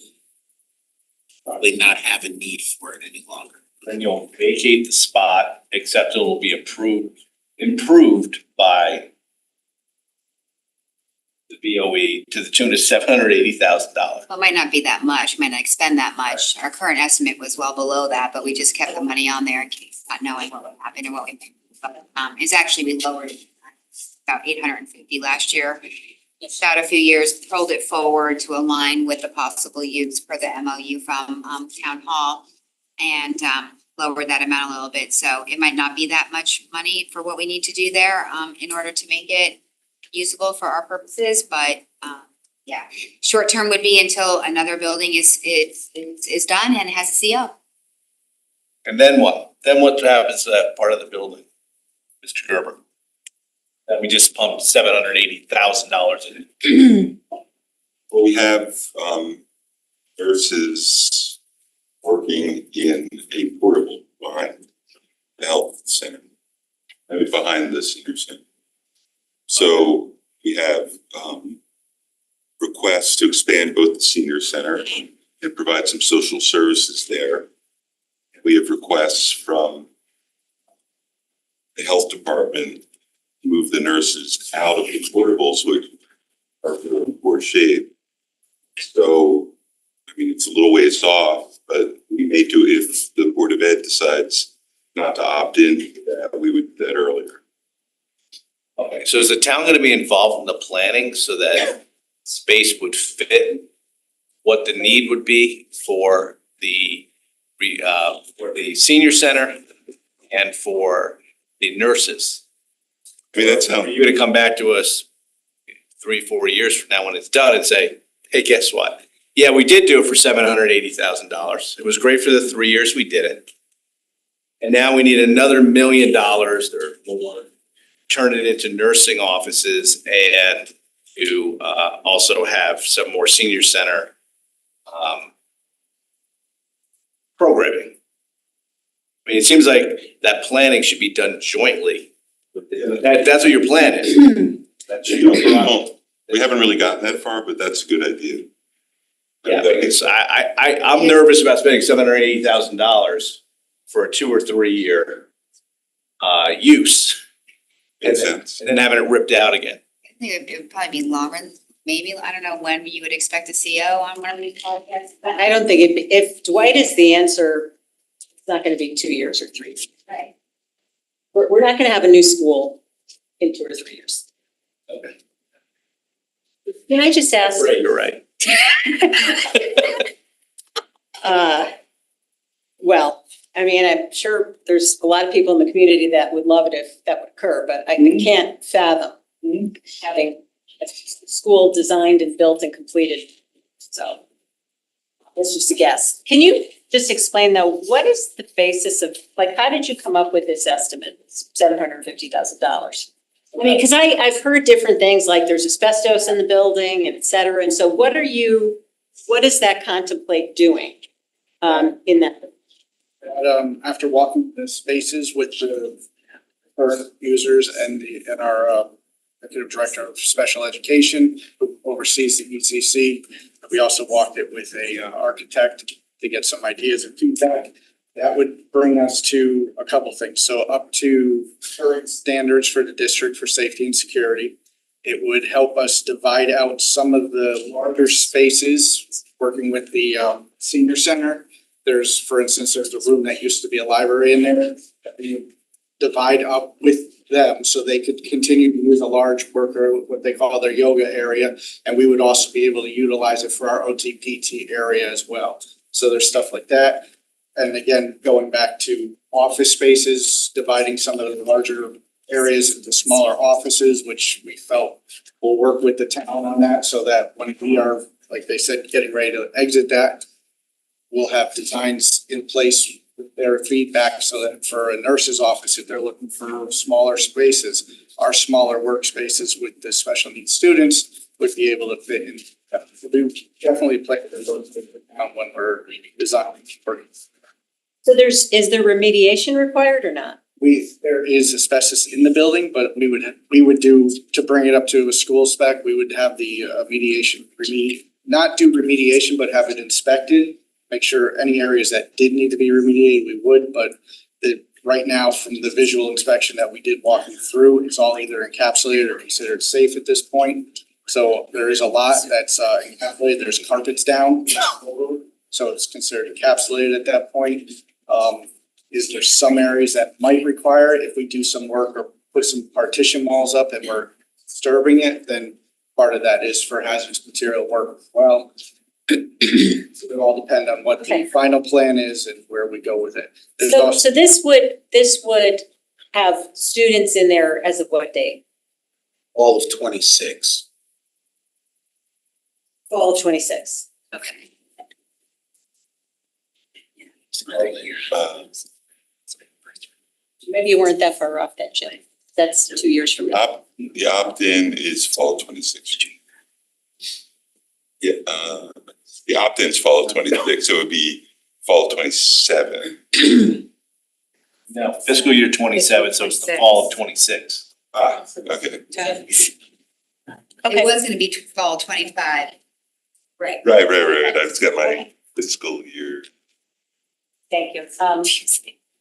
Probably not have a need for it any longer. Then you'll vacate the spot, except it will be improved by the BOE to the tune of $780,000. Well, it might not be that much, might not expend that much. Our current estimate was well below that, but we just kept the money on there in case, not knowing what would happen and what we think. But it's actually, we lowered it about 850 last year. Pushed out a few years, pulled it forward to align with the possible use per the MOU from Town Hall. And lowered that amount a little bit, so it might not be that much money for what we need to do there in order to make it usable for our purposes, but yeah. Short term would be until another building is done and has a CO. And then what? Then what happens to that part of the building, Mr. Gerber? That we just pumped $780,000 in it. Well, we have nurses working in a portable behind the health center, maybe behind the senior center. So we have requests to expand both the senior center and provide some social services there. We have requests from the health department to move the nurses out of the portables, which are really in poor shape. So, I mean, it's a little ways off, but we may do, if the Board of Ed decides not to opt in, we would do that earlier. Okay, so is the town gonna be involved in the planning so that space would fit what the need would be for the senior center and for the nurses? I mean, that's how. You're gonna come back to us 3-4 years from now when it's done and say, hey, guess what? Yeah, we did do it for $780,000. It was great for the 3 years we did it. And now we need another $1 million or more, turn it into nursing offices and to also have some more senior center programming. I mean, it seems like that planning should be done jointly. That's what your plan is. We haven't really gotten that far, but that's a good idea. Yeah, because I'm nervous about spending $780,000 for a 2 or 3 year use. Makes sense. And then having it ripped out again. I think it would probably be longer, maybe, I don't know when you would expect a CO on one of these projects. I don't think if Dwight is the answer, it's not gonna be 2 years or 3 years. Right. We're not gonna have a new school in 2 or 3 years. Okay. Can I just ask? You're right. Well, I mean, I'm sure there's a lot of people in the community that would love it if that would occur, but I can't fathom having a school designed and built and completed. So that's just a guess. Can you just explain though, what is the basis of, like, how did you come up with this estimate, $750,000? I mean, because I've heard different things, like there's asbestos in the building and et cetera. And so what does that contemplate doing in that? After walking the spaces with the current users and our executive director of special education, who oversees the ECC, we also walked it with a architect to get some ideas and feedback. That would bring us to a couple things. So up to current standards for the district for safety and security. It would help us divide out some of the larger spaces, working with the senior center. There's, for instance, there's a room that used to be a library in there that we divide up with them so they could continue to use a large worker, what they call their yoga area. And we would also be able to utilize it for our OTPT area as well. So there's stuff like that. And again, going back to office spaces, dividing some of the larger areas into smaller offices, which we felt will work with the town on that, so that when we are, like they said, getting ready to exit that, we'll have designs in place with their feedback, so that for a nurse's office, if they're looking for smaller spaces, our smaller workspaces with the special needs students would be able to fit in. We definitely play those with the town when we're designing. So is there remediation required or not? There is asbestos in the building, but we would do, to bring it up to a school spec, we would have the not do remediation, but have it inspected. Make sure any areas that did need to be remediated, we would, but right now, from the visual inspection that we did walking through, it's all either encapsulated or considered safe at this point. So there is a lot that's encapsulated, there's carpets down, so it's considered encapsulated at that point. Is there some areas that might require, if we do some work or put some partition walls up and we're disturbing it, then part of that is for hazardous material work as well. So it all depend on what the final plan is and where we go with it. So this would have students in there as of what date? All of 26. Fall of 26. Okay. Maybe you weren't that far off then, Jim. That's 2 years from now. The opt-in is fall of 26. Yeah, the opt-in is fall of 26, so it would be fall of 27. No, fiscal year 27, so it's the fall of 26. Ah, okay. It was gonna be fall 25. Right. Right. I just got my fiscal year. Thank you.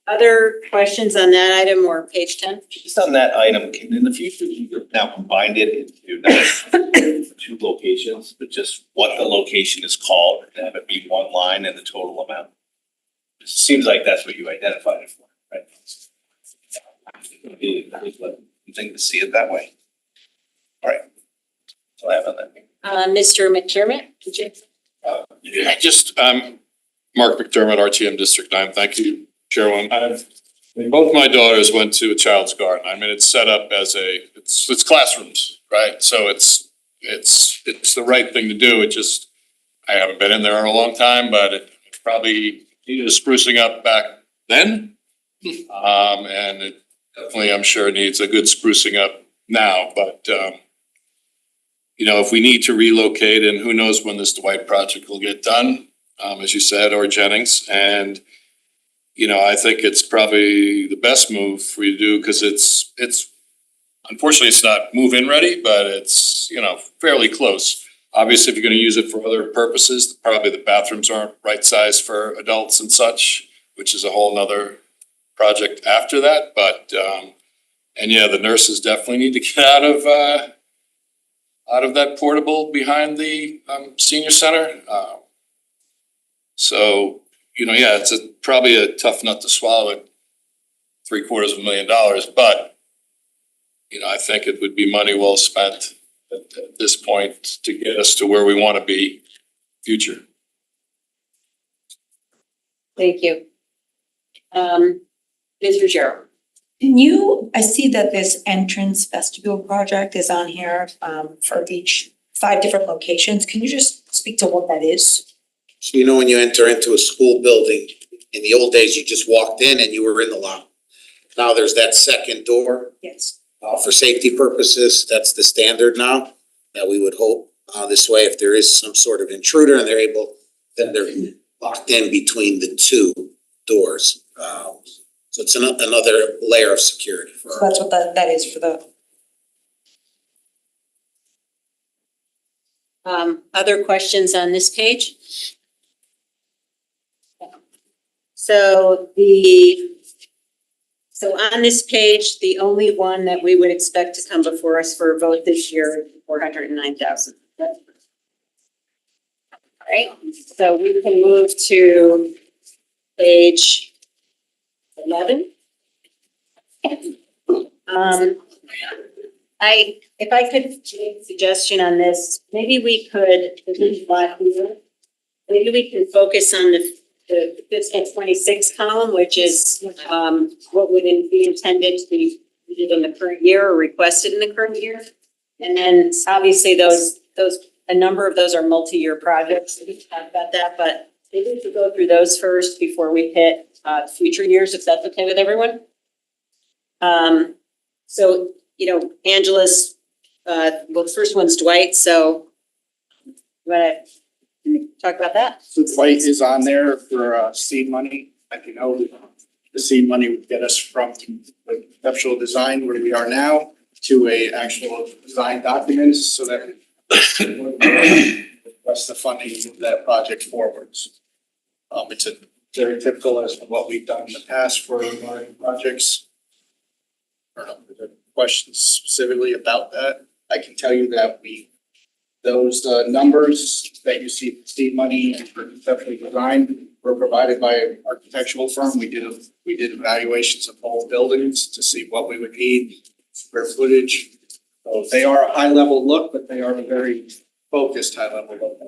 Other questions on that item or page 10? Just on that item, can in the future, you now combined it into not 2 locations, but just what the location is called, and have it be one line and the total amount? It seems like that's what you identified it for, right? You think to see it that way? All right. So I have on that. Mr. McDermott, could you? Yeah, just, Mark McDermott, RTM District 9. Thank you, Chairwoman. Both my daughters went to a child's garden. I mean, it's set up as it's classrooms, right? So it's the right thing to do. It just, I haven't been in there in a long time, but it probably needed a sprucing up back then. And it definitely, I'm sure, needs a good sprucing up now, but, if we need to relocate, and who knows when this Dwight project will get done, as you said, or Jennings. And, I think it's probably the best move for you to do, because it's unfortunately, it's not move-in ready, but it's, fairly close. Obviously, if you're gonna use it for other purposes, probably the bathrooms aren't right size for adults and such, which is a whole nother project after that, but, and yeah, the nurses definitely need to get out of that portable behind the, senior center. So, yeah, it's probably a tough nut to swallow at $750,000, but, I think it would be money well spent at this point to get us to where we want to be future. Thank you. Ms. Ruggiero. I see that this entrance vestibule project is on here, for each 5 different locations. Can you just speak to what that is? So when you enter into a school building, in the old days, you just walked in and you were in the lobby. Now there's that second door. Yes. For safety purposes, that's the standard now, that we would hope. This way, if there is some sort of intruder and then they're locked in between the 2 doors. So it's another layer of security for So that's what that is for the. Other questions on this page? So on this page, the only one that we would expect to come before us for a vote this year is 409,000. Right, so we can move to page 11. If I could make a suggestion on this, maybe we could, maybe we can focus on the fiscal 26 column, which is what would be intended to be in the current year or requested in the current year. And then obviously a number of those are multi-year projects. We can talk about that, but maybe we could go through those first before we hit future years, if that's okay with everyone. So, Angela's, the first one's Dwight, so you wanna talk about that? So Dwight is on there for seed money. Like the seed money would get us from the conceptual design where we are now to a actual design documents so that request the funding of that project forwards. It's a very typical as what we've done in the past for our projects. I don't know if there are questions specifically about that. I can tell you that those numbers that you see, seed money and for conceptual design were provided by an architectural firm. We did evaluations of both buildings to see what we would need, square footage. So they are a high level look, but they are a very focused high level look.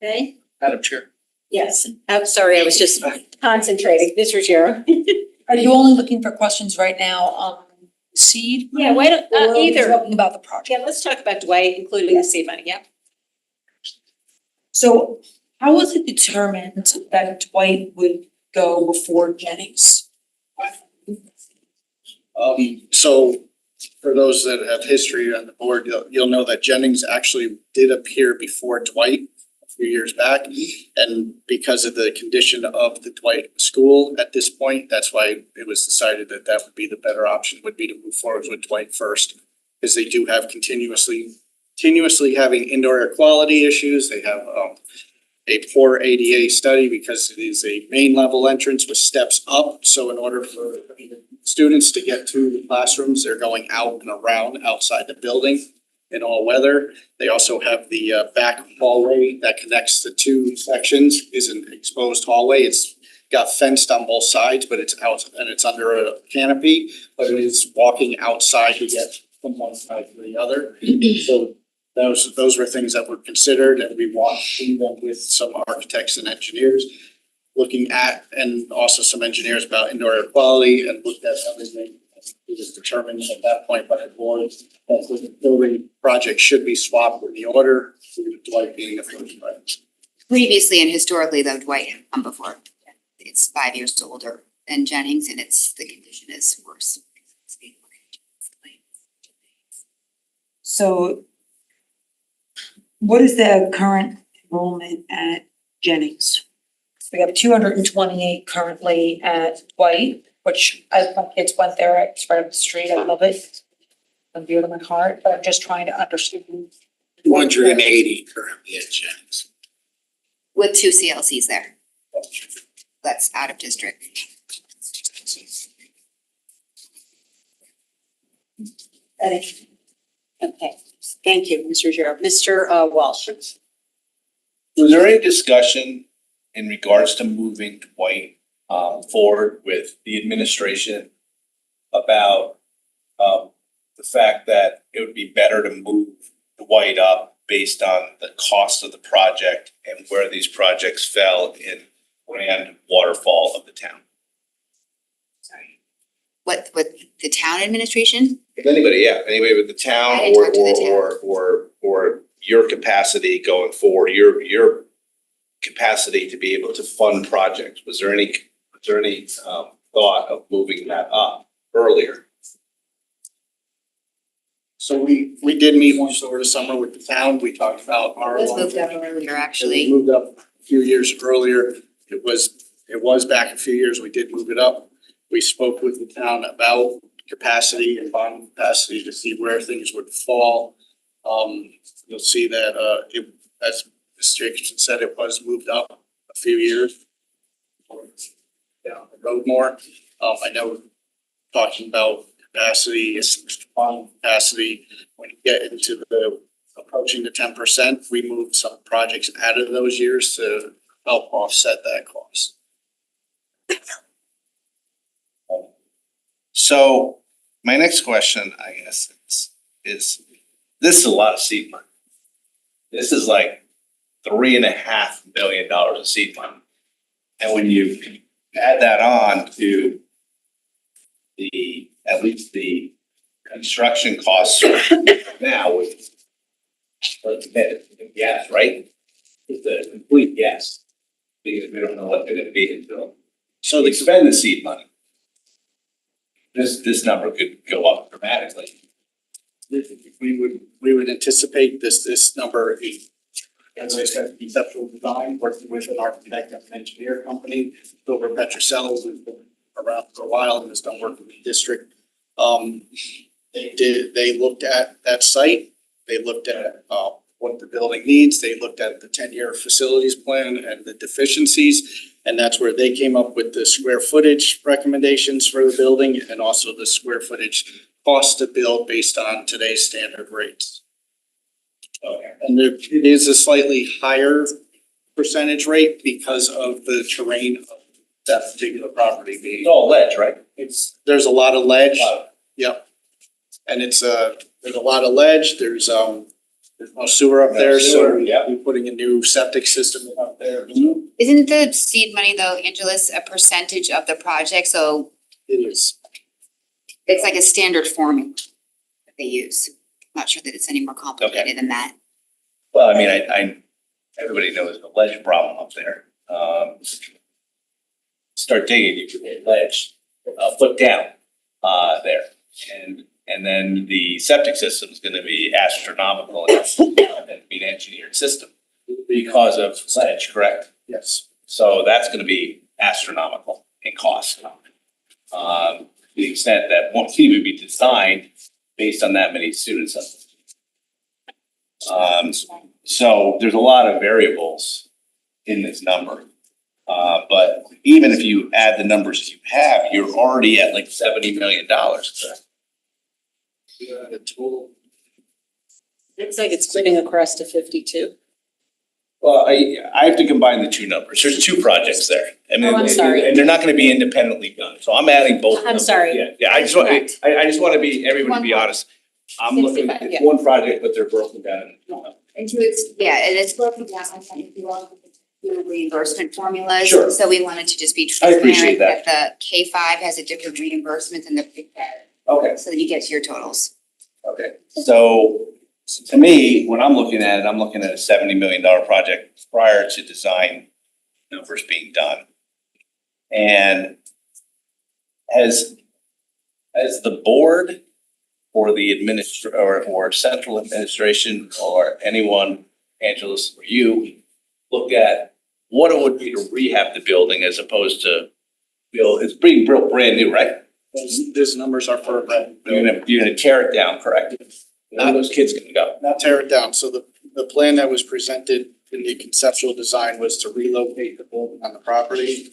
Okay. Madam Chair. Yes, I'm sorry, I was just concentrating. Ms. Ruggiero. Are you only looking for questions right now on seed? Yeah, why don't, Or are we either. talking about the project? Yeah, let's talk about Dwight, including the seed money, yeah. So how was it determined that Dwight would go before Jennings? So for those that have history on the board, you'll know that Jennings actually did appear before Dwight a few years back. And because of the condition of the Dwight school at this point, that's why it was decided that that would be the better option, would be to move forward with Dwight first. Because they do have continuously having indoor air quality issues. They have a poor ADA study because it is a main level entrance with steps up. So in order for students to get to the classrooms, they're going out and around outside the building in all weather. They also have the back hallway that connects the 2 sections, is an exposed hallway. It's got fenced on both sides, but it's out and it's under a canopy, but it is walking outside to get from one side to the other. So those were things that were considered, and we walked through them with some architects and engineers looking at, and also some engineers about indoor air quality, and looked at everything. it was determined at that point by the board that the building project should be swapped in the order, with Dwight being the first one. Previously and historically, though, Dwight had come before. It's 5 years older than Jennings, and the condition is worse. So what is the current enrollment at Jennings? We have 228 currently at Dwight, which my kids went there, it's right up the street, I love it. I'm dear to my heart, but I'm just trying to understand. 280 currently at Jennings. With 2 CLCs there. That's out of district. Okay, thank you, Mr. Gerald. Mr. Walsh. Was there any discussion in regards to moving Dwight forward with the administration about the fact that it would be better to move Dwight up based on the cost of the project and where these projects fell in grand waterfall of the town? Sorry. What the town administration? If anybody, yeah, anybody with the town I didn't or talk to the or your capacity going forward, your capacity to be able to fund projects, was there any thought of moving that up earlier? So we did meet once over the summer with the town. We talked about our. It was moved up earlier, It actually. moved up a few years earlier. It was back a few years. We did move it up. We spoke with the town about capacity and bond capacity to see where things would fall. You'll see that as Mr. Jacobson said, it was moved up a few years. Down the road more. I know talking about capacity, bond capacity, when you get into the approaching the 10%, we moved some projects out of those years to help offset that cost. So my next question, I guess, is this is a lot of seed money. This is like $3.5 million of seed money. And when you add that on to at least the construction costs now, which let's admit, it's a guess, right? It's a complete guess, because we don't know what they're gonna be until. So they spend the seed money. This number could go up dramatically. We would anticipate this number, as I said, conceptual design, working with an architect and an engineer company, Silver Petrocells, who's been around for a while and has done work with the district. They looked at that site, they looked at what the building needs, they looked at the 10-year facilities plan and the deficiencies. And that's where they came up with the square footage recommendations for the building and also the square footage cost to build based on today's standard rates. And it is a slightly higher percentage rate because of the terrain of that particular property being. It's all ledge, right? There's a lot of ledge, yep. And there's a lot of ledge, there's no sewer up there, so we're putting a new septic system up there. Isn't the seed money though, Angelus, a percentage of the project? So It is. it's like a standard formula that they use. I'm not sure that it's any more complicated than that. Well, I mean, I everybody knows the ledge problem up there. Start digging, you could get ledge a foot down there. And then the septic system is gonna be astronomical and be an engineered system because of ledge, correct? Yes. So that's gonna be astronomical in cost. To the extent that one team would be designed based on that many students. So there's a lot of variables in this number. But even if you add the numbers you have, you're already at like $70 million. The total. Looks like it's splitting across to 52. Well, I have to combine the two numbers. There's two projects there. And Oh, I'm sorry. And they're not gonna be independently done. So I'm adding both. I'm numbers. sorry. Yeah, I just want, Correct. I just wanna be, everybody to be One more. honest. I'm looking, 65, it's yeah. one project, but they're broken down. And it's broken down, if you want, the reimbursement formulas. Sure. So we wanted to just be I appreciate transparent that the K-5 has a different reimbursement than the pre-K. Okay, so that you get to your totals. okay. So to me, when I'm looking at it, I'm looking at a $70 million project prior to design numbers being done. And has the board or the or central administration or anyone, Angeles, or you, look at what it would be to rehab the building as opposed to build, it's being built brand new, right? Those numbers are for a brand new building. You're gonna tear it down, correct? Where are those kids gonna go? Not tear it down. So the plan that was presented in the conceptual design was to relocate the building on the property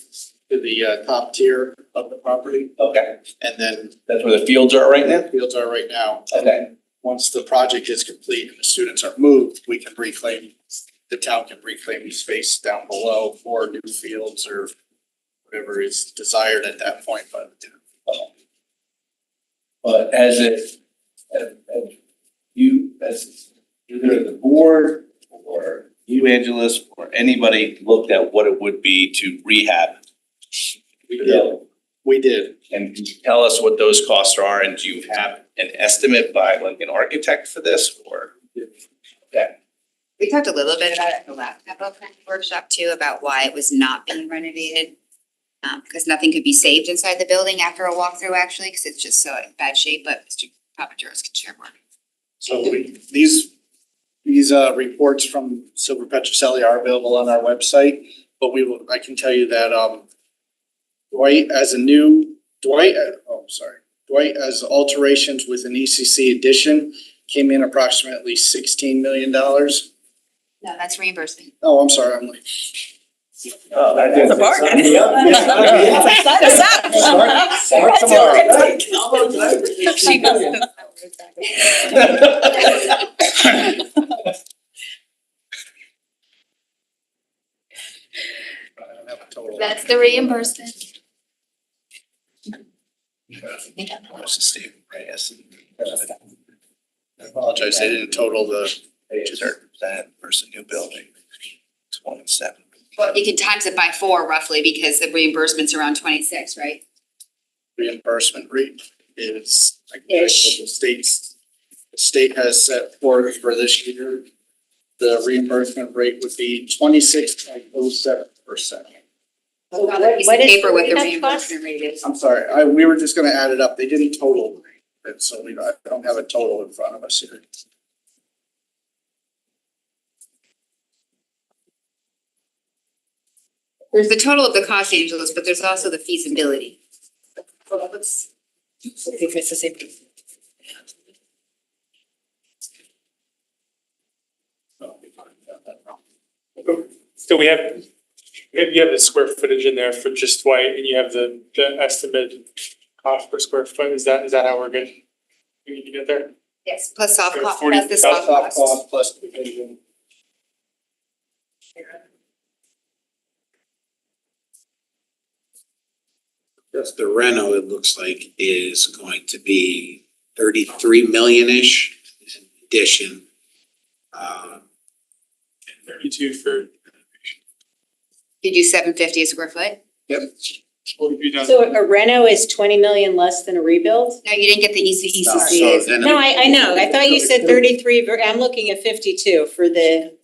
to the top tier of the property. Okay, And then that's where the fields are right now? fields are right now. Okay. Once the project is complete and the students are moved, we can reclaim, the town can reclaim the space down below for new fields or whatever is desired at that point, but But as either the board or you, Angelus, or anybody looked at what it would be to rehab the building? we did. And can you tell us what those costs are, and do you have an estimate by like an architect for this, or? Okay, We talked a little bit about it at the last capital planning workshop too, about why it was not being renovated. Because nothing could be saved inside the building after a walkthrough actually, because it's just so in bad shape, but Mr. Papageorge can share more. So these reports from Silver Petroselli are available on our website, but I can tell you that Dwight as alterations with an ECC addition came in approximately $16 million. No, that's reimbursement. Oh, I'm sorry, I'm like. Oh, that That's a bargain. Start tomorrow. She doesn't. That's the reimbursement. What's the state price? I apologize, I didn't total the Pages are that versus new building. It's 1.7. Well, you can times it by 4 roughly because the reimbursement's around 26, right? reimbursement rate is. I can tell you what the state has set forth for this year. The reimbursement rate would be 26.07%. Piece of paper with the reimbursement rate is. I'm sorry, we were just gonna add it up. They didn't total it, so I don't have a total in front of us here. There's the total of the cost, Angeles, but there's also the feasibility. Well, let's. If it's the same. So you have the square footage in there for just Dwight, and you have the estimated cost per square foot. Is that how we're good? We need to get there? Yes, plus soft So cost, 40 plus the soft cost. Cost plus division. Just the reno, it looks like, is going to be 33 million-ish addition. 32 for, You do $750 a square foot? what would be done? So a reno is 20 million less than a rebuild? No, you didn't get the ECC. So then- No, I know, I thought you said 33, I'm looking at 52 for the,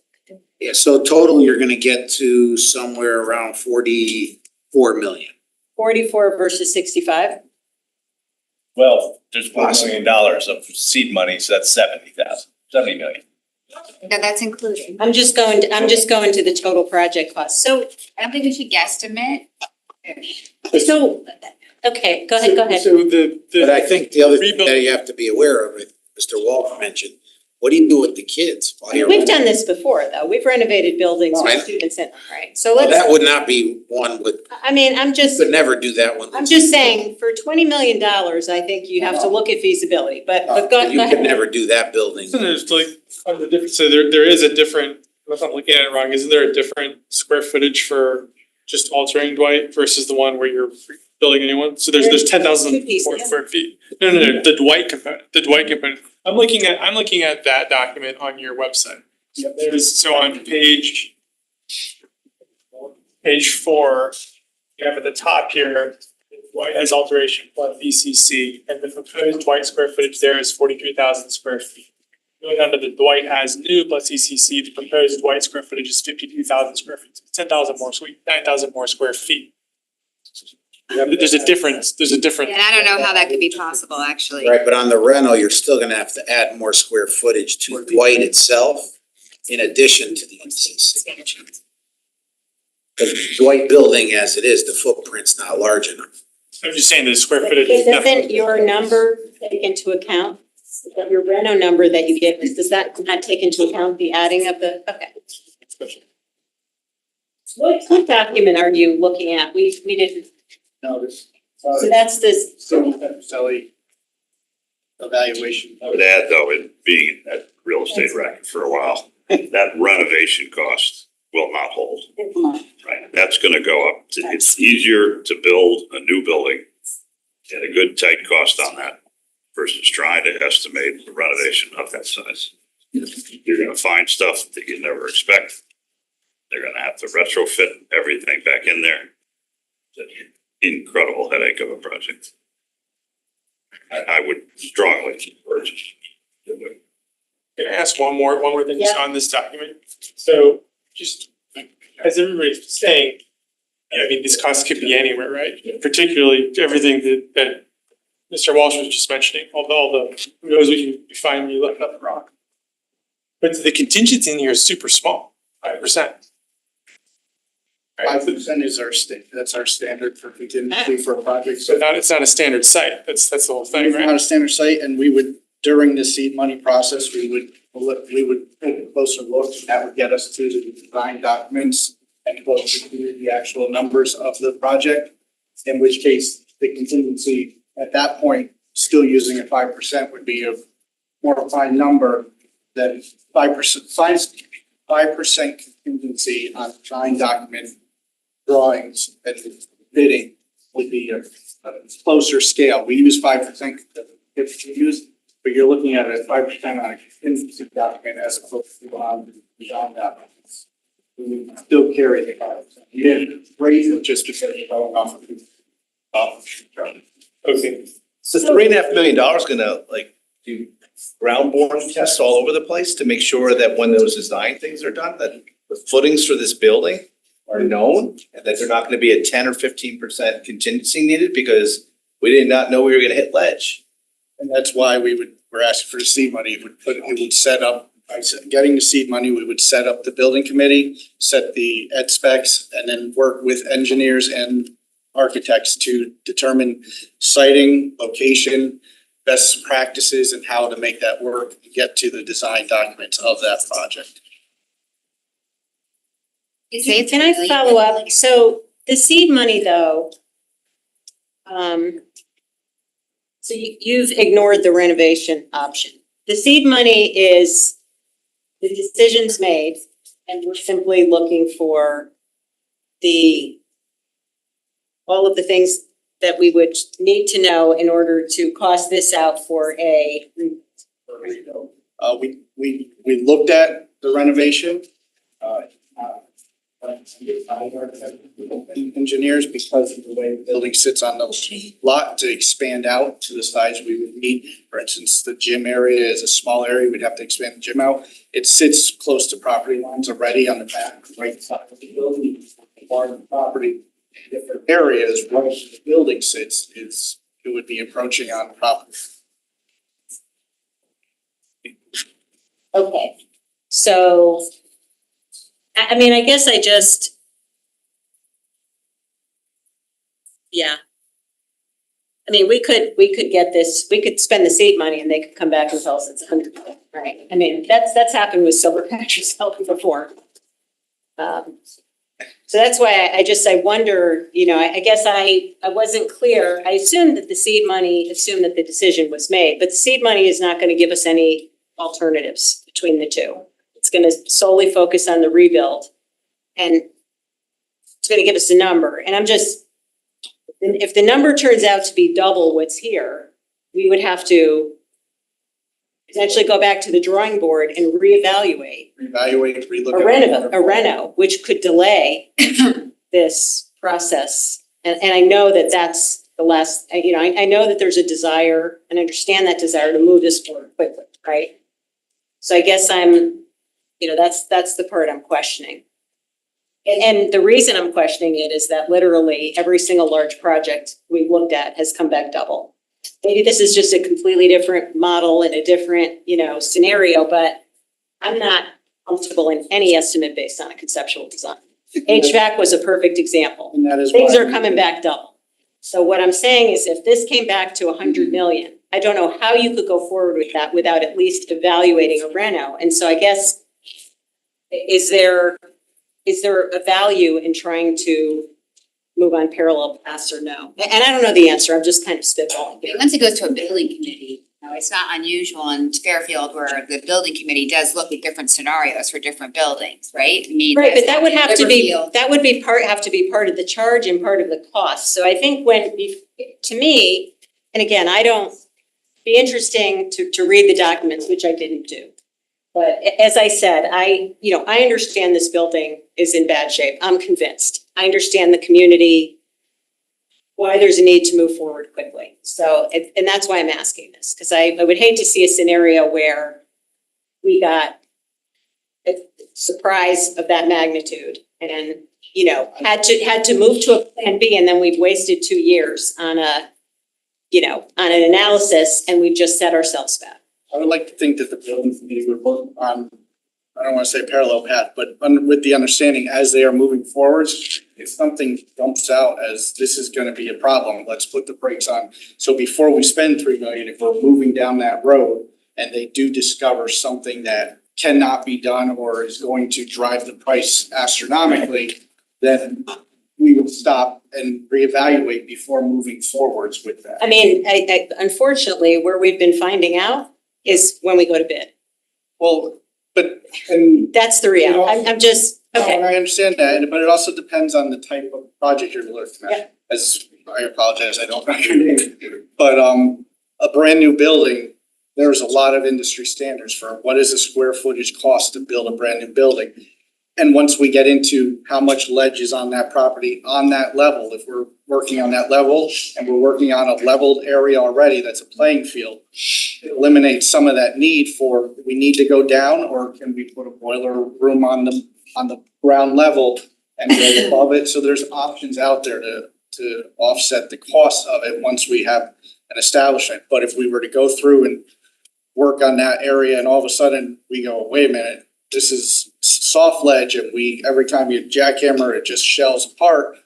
Yeah, so total, you're gonna get to somewhere around 44 million. 44 versus 65? Well, there's $4 million of seed money, so that's 70 million. No, that's included. I'm just going to the total project cost. So, I don't think we should guesstimate. okay, go ahead. So the. But I think the other thing rebuild- that you have to be aware of, Mr. Walsh mentioned, what do you do with the kids while you're? We've done this before, though. We've renovated buildings No, with I- students in them, right? So Well, let's, that would not be one with, I mean, I'm just that one. I'm just saying, for $20 million, I think you have to look at feasibility, but go You ahead. could never do that building. So there's like, so there is a different, unless I'm looking at it wrong, isn't there a different square footage for just altering Dwight versus the one where you're building a new one? So there's 10,000 Two pieces. more square feet. No, the Dwight component. I'm looking at that document on your website. There's, so on page 4, you have at the top here, Dwight as alteration plus ECC, and the proposed Dwight square footage there is 43,000 square feet. Going on to the Dwight as new plus ECC, the proposed Dwight square footage is 52,000 square feet, 10,000 more, 9,000 more square feet. There's a difference, And I don't know how that could be possible, actually. Right, but on the rental, you're still gonna have to add more square footage to Dwight itself in addition to the MCC. The Dwight building as it is, the footprint's not large enough. I'm just saying the square footage. Doesn't your number take into account, your reno number that you give us, does that not take into account the adding of the, okay. What document are you looking at? We didn't, Notice. so that's this, Sally evaluation. I would add though, it being at real estate racket for a while, that renovation cost will not hold. Right, that's gonna go up. It's easier to build a new building at a good tight cost on that versus trying to estimate the renovation of that size. You're gonna find stuff that you never expect. They're gonna have to retrofit everything back in there. It's an incredible headache of a project. I would strongly urge. Can I ask one more thing just on this document? So just as everybody's saying, I mean, these costs could be anywhere, right? Particularly everything that Mr. Walsh was just mentioning, all the, who knows what you find when you look up the rock. But the contingency in here is super small, 5%. 5% is that's our standard for contingency for a project. So But it's not a standard site, that's the whole thing, it's not right? a standard site, and we would, during the seed money process, we would take a closer look, and that would get us to the design documents and closer to the actual numbers of the project. In which case, the contingency at that point, still using a 5% would be a more refined number than 5% contingency on design document drawings and bidding would be a closer scale. We use 5% if you use, but you're looking at a 5% on a contingency document as opposed to on design documents. We would still carry the 5%. You didn't raise it just because you're going off of Okay. So $3.5 million gonna like do ground boring tests all over the place to make sure that when those design things are done, that the footings for this building are known and that they're not gonna be a 10 or 15% contingency needed because we did not know we were gonna hit ledge. And that's why we're asking for the seed money. It would set up, getting the seed money, we would set up the building committee, set the ed specs, and then work with engineers and architects to determine siting, location, best practices, and how to make that work and get to the design documents of that project. can I follow up? So the seed money though, so you've ignored the renovation option. The seed money is the decision's made and we're simply looking for all of the things that we would need to know in order to cost this out for a. We looked at the renovation, engineers, because of the way the building sits on the lot to expand out to the size we would need. For instance, the gym area is a small area, we'd have to expand the gym out. It sits close to property lines already on the back right side of the building, part of the property. Different areas where the building sits it would be approaching on the property. Okay, so, I mean, I guess yeah. I mean, we could get this, we could spend the seed money and they could come back and tell us it's 100%, right? I mean, that's happened with Silver Patches before. So that's why I wonder, I guess I wasn't clear. I assumed that the seed money, assumed that the decision was made, but the seed money is not gonna give us any alternatives between the two. It's gonna solely focus on the rebuild. And it's gonna give us a number, and if the number turns out to be double what's here, we would have to potentially go back to the drawing board and reevaluate. Relook at. A reno, which could delay this process. And I know that that's the last, I know that there's a desire and understand that desire to move this forward quickly, right? So I guess that's the part I'm questioning. And the reason I'm questioning it is that literally every single large project we've looked at has come back double. Maybe this is just a completely different model and a different, scenario, but I'm not comfortable in any estimate based on a conceptual design. HVAC was a perfect example. And that is Things why- are coming back double. So what I'm saying is if this came back to 100 million, I don't know how you could go forward with that without at least evaluating a reno. And so I guess, is there a value in trying to move on parallel paths or no? And I don't know the answer, I'm just kind of spitballing here. Once it goes to a building committee, it's not unusual in Fairfield where the building committee does look at different scenarios for different buildings, right? I mean. Right, but that would have to be, Riverfield. that would be part of the charge and part of the cost. So I think to me, and again, be interesting to read the documents, which I didn't do. But as I said, I understand this building is in bad shape. I'm convinced. I understand the community, why there's a need to move forward quickly. So, and that's why I'm asking this, because I would hate to see a scenario where we got a surprise of that magnitude and, had to move to a plan B, and then we've wasted 2 years on an analysis, and we've just set ourselves back. I would like to think that the building committee would work on, I don't wanna say parallel path, but with the understanding as they are moving forwards, if something jumps out as this is gonna be a problem, let's put the brakes on. So before we spend 3 million, if we're moving down that road and they do discover something that cannot be done or is going to drive the price astronomically, then we will stop and reevaluate before moving forwards with that. I mean, I unfortunately, where we've been finding out is when we go to bid. Well, but, and That's the reality. I'm just, no, and okay. I understand that, but it also depends on the type of project you're looking Yeah. at. As I apologize, I don't know your name, but a brand new building, there's a lot of industry standards for what is a square footage cost to build a brand new building. And once we get into how much ledge is on that property, on that level, if we're working on that level and we're working on a leveled area already, that's a playing field. It eliminates some of that need for, we need to go down, or can we put a boiler room on the ground level and go above it? So there's options out there to offset the cost of it once we have an establishment. But if we were to go through and work on that area and all of a sudden we go, wait a minute, this is soft ledge and every time you jackhammer, it just shells apart,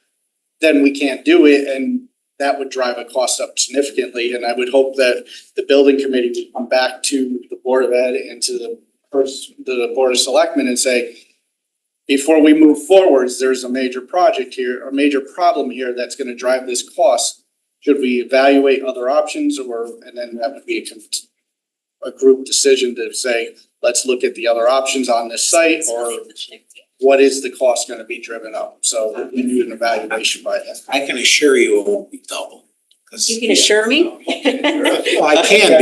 then we can't do it, and that would drive a cost up significantly. And I would hope that the building committee would come back to the Board of Ed and to the Board of Selectmen and say, before we move forwards, there's a major project here, a major problem here that's gonna drive this cost. Should we evaluate other options, and then that would be a group decision to say, let's look at the other options on this site, or what is the cost gonna be driven up? So we need an evaluation by that. I can assure you it won't be double. 'Cause- You can assure me? Well, I can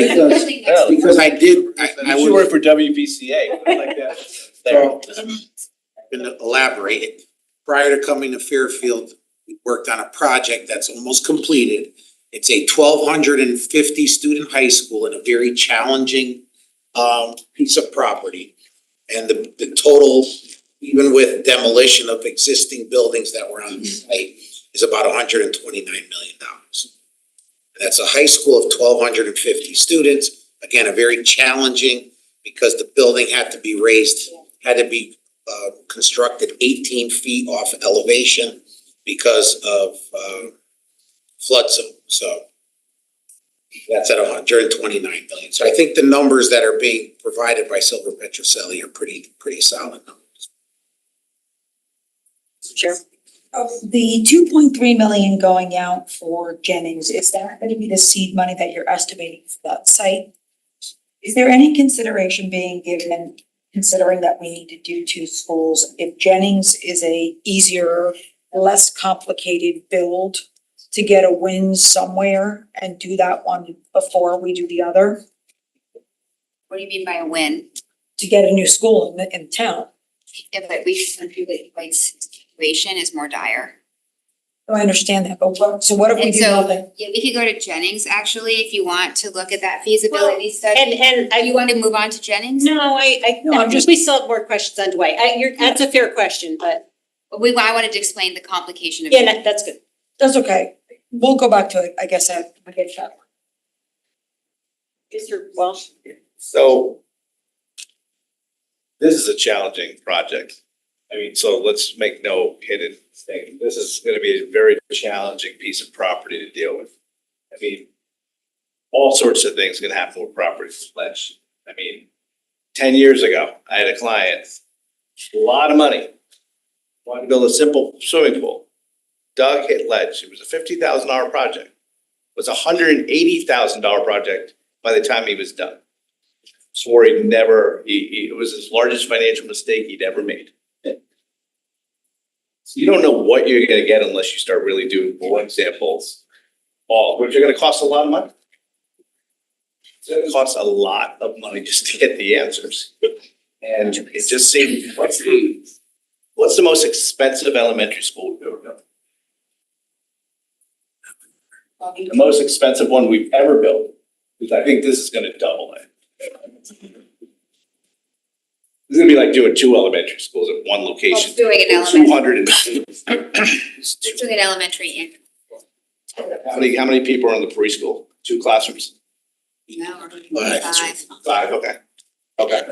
because I did, I You would. work for WPCA, like that. So, I'm gonna elaborate. Prior to coming to Fairfield, we worked on a project that's almost completed. It's a 1,250 student high school in a very challenging piece of property. And the total, even with demolition of existing buildings that were on the site, is about $129 million. That's a high school of 1,250 students. Again, a very challenging, because the building had to be raised, had to be constructed 18 feet off elevation because of flood zone. So that's at 129 million. So I think the numbers that are being provided by Silver Petrocelli are pretty solid numbers. Sure. Of the 2.3 million going out for Jennings, is that going to be the seed money that you're estimating for that site? Is there any consideration being given, considering that we need to do 2 schools, if Jennings is a easier, less complicated build, to get a win somewhere and do that one before we do the other, What do you mean by a win? to get a new school in town? Yeah, but we should do the White's situation is more dire. I understand that, but what if we And do so, nothing? yeah, we could go to Jennings actually, if you want to look at that feasibility And, study. and I, You want to move on to Jennings? no, No, I I'm think just- we still have more questions on Dwight. That's a fair question, but I wanted to explain the complication of. yeah, that's good. That's okay. We'll go back to it, I guess, I get that. Mr. Walsh? So this is a challenging project. I mean, so let's make no hidden thing. This is gonna be a very challenging piece of property to deal with. I mean, all sorts of things can happen with property ledge. I mean, 10 years ago, I had a client, a lot of money, wanted to build a simple swimming pool. Doug hit ledge. It was a $50,000 project. It was a $180,000 project by the time he was done. Swore he'd never, it was his largest financial mistake he'd ever made. So you don't know what you're gonna get unless you start really doing full examples, all, which are gonna cost a lot of money. It's gonna cost a lot of money just to get the answers. And it just seemed, what's the most expensive elementary school we've ever built? The most expensive one we've ever built, because I think this is gonna double it. It's gonna be like doing 2 elementary schools at one location. Well, doing an elementary. 200 We're doing an elementary and. How many people are in the preschool? 2 classrooms? No, we're doing 500 5, okay. Okay.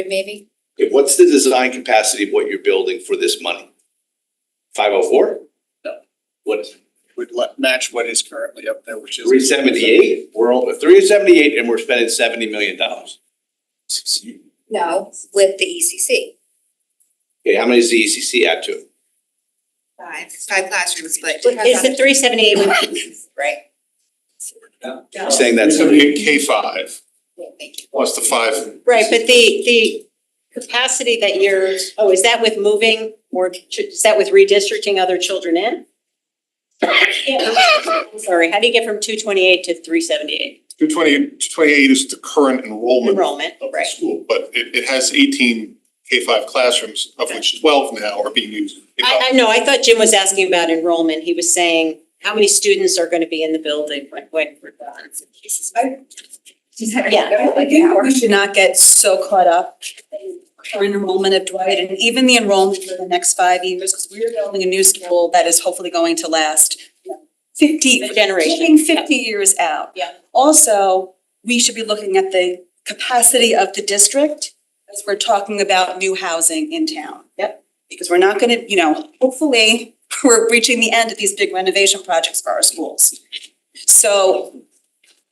maybe. Okay, what's the design capacity of what you're building for this money? 504? No. What is it? Would match what is currently up there, which is. 378? We're on 378 and we're spending $70 million. No, with the ECC. Okay, how many does the ECC add to it? 5 classrooms, but. Is it 378? Right. You're saying that's K-5 Yeah, thank you. plus the 5. Right, but the capacity that you're, is that with moving or is that with redistricting other children in? Sorry, how do you get from 228 to 378? 228 is the current enrollment Enrollment, of the right. school, but it has 18 K-5 classrooms, of which 12 now are being used. I know, I thought Jim was asking about enrollment. He was saying, how many students are gonna be in the building when we're done? Yeah. I think we should not get so caught up in current enrollment of Dwight and even the enrollment for the next 5 years, because we're building a new school that is hopefully going to last 50, A generation. looking 50 years out. Yeah. Also, we should be looking at the capacity of the district as we're talking about new housing in town. Yep. Because we're not gonna, hopefully, we're reaching the end of these big renovation projects for our schools. So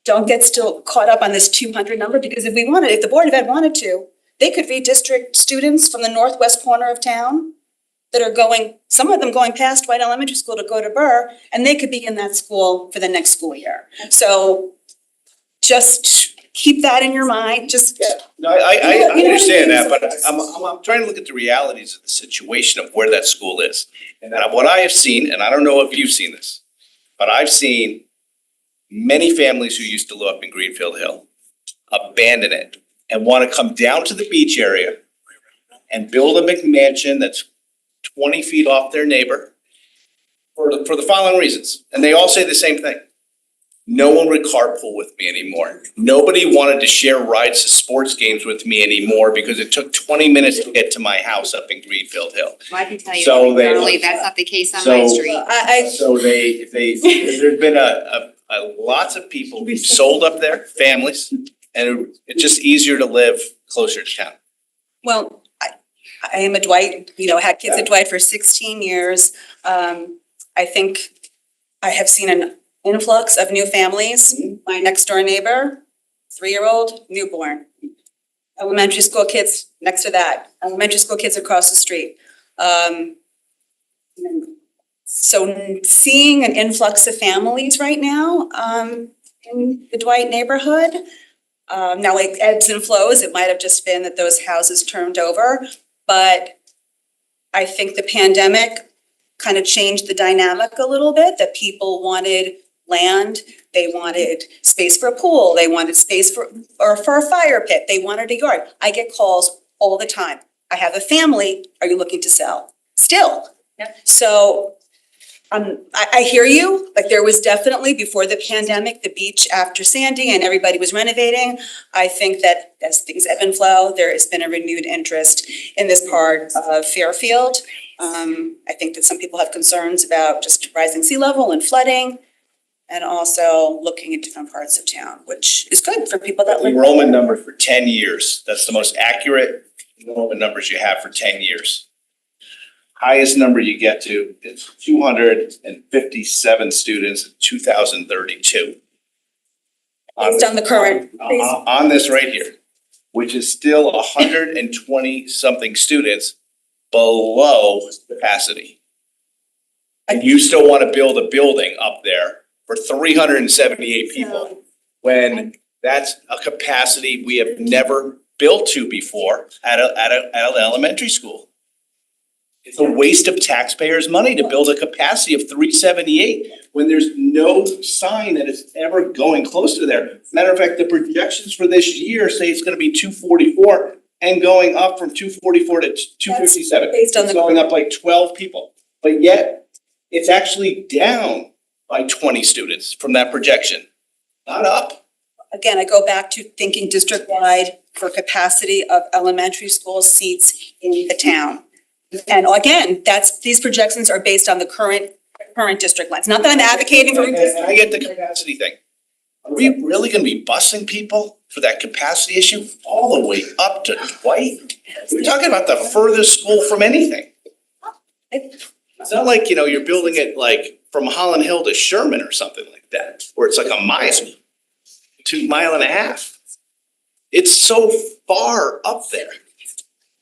don't get still caught up on this 200 number, because if the Board of Ed wanted to, they could redistrict students from the northwest corner of town that are going, some of them going past White Elementary School to go to Burr, and they could be in that school for the next school year. So just keep that in your mind, just. No, I You know what I understand mean? that, but I'm trying to look at the realities of the situation of where that school is. And what I have seen, and I don't know if you've seen this, but I've seen many families who used to live up in Greenfield Hill abandon it and want to come down to the beach area and build a McMansion that's 20 feet off their neighbor for the following reasons. And they all say the same thing. No one would carpool with me anymore. Nobody wanted to share rides to sports games with me anymore because it took 20 minutes to get to my house up in Greenfield Hill. Well, I can tell you, So they- currently, that's not the case on my So- street. So there's been a lots of people who've sold up there, families, and it's just easier to live closer to town. Well, I am a Dwight, had kids at Dwight for 16 years. I think I have seen an influx of new families. My next door neighbor, 3-year-old, newborn. Elementary school kids next to that, elementary school kids across the street. So seeing an influx of families right now, in the Dwight neighborhood. Now, like ebbs and flows, it might have just been that those houses turned over, but I think the pandemic kind of changed the dynamic a little bit, that people wanted land, they wanted space for a pool, they wanted space for a fire pit, they wanted a yard. I get calls all the time. I have a family, are you looking to sell? Still. Yep. So I hear you, like there was definitely before the pandemic, the beach after Sandy and everybody was renovating. I think that as things ebb and flow, there has been a renewed interest in this part of Fairfield. I think that some people have concerns about just rising sea level and flooding. And also looking at different parts of town, which is good for people that live. Enrollment number for 10 years. That's the most accurate enrollment numbers you have for 10 years. Highest number you get to is 257 students in 2032. Based on the current. On this right here, which is still 120 something students below capacity. And you still want to build a building up there for 378 people, when that's a capacity we have never built to before at an elementary school. It's a waste of taxpayers' money to build a capacity of 378 when there's no sign that it's ever going close to there. Matter of fact, the projections for this year say it's gonna be 244 and going up from 244 to 257. Based on It's going up like 12 people, but yet it's actually down by 20 students from that projection, not up. Again, I go back to thinking district-wide for capacity of elementary school seats in the town. And again, these projections are based on the current district lines. Not that I'm advocating for. And I get the capacity thing. Are we really gonna be busing people for that capacity issue all the way up to Dwight? We're talking about the furthest school from anything. It's not like, you're building it like from Holland Hill to Sherman or something like that, where it's like a mile, 2.5 miles. It's so far up there.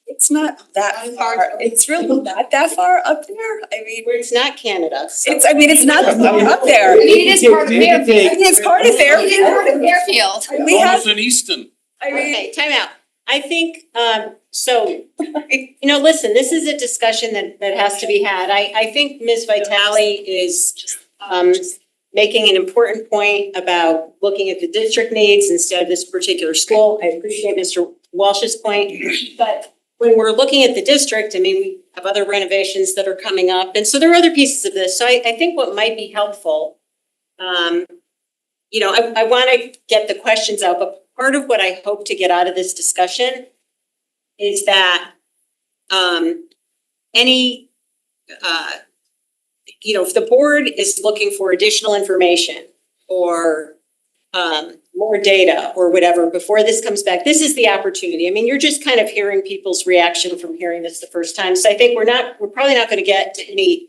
It's not that far. It's really not that far up there. I mean, It's not Canada, so. it's not that far up there. I mean, it is part of Fairfield. I mean, it's part of It is part of Fairfield. We have, Almost in Easton. I mean, Okay, time out. I think, listen, this is a discussion that has to be had. I think Ms. Vitale is making an important point about looking at the district needs instead of this particular school. I appreciate Mr. Walsh's point, but when we're looking at the district, I mean, we have other renovations that are coming up, and so there are other pieces of this. So I think what might be helpful, I want to get the questions out, but part of what I hope to get out of this discussion is that if the board is looking for additional information or more data or whatever before this comes back, this is the opportunity. I mean, you're just kind of hearing people's reaction from hearing this the first time. So I think we're probably not going to get to any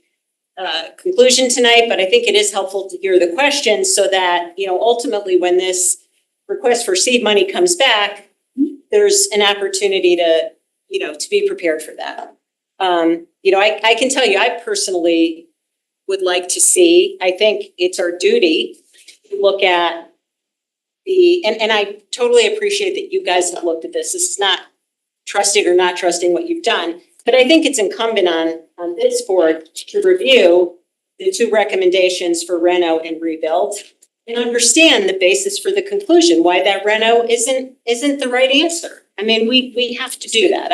conclusion tonight, but I think it is helpful to hear the questions so that, ultimately when this request for seed money comes back, there's an opportunity to be prepared for that. I can tell you, I personally would like to see, I think it's our duty to look at and I totally appreciate that you guys have looked at this. This is not trusting or not trusting what you've done, but I think it's incumbent on this board to review the two recommendations for reno and rebuild and understand the basis for the conclusion, why that reno isn't the right answer. I mean, we have to do that.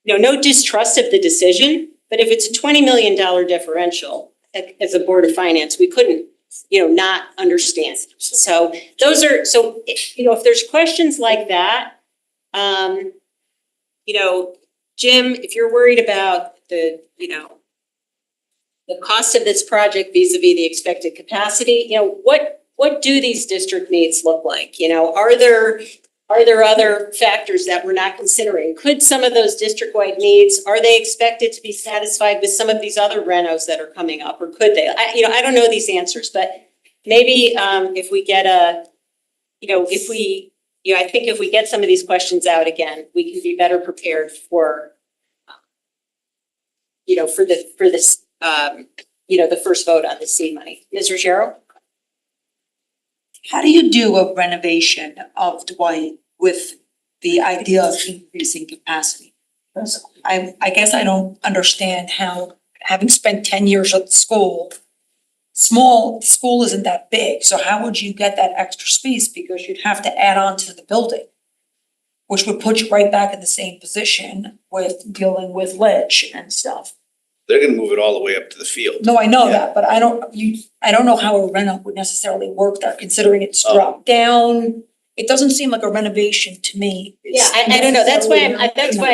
No distrust of the decision, but if it's a $20 million differential as a Board of Finance, we couldn't, not understand. So if there's questions like that, Jim, if you're worried about the cost of this project vis-a-vis the expected capacity, what do these district needs look like? Are there other factors that we're not considering? Could some of those district-wide needs, are they expected to be satisfied with some of these other renos that are coming up, or could they? I don't know these answers, but maybe if we get I think if we get some of these questions out again, we can be better prepared for the first vote on the seed money. Ms. Ruggiero? How do you do a renovation of Dwight with the idea of increasing capacity? Because I guess I don't understand how, having spent 10 years at the school isn't that big, so how would you get that extra space? Because you'd have to add on to the building, which would put you right back in the same position with dealing with ledge and stuff. they're gonna move it all the way up to the field. No, I know that, but I don't know how a reno would necessarily work there, considering it's dropped down. It doesn't seem like a renovation to me. Yeah, I don't know, that's why I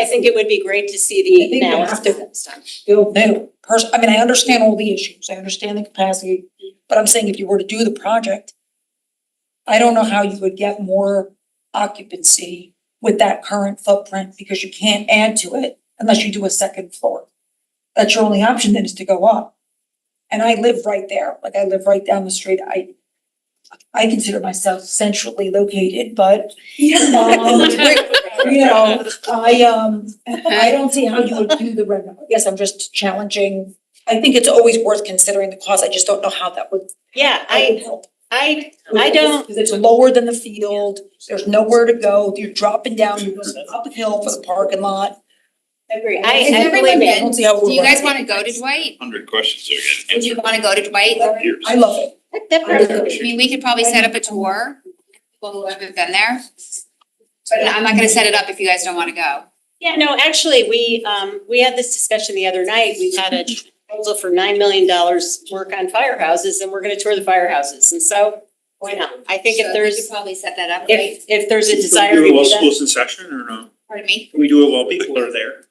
think it would be great to see I the think you have to analysis. build new. I mean, I understand all the issues, I understand the capacity, but I'm saying if you were to do the project, I don't know how you would get more occupancy with that current footprint, because you can't add to it unless you do a second floor. That's your only option then, is to go up. And I live right there, like I live right down the street. I consider myself centrally located, but you know, I don't see how you would do the reno. I guess I'm just challenging. I think it's always worth considering the cost. I just don't know how that would Yeah, help. I don't, Because it's lower than the field, there's nowhere to go, you're dropping down, you're going uphill for the parking lot. agree, Has I everyone believe me, been, don't see how it would do you guys work. wanna go to Dwight? 100 questions are getting Would you answered. wanna go to Dwight? Years. I love it. I mean, we could probably set up a tour, people who haven't been there. But I'm not gonna set it up if you guys don't wanna go. Yeah, no, actually, we had this discussion the other night. We had a proposal for $9 million work on firehouses, and we're gonna tour the firehouses. And so, why not? I think So if we there's, could probably set that up, right? if there's a Can desire we to do it while do that. school's in session or no? Pardon me? Can we do it while people are there?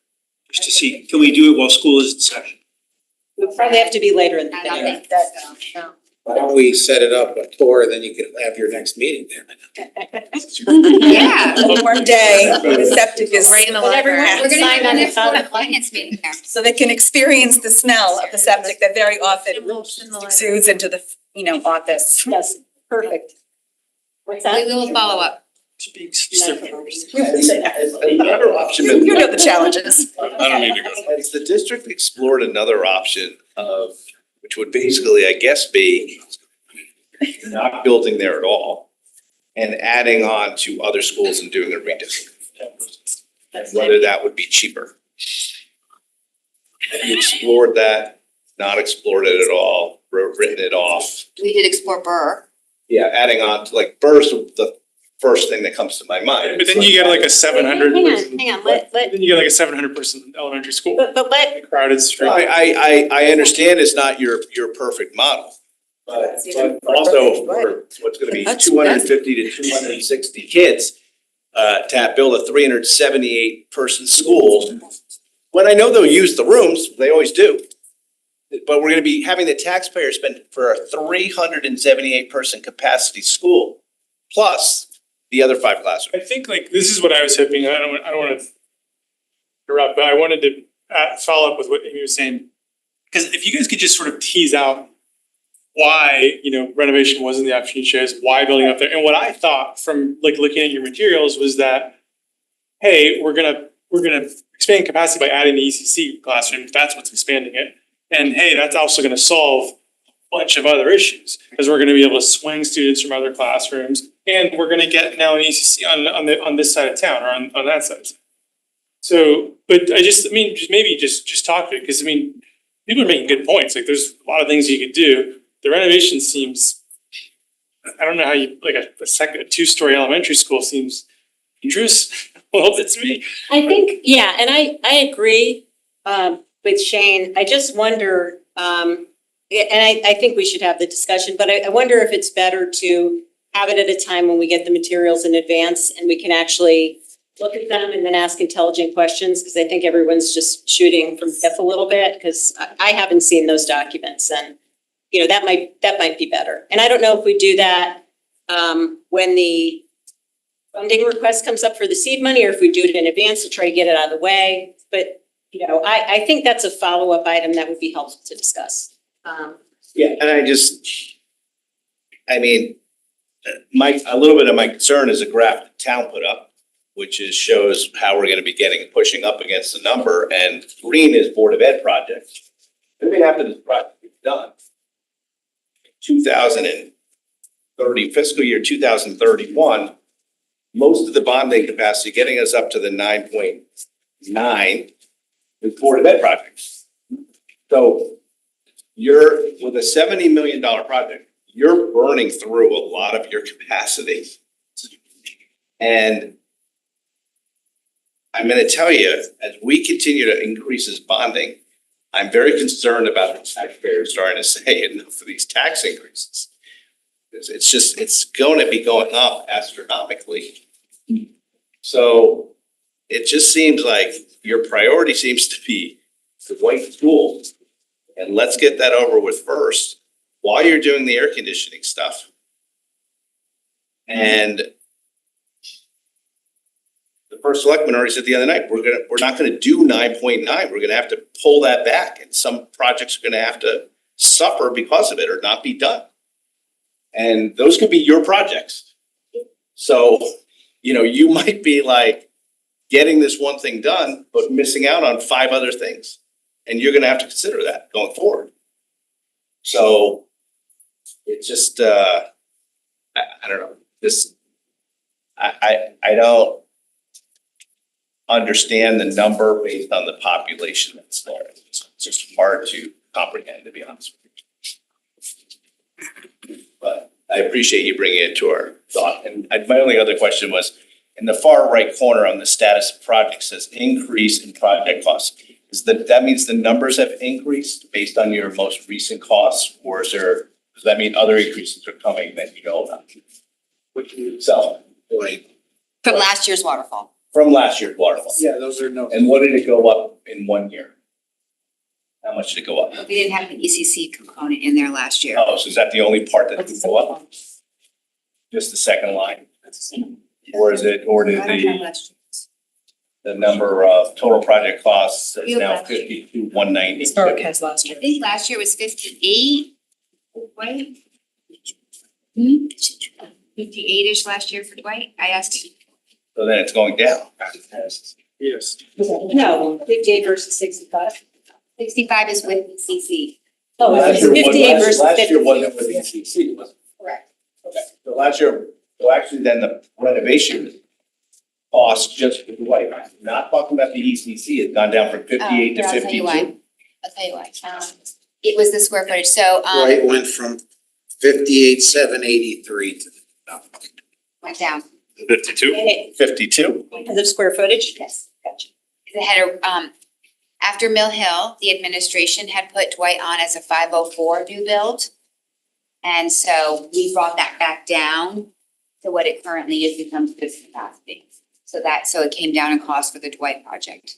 Just to see, can we do it while school is in session? We'll probably have to be later in the I don't day. think so. Why don't we set it up a tour, then you can have your next meeting there. Yeah. One day, the septic is Right in the But everyone library. We're gonna sign have on the the next Board of top. Finance meeting there. so they can experience the smell of the septic that very often exudes into the, office. Yes, perfect. What's We that? will follow up. Another option is. You know the challenges. I don't need to go. Has the district explored another option of, which would basically, I guess, be not building there at all and adding on to other schools and doing a redistrict? Whether that would be cheaper. Have you explored that, not explored it at all, written it off? We did explore Burr. Yeah, adding on to like Burr's the first thing that comes to my mind. But then you get like a 700 Hang person. on, let, Then you get like a 700 person elementary school, but let, crowded street. I understand it's not your perfect model. But also for what's gonna be That's- 250 to 260 kids, to build a 378 person school. When I know they'll use the rooms, they always do. But we're gonna be having the taxpayer spend for a 378 person capacity school, plus the other 5 classrooms. I think like this is what I was hoping. I don't want to interrupt, but I wanted to follow up with what Amy was saying. Because if you guys could just sort of tease out why, renovation wasn't the option you chose, why building up there. And what I thought from like looking at your materials was that, hey, we're gonna expand capacity by adding the ECC classroom. That's what's expanding it. And hey, that's also gonna solve a bunch of other issues, because we're gonna be able to swing students from other classrooms, and we're gonna get now an ECC on this side of town or on that side. So, but just talk to it, because people are making good points. Like there's a lot of things you could do. The renovation seems, I don't know how you, like a 2-story elementary school seems dangerous. Well, that's me. I think, yeah, and I agree with Shane. I just wonder, and I think we should have the discussion, but I wonder if it's better to have it at a time when we get the materials in advance and we can actually look at them and then ask intelligent questions, because I think everyone's just shooting from the hip a little bit, because I haven't seen those documents, and that might be better. And I don't know if we do that when the funding request comes up for the seed money, or if we do it in advance to try to get it out of the way. But, I think that's a follow-up item that would be helpful to discuss. Yeah, and a little bit of my concern is a graph the town put up, which shows how we're gonna be pushing up against the number, and green is Board of Ed projects. Maybe after this project is done, 2030, fiscal year 2031, most of the bonding capacity getting us up to the 9.9 is Board of Ed projects. So you're, with a $70 million project, you're burning through a lot of your capacity. And I'm gonna tell you, as we continue to increase this bonding, I'm very concerned about the taxpayers starting to say enough of these tax increases. It's going to be going up astronomically. So it just seems like your priority seems to be the white schools. And let's get that over with first while you're doing the air conditioning stuff. And the first selectman already said the other night, we're not gonna do 9.9, we're gonna have to pull that back, and some projects are gonna have to suffer because of it or not be done. And those could be your projects. So, you might be like getting this one thing done, but missing out on 5 other things. And you're gonna have to consider that going forward. So it's just, I don't know, I don't understand the number based on the population that's there. It's just hard to comprehend, to be honest with you. But I appreciate you bringing it to our thought. And my only other question was, in the far right corner on the status of project says increase in project costs. That means the numbers have increased based on your most recent costs, or does that mean other increases are coming that you know about? So, From last year's waterfall. from last year's waterfall. Yeah, those are no. And what did it go up in 1 year? How much did it go up? We didn't have an ECC component in there last year. Oh, so is that the only part that didn't go up? Just the second line? Or did I don't have the last year's. number of total project costs is You have now last year. 52,190? Historic has last year. I think last year was 58, Dwight? 58-ish last year for Dwight, I asked. So then it's going down. Yes. No, 58 versus 65. 65 is with ECC. Oh, Last it's year wasn't- 58 versus Last year 50. wasn't with ECC, was it? Correct. Okay, so last year, so actually then the renovation cost just for Dwight, not talking about the ECC, has gone down from 58 to I'll tell you 52. why. I'll tell you why. It was the square footage, so, Right, went from 58,783 to went down. 52? And it- 52? Because of square footage? Yes, gotcha. It had a, after Mill Hill, the administration had put Dwight on as a 504 new build. And so we brought that back down to what it currently is, becomes good capacity. So it came down in cost for the Dwight project.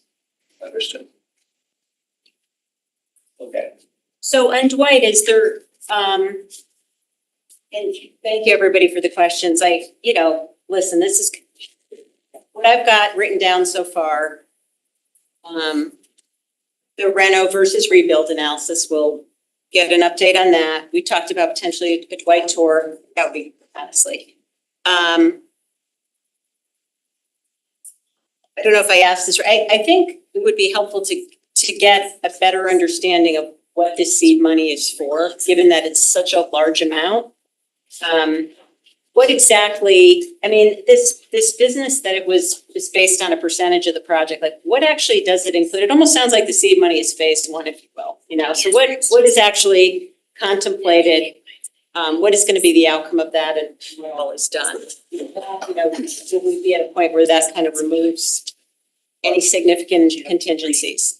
Understood. Okay. So on Dwight, is there, and thank you everybody for the questions. Listen, this is what I've got written down so far. The reno versus rebuild analysis, we'll get an update on that. We talked about potentially a Dwight tour. That would be honestly. I don't know if I asked this right. I think it would be helpful to get a better understanding of what this seed money is for, given that it's such a large amount. What exactly, this business that it was based on a percentage of the project, like what actually does it include? It almost sounds like the seed money is phase 1, if you will, so what is actually contemplated? What is gonna be the outcome of that and when all is done? Will we be at a point where that kind of removes any significant contingencies?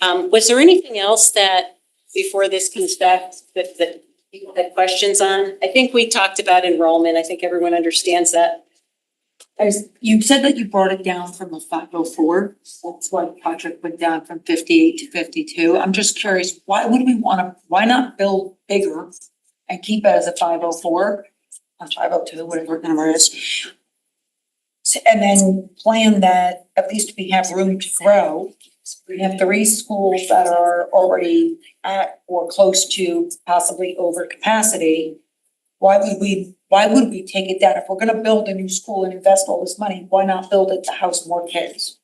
Was there anything else that, before this comes back, that you had questions on? I think we talked about enrollment. I think everyone understands that. You said that you brought it down from a 504. That's why the project went down from 58 to 52. I'm just curious, why not build bigger and keep it as a 504, or 502, whatever the number is? And then plan that at least we have room to grow. We have 3 schools that are already at or close to possibly over capacity. Why would we take it down? If we're gonna build a new school and invest all this money, why not build it to house more kids?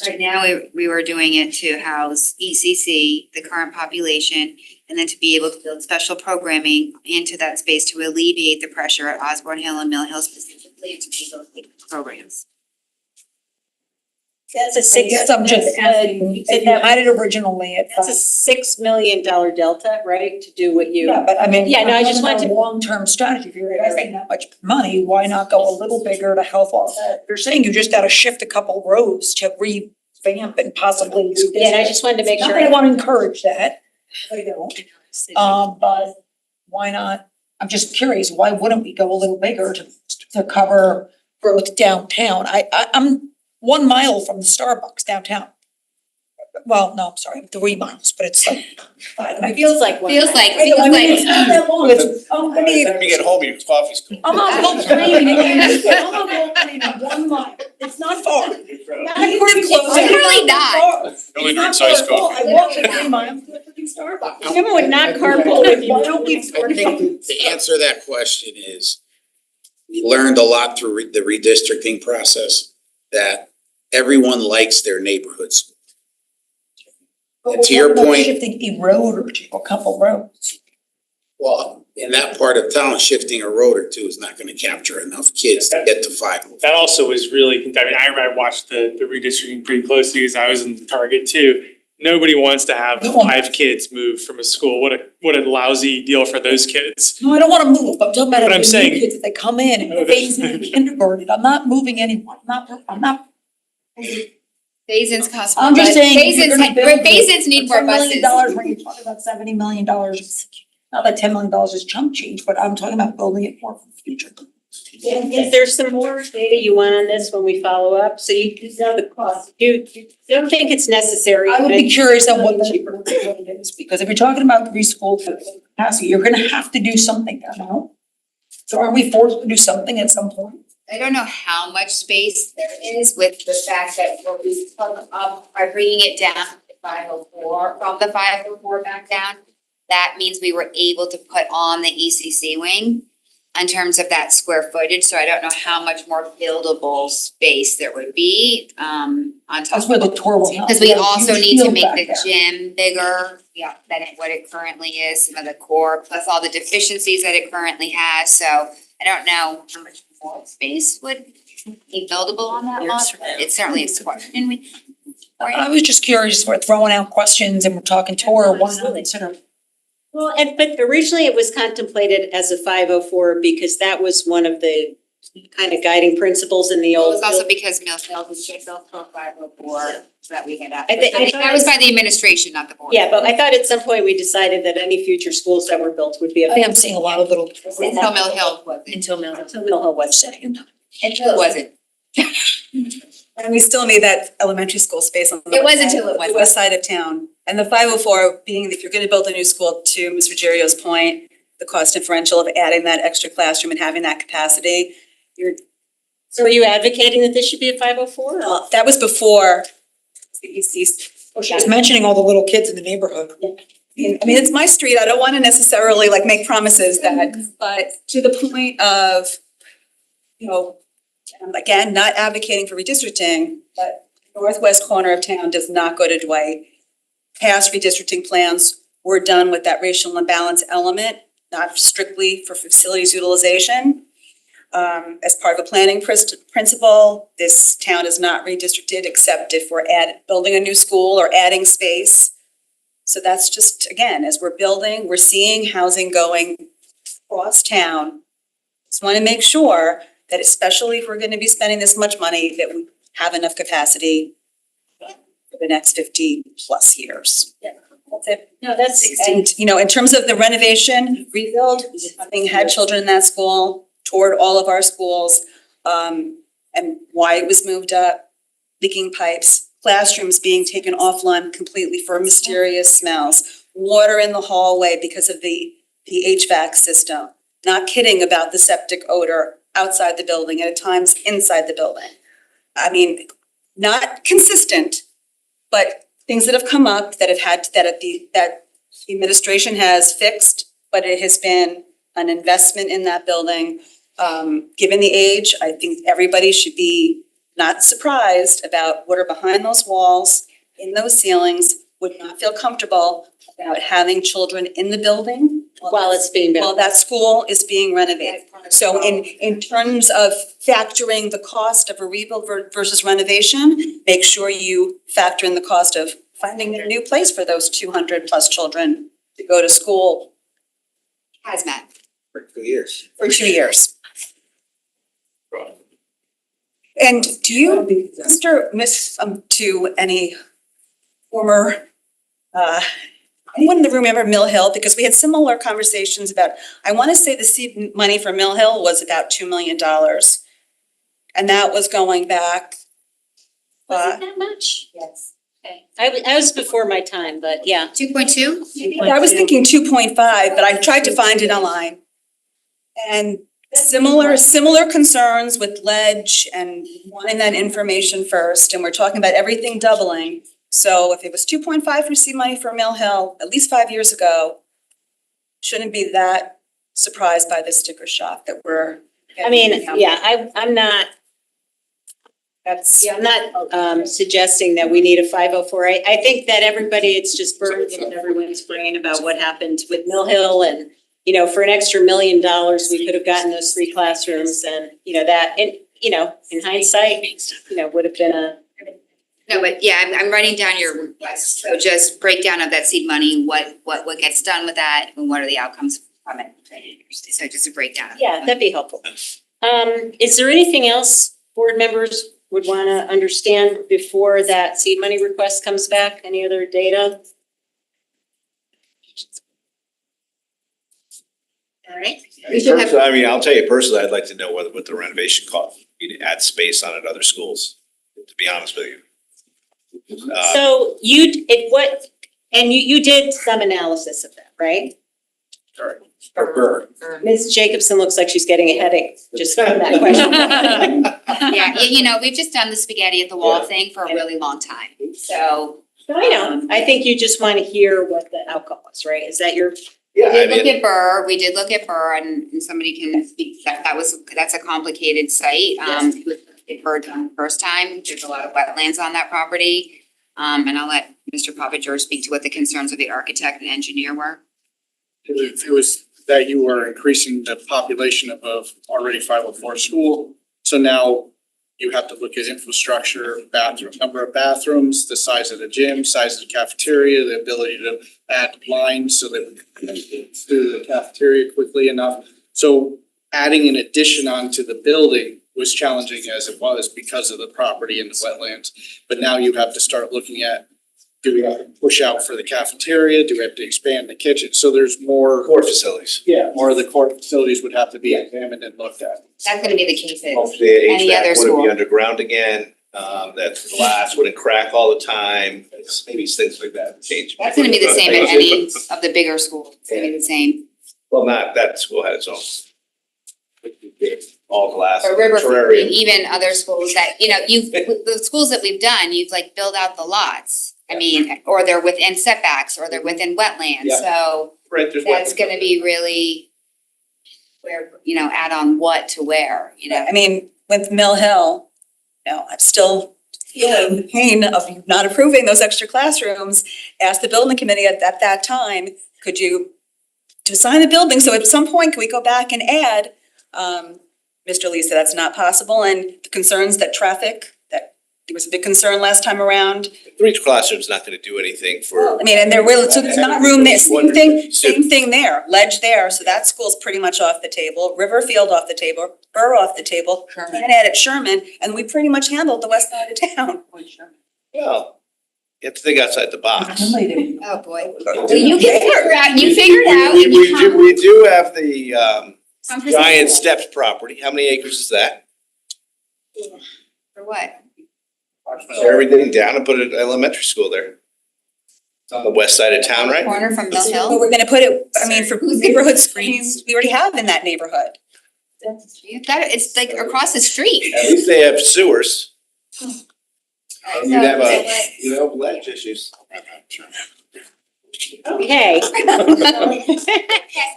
Right now, we were doing it to house ECC, the current population, and then to be able to build special programming into that space to alleviate the pressure at Osborne Hill and Mill Hill specifically, and to be those programs. That's a I guess I'm just asking, if you had it originally at That's a $6 million delta, right, to do what you. Yeah, but I mean. Yeah, no, I just want wanted to. Long-term strategy, if you're investing that much money, why not go a little bigger to help offset? You're saying you just gotta shift a couple rows to revamp and possibly do this. Yeah, and I just wanted to make Not sure. that I wanna encourage that, I don't. But why not, I'm just curious, why wouldn't we go a little bigger to cover growth downtown? I'm 1 mile from the Starbucks downtown. Well, no, I'm sorry, 3 miles, but it's like. It feels like one. Feels like, I know, I mean, it's not that long, it's, By the time you get home, your coffee's cold. I'm not complaining, I'm not complaining, 1 mile, it's not far. It's really not. Only drinks iced coffee. I walk the 3 miles to the freaking Starbucks. Women would not carpool with you. Why don't we? I think to answer that question is, we learned a lot through the redistricting process, that everyone likes their neighborhoods. But And to your we're talking about point- shifting a road or two, a couple roads. Well, in that part of town, shifting a road or two is not gonna capture enough kids to get to 5. That also was really, I mean, I watched the redistricting pretty closely because I was in Target too. Nobody wants to have No one. 5 kids move from a school. What a lousy deal for those kids. No, I don't wanna move, I'm talking about But I'm if the saying- new kids, if they come in Oh, and phase in kindergarten, I'm not moving anyone, I'm not. Phase-ins cost more, I'm just but saying, if phase-ins, you're gonna build phase-ins need more $10 million buses. when you're talking about $70 million, not that $10 million is chump change, but I'm talking about building it more for the future. Is there some more data you want on this when we follow up? So you know the cost. You don't think it's necessary? I would be curious on what it is, because if you're talking about 3 school capacity, you're gonna have to do something, I don't know. So are we forced to do something at some point? I don't know how much space there is with the fact that what we took up by bringing it down to 504, from the 504 back down. That means we were able to put on the ECC wing in terms of that square footage, so I don't know how much more buildable space there would be, on top That's of. where the tour will help. Because we have a also huge need to field make back the there. gym bigger, than what it currently is, some of the core, plus all the deficiencies that it currently has, so I don't know how much more space would be buildable on that lot, but it certainly is question we. I was just curious, we're throwing out questions and we're talking tour, why not Absolutely. consider? Well, but originally it was contemplated as a 504 because that was one of the kind of guiding principles in the It old. was also because Mill Hill was built for 504, so that we had. I thought That was by the administration, not the board. Yeah, but I thought at some point we decided that any future schools that were built would be a. I am seeing a lot of little. Until Mill Hill wasn't. Until Mill Hill was. Until it wasn't. And we still need that elementary school space on the. It was until it the wasn't. west side of town. And the 504 being, if you're gonna build a new school, to Ms. Ruggiero's point, the cost differential of adding that extra classroom and having that capacity, So are you advocating that this should be a 504? that was before the EC. She was mentioning all the little kids in the neighborhood. I mean, it's my street, I don't wanna necessarily like make promises that, but to the point of, you know, again, not advocating for redistricting, but northwest corner of town does not go to Dwight. Past redistricting plans were done with that racial imbalance element, not strictly for facilities utilization. As part of a planning principle, this town is not redistricted except if we're building a new school or adding space. So that's just, again, as we're building, we're seeing housing going across town. Just wanna make sure that especially if we're gonna be spending this much money, that we have enough capacity for the next 50 plus years. That's it. No, that's. And, you know, in terms of the renovation, rebuild, having had children in that school, toured all of our schools, and why it was moved up, leaking pipes, classrooms being taken offline completely for mysterious smells, water in the hallway because of the HVAC system. Not kidding about the septic odor outside the building and at times inside the building. I mean, not consistent, but things that have come up that have had, that the administration has fixed, but it has been an investment in that building. Given the age, I think everybody should be not surprised about what are behind those walls, in those ceilings, would not feel comfortable about having children in the building While it's being built. While that school is being renovated. So in terms of factoring the cost of a rebuild versus renovation, make sure you factor in the cost of finding a new place for those 200+ children to go to school Hazmat. For 2 years. for 2 years. And do you, to any former, anyone in the room remember Mill Hill? Because we had similar conversations about, I want to say the seed money for Mill Hill was about $2 million. And that was going back. Was it that much? Yes. Okay. I was before my time, but yeah. 2.2? I was thinking 2.5, but I tried to find it online. And similar concerns with ledge and wanting that information first, and we're talking about everything doubling. So if it was 2.5 for seed money for Mill Hill, at least 5 years ago, shouldn't be that surprised by the sticker shock that we're. I mean, yeah, I'm not. I'm not suggesting that we need a 504. I think that it's just burned in everyone's brain about what happened with Mill Hill, and for an extra $1 million, we could have gotten those 3 classrooms, and that, and in hindsight, would have been a. No, but yeah, I'm writing down your request. So just breakdown of that seed money, what gets done with that, and what are the outcomes from it? So just a breakdown. Yeah, that'd be helpful. Is there anything else board members would want to understand before that seed money request comes back? Any other data? All right. I mean, I'll tell you personally, I'd like to know what the renovation cost, you add space on at other schools, to be honest with you. So you did some analysis of that, right? Ms. Jacobson looks like she's getting a headache just from that question. Yeah, we've just done the spaghetti at the wall thing for a really long time. So. I know. I think you just want to hear what the outcome was, right? Is that your? We did look at Burr and somebody can speak, that's a complicated site. It Burr done the first time, there's a lot of wetlands on that property. And I'll let Mr. Papageorge speak to what the concerns of the architect and engineer were. It was that you were increasing the population of already 504 school. So now you have to look at infrastructure, number of bathrooms, the size of the gym, size of the cafeteria, the ability to add lines so that we can get through the cafeteria quickly enough. So adding an addition onto the building was challenging as it was because of the property and the wetlands. But now you have to start looking at, do we have to push out for the cafeteria? Do we have to expand the kitchen? So there's more. Core facilities. Yeah, more of the core facilities would have to be examined and looked at. That's gonna be the case at Hopefully any other HVAC wouldn't school. be underground again, that glass wouldn't crack all the time, maybe things like that change. That's gonna be the same at any of the bigger schools, it's gonna be the same. Well, not, that school had its own. All glass. Or River, terrarium. even other schools that, the schools that we've done, you've like built out the lots. I mean, or they're within setbacks, or they're within wetlands, Yeah. so Right, there's that's wetlands. gonna be really where, add on what to where, I mean, with Mill Hill, I'm still feeling the pain of not approving those extra classrooms. Asked the building committee at that time, could you design a building, so at some point, can we go back and add? Mr. Lee said that's not possible, and the concerns that there was a big concern last time around. 3 classrooms not gonna do anything for. I mean, and so there's not room there, same thing there, ledge there, so that school's pretty much off the table, Riverfield off the table, Burr off the table, and add at Sherman, and we pretty much handled the west side of town. Well, you have to think outside the box. Oh, boy. So you can figure out, We do have the Giant Steps property, how many acres is that? For what? Tear everything down and put an elementary school there. It's on the west side of town, right? Corner from Mill But Hill? we're gonna put it, I mean, for neighborhood screens, we already have in that neighborhood. You've got it, it's like across the street. At least they have sewers. And you'd have ledge issues. Okay.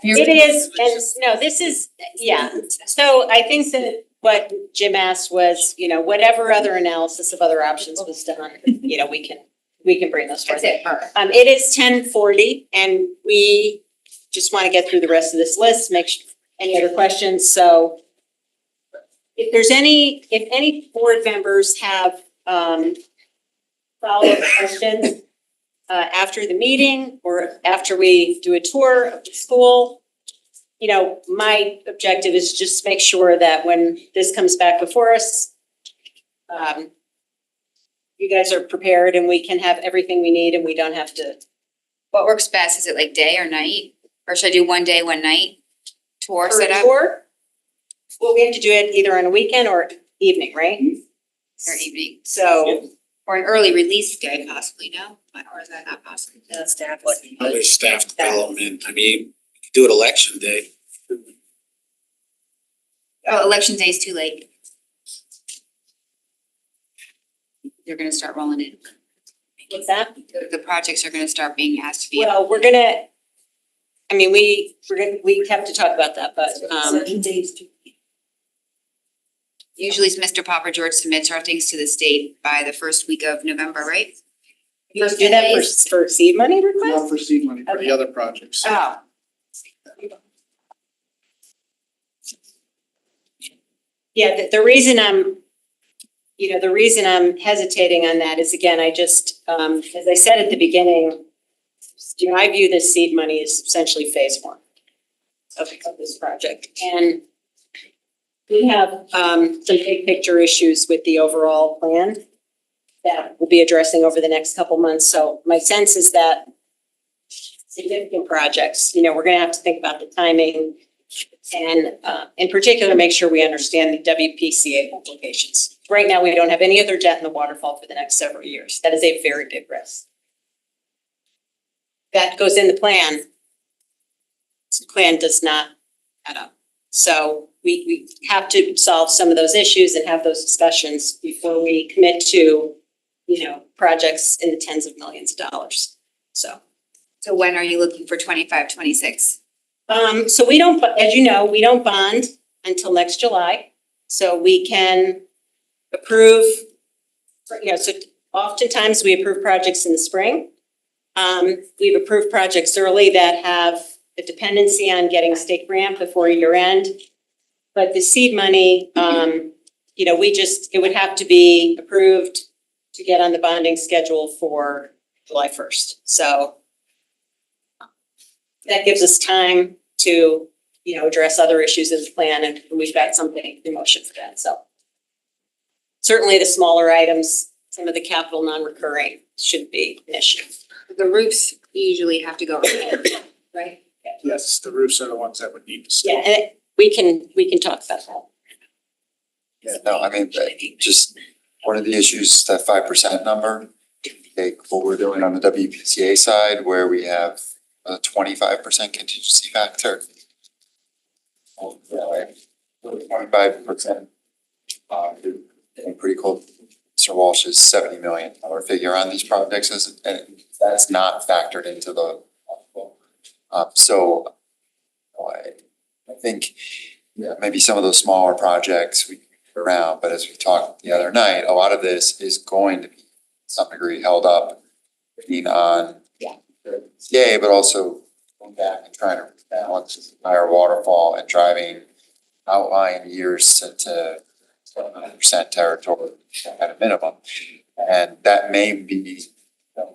It is, and no, this is, yeah. So I think that what Jim asked was, whatever other analysis of other options was done, we can bring those forward. That's it. It is 10:40 and we just want to get through the rest of this list, make sure, any other questions, so if any board members have, follow-up questions, after the meeting or after we do a tour of the school, you know, my objective is just make sure that when this comes back before us, you guys are prepared and we can have everything we need and we don't have to. What works best? Is it like day or night? Or should I do one day, one night tour For a setup tour, well, we have to do it either on a weekend or evening, right? or evening? So, Or an early release day possibly, no? Or is that not possible? staff. Other staff development, I mean, you could do it election day. Oh, election day is too late. They're gonna start rolling in. What's that? The projects are gonna start being asked to be. Well, we have to talk about that, but, Usually Mr. Papa George submits our things to the state by the first week of November, right? you do that for seed money request? Not for seed money, for the Okay. other projects. Oh. Yeah, the reason I'm hesitating on that is, again, I just, as I said at the beginning, you know, I view this seed money as essentially phase one of this project. And we have, some big picture issues with the overall plan that we'll be addressing over the next couple months. So my sense is that significant projects, you know, we're gonna have to think about the timing and, in particular, make sure we understand the WPCA implications. Right now, we don't have any other debt in the waterfall for the next several years. That is a very big risk. That goes in the plan. The plan does not add up. So we have to solve some of those issues and have those discussions before we commit to, you know, projects in the tens of millions of dollars. So when are you looking for 25, 26? so we don't, as you know, we don't bond until next July. So we can approve, you know, so oftentimes we approve projects in the spring. We've approved projects early that have a dependency on getting state grant before year end. But the seed money, you know, it would have to be approved to get on the bonding schedule for July 1st. So that gives us time to, you know, address other issues in the plan, and we've got something in motion for that, so. Certainly the smaller items, some of the capital non-recurring shouldn't be an issue. The roofs usually have to go, right? Yes, the roofs are the ones that would need to stay. Yeah, and we can talk about that. Yeah, no, I mean, just one of the issues, that 5% number, take what we're doing on the WPCA side, where we have a 25% contingency factor. 25%, pretty cool. Mr. Walsh's $70 million figure on these projects is, and that's not factored into the. So I think, yeah, maybe some of those smaller projects we can get around, but as we talked the other night, a lot of this is going to be to some degree held up being on. Yeah, but also going back and trying to balance this entire waterfall and driving outlying years to 100% territory at a minimum. And that may be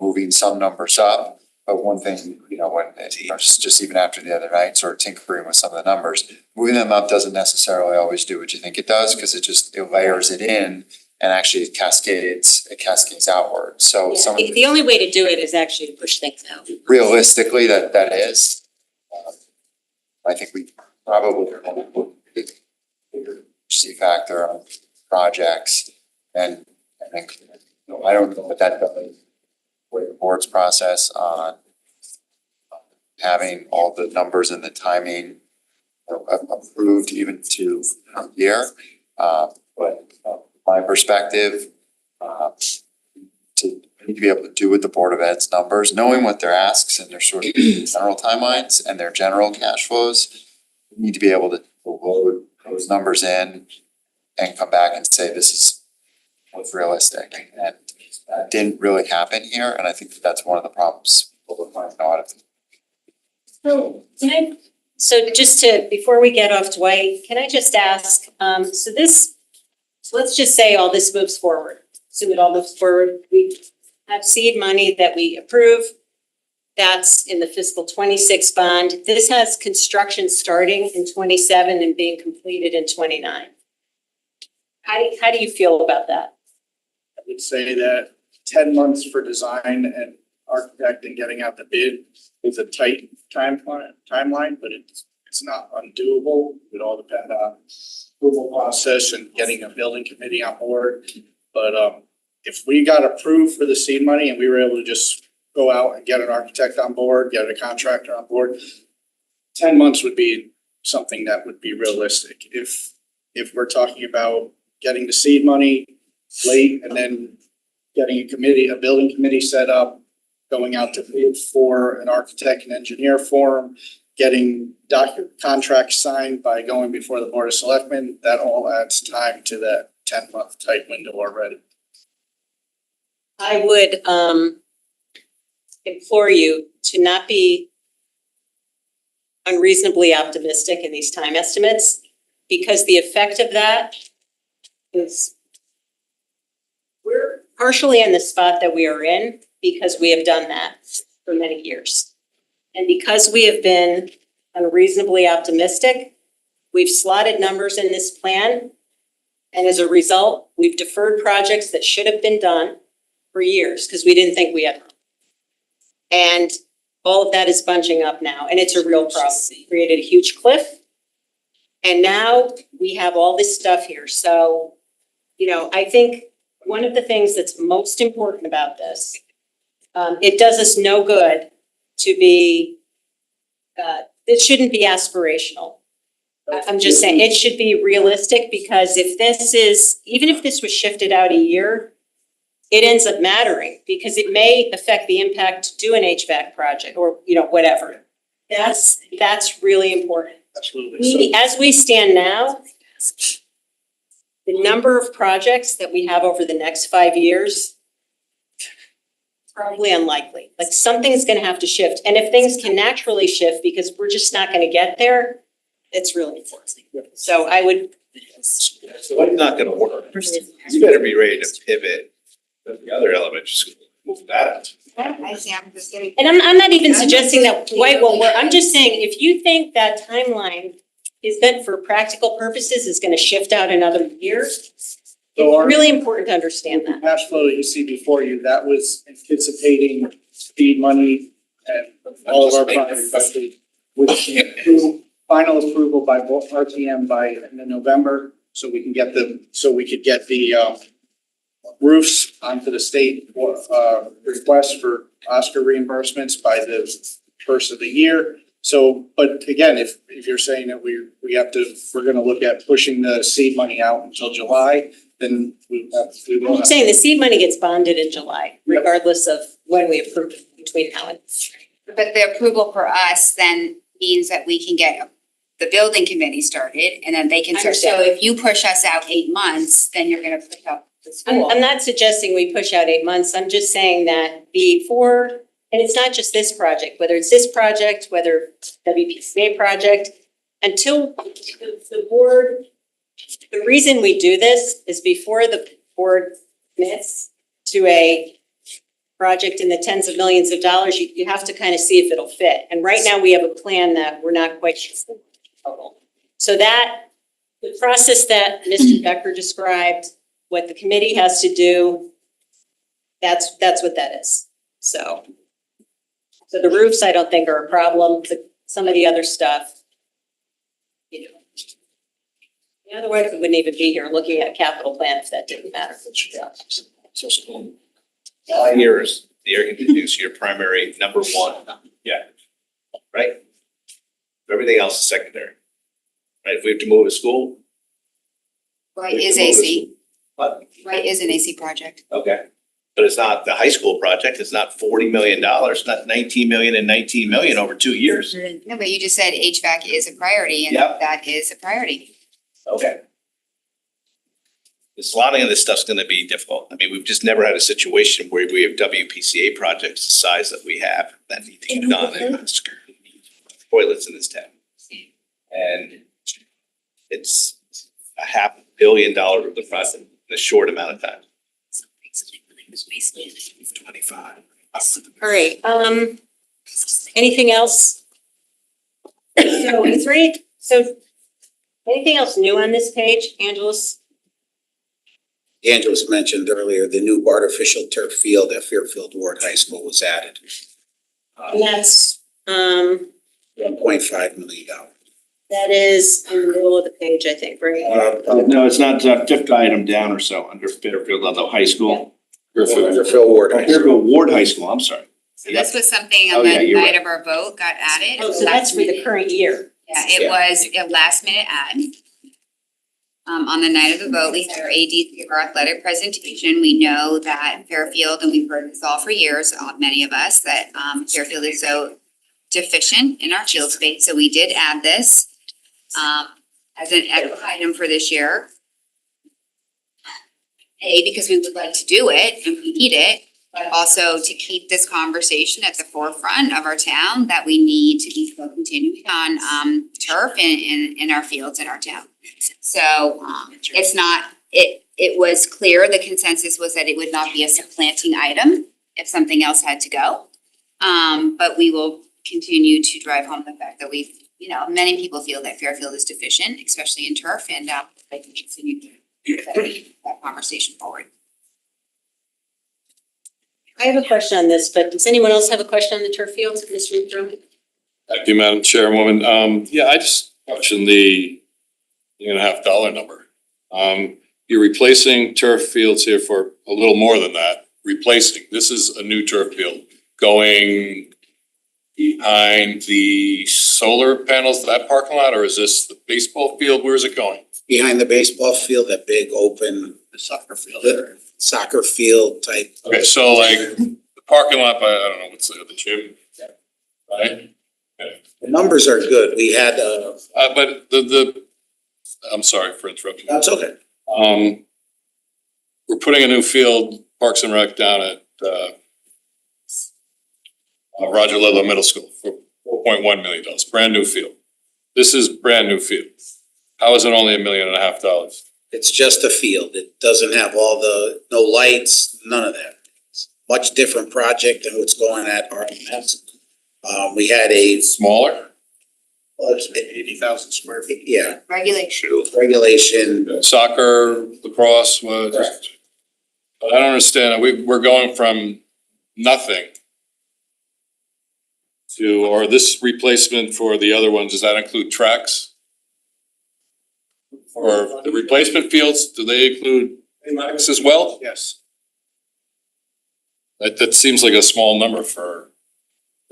moving some numbers up, but one thing, you know, when, just even after the other night, sort of tinkering with some of the numbers, moving them up doesn't necessarily always do what you think it does, because it layers it in and actually it cascades outward. So Yeah, some of the only way to do it is actually to push things out. realistically, that is. I think we probably would see factor on projects and I think, you know, I don't know what that does. With the board's process on having all the numbers and the timing approved even to here. But my perspective, to need to be able to do with the Board of Ed's numbers, knowing what their asks and their sort of general timelines and their general cash flows, we need to be able to load those numbers in and come back and say, this is what's realistic. And that didn't really happen here, and I think that's one of the problems people are finding out. So just to, before we get off Dwight, can I just ask, so let's just say all this moves forward. So it all moves forward. We have seed money that we approve. That's in the fiscal 26 bond. This has construction starting in 27 and being completed in 29. How do you feel about that? I would say that 10 months for design and architect and getting out the bid is a tight timeline, but it's not undoable. It all depends on approval process and getting a building committee on board. But if we got approved for the seed money and we were able to just go out and get an architect on board, get a contractor on board, 10 months would be something that would be realistic. If we're talking about getting the seed money late and then getting a building committee set up, going out to bid for an architect and engineer firm, getting contracts signed by going before the Board of Selectmen, that all adds time to that 10-month tight window already. I would implore you to not be unreasonably optimistic in these time estimates, because the effect of that is we're partially in the spot that we are in because we have done that for many years. And because we have been unreasonably optimistic, we've slotted numbers in this plan. And as a result, we've deferred projects that should have been done for years because we didn't think we had them. And all of that is bunching up now, and it's a real problem. It created a huge cliff. And now we have all this stuff here. So, I think one of the things that's most important about this, it does us no good to be, it shouldn't be aspirational. I'm just saying, it should be realistic, because even if this was shifted out a year, it ends up mattering because it may affect the impact to do an HVAC project or, whatever. That's really important. Absolutely. As we stand now, the number of projects that we have over the next 5 years, probably unlikely. Like, something's gonna have to shift. And if things can naturally shift because we're just not gonna get there, it's really important. So I would. So it's not gonna work. You better be ready to pivot to the other elementary school, move that. I see, I'm just getting. And I'm not even suggesting that Dwight won't work. I'm just saying, if you think that timeline is meant for practical purposes, is gonna shift out another year, it's really important to understand that. Cash flow that you see before you, that was anticipating seed money and all of our projects, with final approval by both RTM by end of November, so we could get the roofs onto the state request for Oscar reimbursements by the first of the year. So, but again, if you're saying that we're gonna look at pushing the seed money out until July, then we will. I'm saying the seed money gets bonded in July, regardless of when we approve it between now and. But the approval for us then means that we can get the building committee started and then they can start. So if you push us out 8 months, then you're gonna push up the school. I'm not suggesting we push out 8 months. I'm just saying that before, and it's not just this project, whether it's this project, whether WPCA project, until the board, the reason we do this is before the board commits to a project in the tens of millions of dollars, you have to kind of see if it'll fit. And right now we have a plan that we're not quite sure. So that, the process that Mr. Becker described, what the committee has to do, that's what that is. So the roofs, I don't think are a problem, but some of the other stuff, otherwise we wouldn't even be here looking at a capital plan if that didn't matter. All I hear is the air conditioners, your primary number one. Yeah. Right? Everything else is secondary. Right? If we have to move a school. Right is AC. What? Right is an AC project. Okay. But it's not the high school project. It's not $40 million, not 19 million and 19 million over 2 years. No, but you just said HVAC is a priority and Yep. that is a priority. Okay. The slotting of this stuff's gonna be difficult. I mean, we've just never had a situation where we have WPCA projects the size that we have that need to get done in Oscar. toilets in this town. And it's $500 million worth of project in a short amount of time. 25. All right, anything else? So anything else new on this page, Angelus? Angelos mentioned earlier, the new artificial turf field at Fairfield Ward High School was added. And that's, $1.5 million. that is in the middle of the page, I think, right? No, it's not, fifth item down or so, under Fairfield Ludlow High School. Fairfield Ward High School. Fairfield Ward High School, I'm sorry. So this was something Oh, on yeah, the you're night right. of our vote got added. Oh, so that's for the current year. Yeah, it was a last minute add. On the night of the vote, we had our AD give our athletic presentation. We know that Fairfield, and we've heard this all for years, many of us, that Fairfield is so deficient in our field space. So we did add this as an extra item for this year. Because we would like to do it and we need it, but also to keep this conversation at the forefront of our town, that we need to be still continuing on turf in our fields in our town. So it's not, it was clear, the consensus was that it would not be a supplanting item if something else had to go. But we will continue to drive home the fact that we've, many people feel that Fairfield is deficient, especially in turf, and I can continue to that conversation forward. I have a question on this, but does anyone else have a question on the turf fields, Mr. Rutherford? Thank you, Madam Chairwoman. Yeah, I just questioned the $1.5 number. You're replacing turf fields here for a little more than that. Replacing, this is a new turf field going behind the solar panels, that parking lot, or is this the baseball field? Where is it going? Behind the baseball field, that big open The soccer field. soccer field type. Okay, so like the parking lot by, I don't know, what's the gym? Right? The numbers are good. We had, But I'm sorry for interrupting. that's okay. We're putting a new field, Parks and Rec, down at, Roger Ludlow Middle School for $4.1 million, brand new field. This is brand new field. How is it only $1.5 million? It's just a field. It doesn't have all no lights, none of that. It's a much different project than what's going at RMS. We had a Smaller? 80,000 square feet. yeah, Regulation. regulation. Soccer, lacrosse, what? Correct. But I don't understand, we're going from nothing to, or this replacement for the other ones, does that include tracks? Or the replacement fields, do they include tracks as well? Yes. That seems like a small number for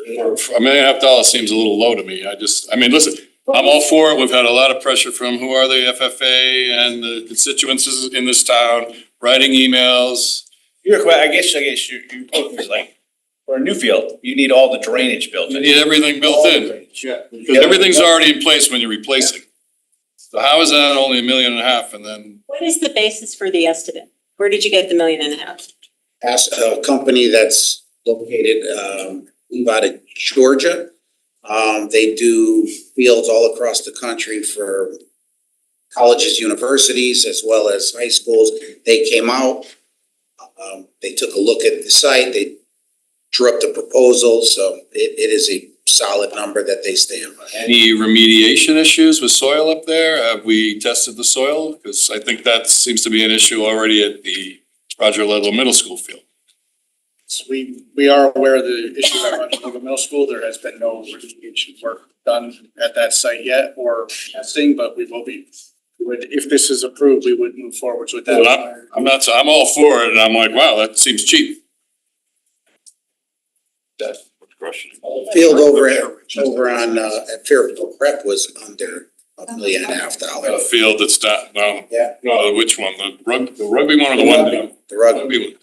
$1.5 million seems a little low to me. Listen, I'm all for it. We've had a lot of pressure from who are the FFA and the constituents in this town, writing emails. I guess you it's like, for a new field, you need all the drainage built You in. need everything built in, Yeah. because everything's already in place when you're replacing. So how is that only $1.5 million and then? What is the basis for the estimate? Where did you get the $1.5 million? Ask a company that's located, out of Georgia. They do fields all across the country for colleges, universities, as well as high schools. They came out, they took a look at the site, they drew up the proposal, so it is a solid number that they stand by. Any remediation issues with soil up there? Have we tested the soil? Because I think that seems to be an issue already at the Roger Ludlow Middle School field. So we are aware of the issue at Roger Ludlow Middle School. There has been no remediation work done at that site yet or testing, but we will be. If this is approved, we would move forwards with that. But I'm all for it, and I'm like, wow, that seems cheap. Question. Field over on, at Fairfield Prep was under $1.5 million. A field that's not, no, Yeah, no, which one? The rugby one or the one down? the rugby Rugby one.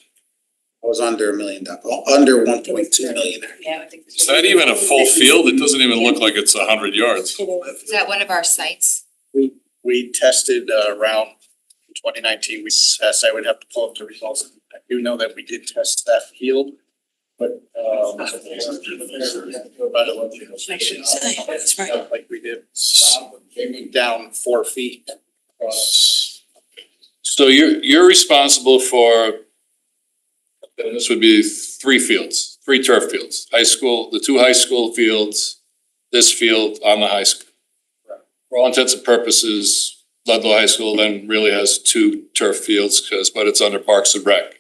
was under $1 million, under 1.2 million. Yeah, I think. Is that even a full field? It doesn't even look like it's 100 yards. Is that one of our sites? We tested around 2019. We tested, I would have to pull up the results. I do know that we did test that field. But, That's right. like we did, maybe down 4 feet. So you're responsible for, and this would be 3 fields, 3 turf fields, high school, the 2 high school fields, this field on the high school. For all intents and purposes, Ludlow High School then really has 2 turf fields but it's under Parks and Rec.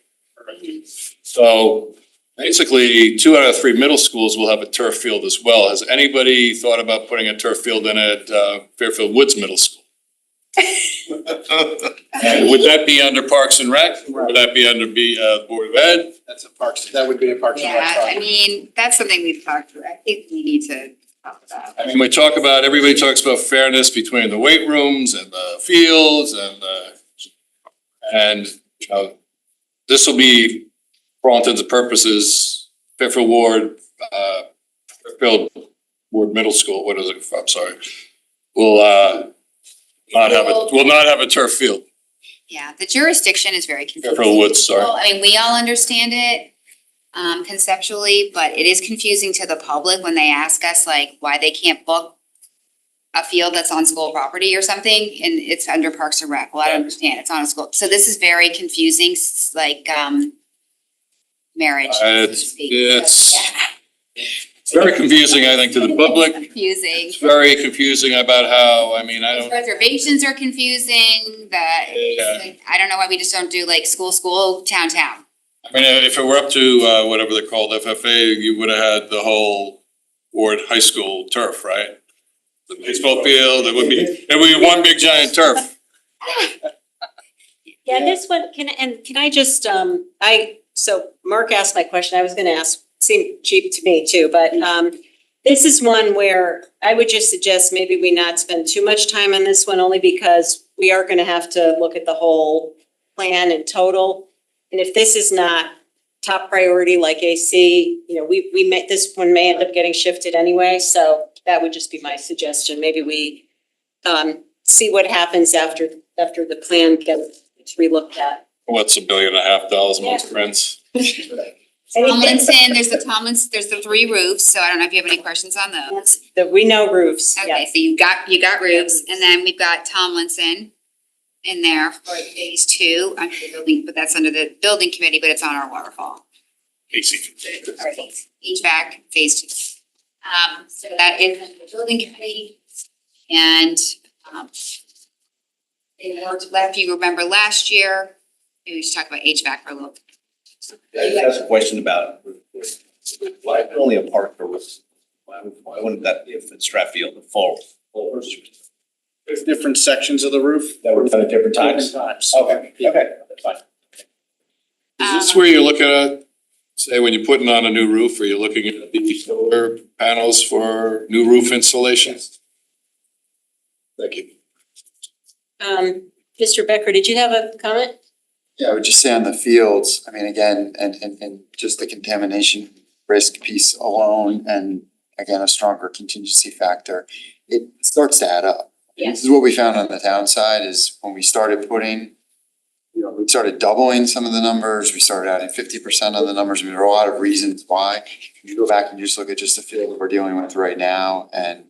So basically, 2 out of 3 middle schools will have a turf field as well. Has anybody thought about putting a turf field in at Fairfield Woods Middle School? And would that be under Parks and Rec? Or would that be under Board of Ed? That's a Parks, that would be a Parks and Rec Yeah, I project. mean, that's something we've talked about. I think we need to talk about. I mean, everybody talks about fairness between the weight rooms and the fields and you know, this will be, for all intents and purposes, Fairfield Ward Middle School, what is it? I'm sorry. Will not have a turf field. Yeah, the jurisdiction is very confusing. Fairfield Woods, sorry. Well, I mean, we all understand it conceptually, but it is confusing to the public when they ask us like why they can't book a field that's on school property or something and it's under Parks and Rec. Well, I don't understand. It's on a school. So this is very confusing, like marriage. so to speak. It's very confusing, I think, to the public. Confusing. It's very confusing about how, I mean, I don't. Reservations are confusing, I don't know why we just don't do like school, town. I mean, if it were up to whatever they're called, FFA, you would have had the whole Ward High School turf, right? The baseball field, it would be one big giant turf. Yeah, this one, can I just, so Mark asked my question, I was gonna ask, seemed cheap to me too, but this is one where I would just suggest maybe we not spend too much time on this one, only because we are gonna have to look at the whole plan in total. And if this is not top priority like AC, you know, this one may end up getting shifted anyway, so that would just be my suggestion. Maybe we see what happens after the plan gets relooked at. What's $1.5 billion most prints? Tomlinson, there's the 3 roofs, so I don't know if you have any questions on those. We know roofs, Okay, yeah. so you got roofs, and then we've got Tomlinson in there for phase 2, under the building, but that's under the building committee, but it's on our waterfall. HVAC, phase 2. So that is under the building committee, and they worked, if you remember last year, maybe we should talk about HVAC for a little bit. That's a question about why only a park or why wouldn't that be if it's Stratfield and full? There's different sections of the roof. That were done at different times? Okay, that's fine. Is this where you're looking at, say, when you're putting on a new roof, or you're looking at the solar panels for new roof installations? Thank you. Mr. Becker, did you have a comment? Yeah, I would just say on the fields, I mean, again, and just the contamination risk piece alone, and again, a stronger contingency factor, it starts to add up. This is what we found on the town side is when we started putting, you know, we started doubling some of the numbers, we started adding 50% of the numbers. I mean, there are a lot of reasons why. You go back and you just look at just the field that we're dealing with right now and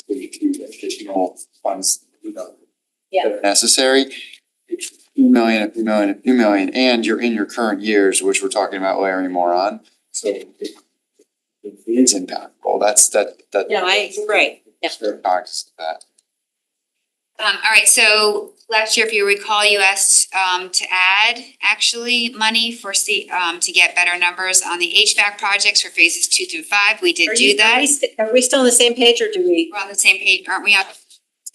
the additional funds, you know, that are necessary. It's a few million, and you're in your current years, which we're talking about layering more on. So it is impactful. That's No, right. Yeah. Very cognizant of that. All right, so last year, if you recall, you asked to add actually money for to get better numbers on the HVAC projects for phases 2 through 5. We did do that. Are we still on the same page or do we? We're on the same page, aren't we? On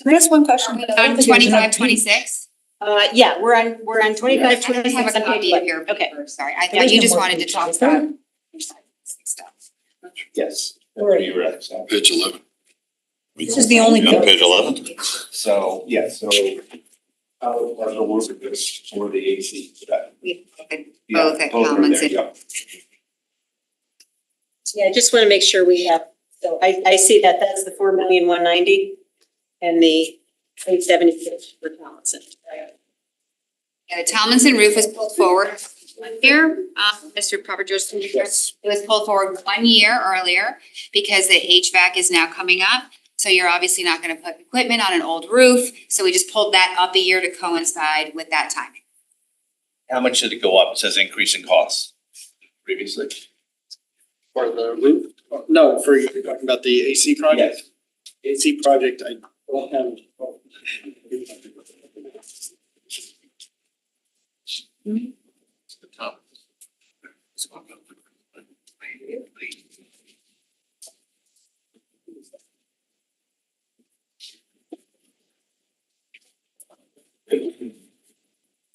Can I ask one question? 25, 26? Yeah, we're on 25, I 26 don't have a on copy page of one. your Okay. paper, sorry. I thought you just wanted to talk about your side stuff. Yes. Page 11. This is the only. On page 11? So, yeah, so our roof is for the AC. We could both at Tomlinson. Yeah, I just want to make sure we have, so I see that that's the 4,190,000 and the 876 for Tomlinson. Yeah, the Tomlinson roof was pulled forward Here, Mr. Papadros, it was pulled forward 1 year earlier because the HVAC is now coming up. So you're obviously not gonna put equipment on an old roof, so we just pulled that up a year to coincide with that timing. How much did it go up? It says increase in costs previously. For the roof? No, for, you're talking about the AC project? AC project, I don't have. The top.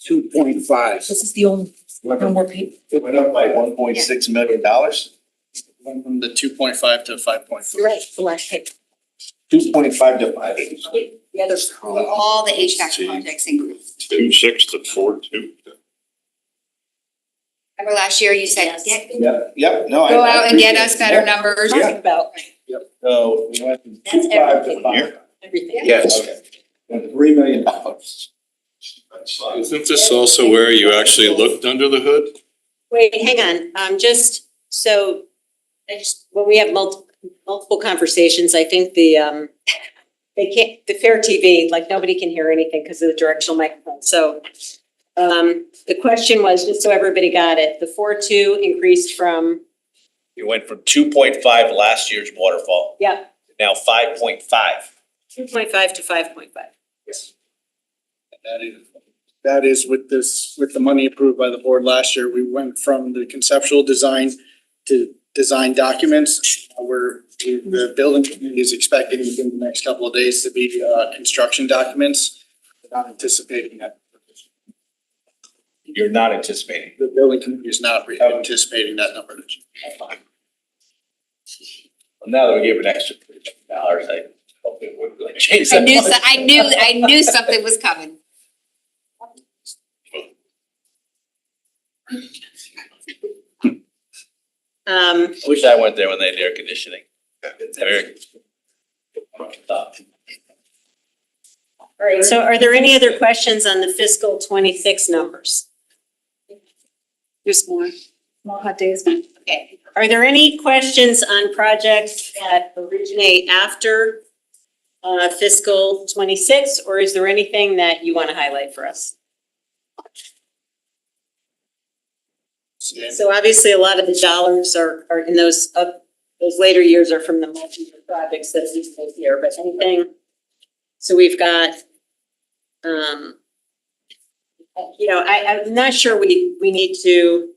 $2.5. This is the only, no more people. It went up by $1.6 million. Went from the 2.5 to 5.4. You're right, the last page. 2.5 to 5. The others. All the HVAC projects increased. 2.6 to 4.2. Remember last year you said, Yep, no. go out and get us better numbers. Talking about So we went from That's 2.5 to everything. 5. everything. Yes. Okay. And $3 million. Isn't this also where you actually looked under the hood? Wait, hang on, just, so, when we have multiple conversations, I think the, they can't, the FairTV, like, nobody can hear anything because of the directional microphone, so. The question was, just so everybody got it, the 4.2 increased from, You went from 2.5 last year's waterfall, yeah, now 5.5. 2.5 to 5.5. Yes. That is with the money approved by the board last year, we went from the conceptual design to design documents. The building committee is expecting within the next couple of days to be, construction documents. We're not anticipating that. You're not anticipating. The building committee is not anticipating that number. Well, now that we gave an extra $3 million, I hope it would really change that much. I knew something was coming. I wish I went there when they had air conditioning. All right, so are there any other questions on the fiscal 26 numbers? There's more. More hot days. Okay, are there any questions on projects that originate after fiscal 26, or is there anything that you want to highlight for us? So obviously, a lot of the dollars are in those later years are from the multi-year projects that we listed here, but anything? So we've got, I'm not sure we need to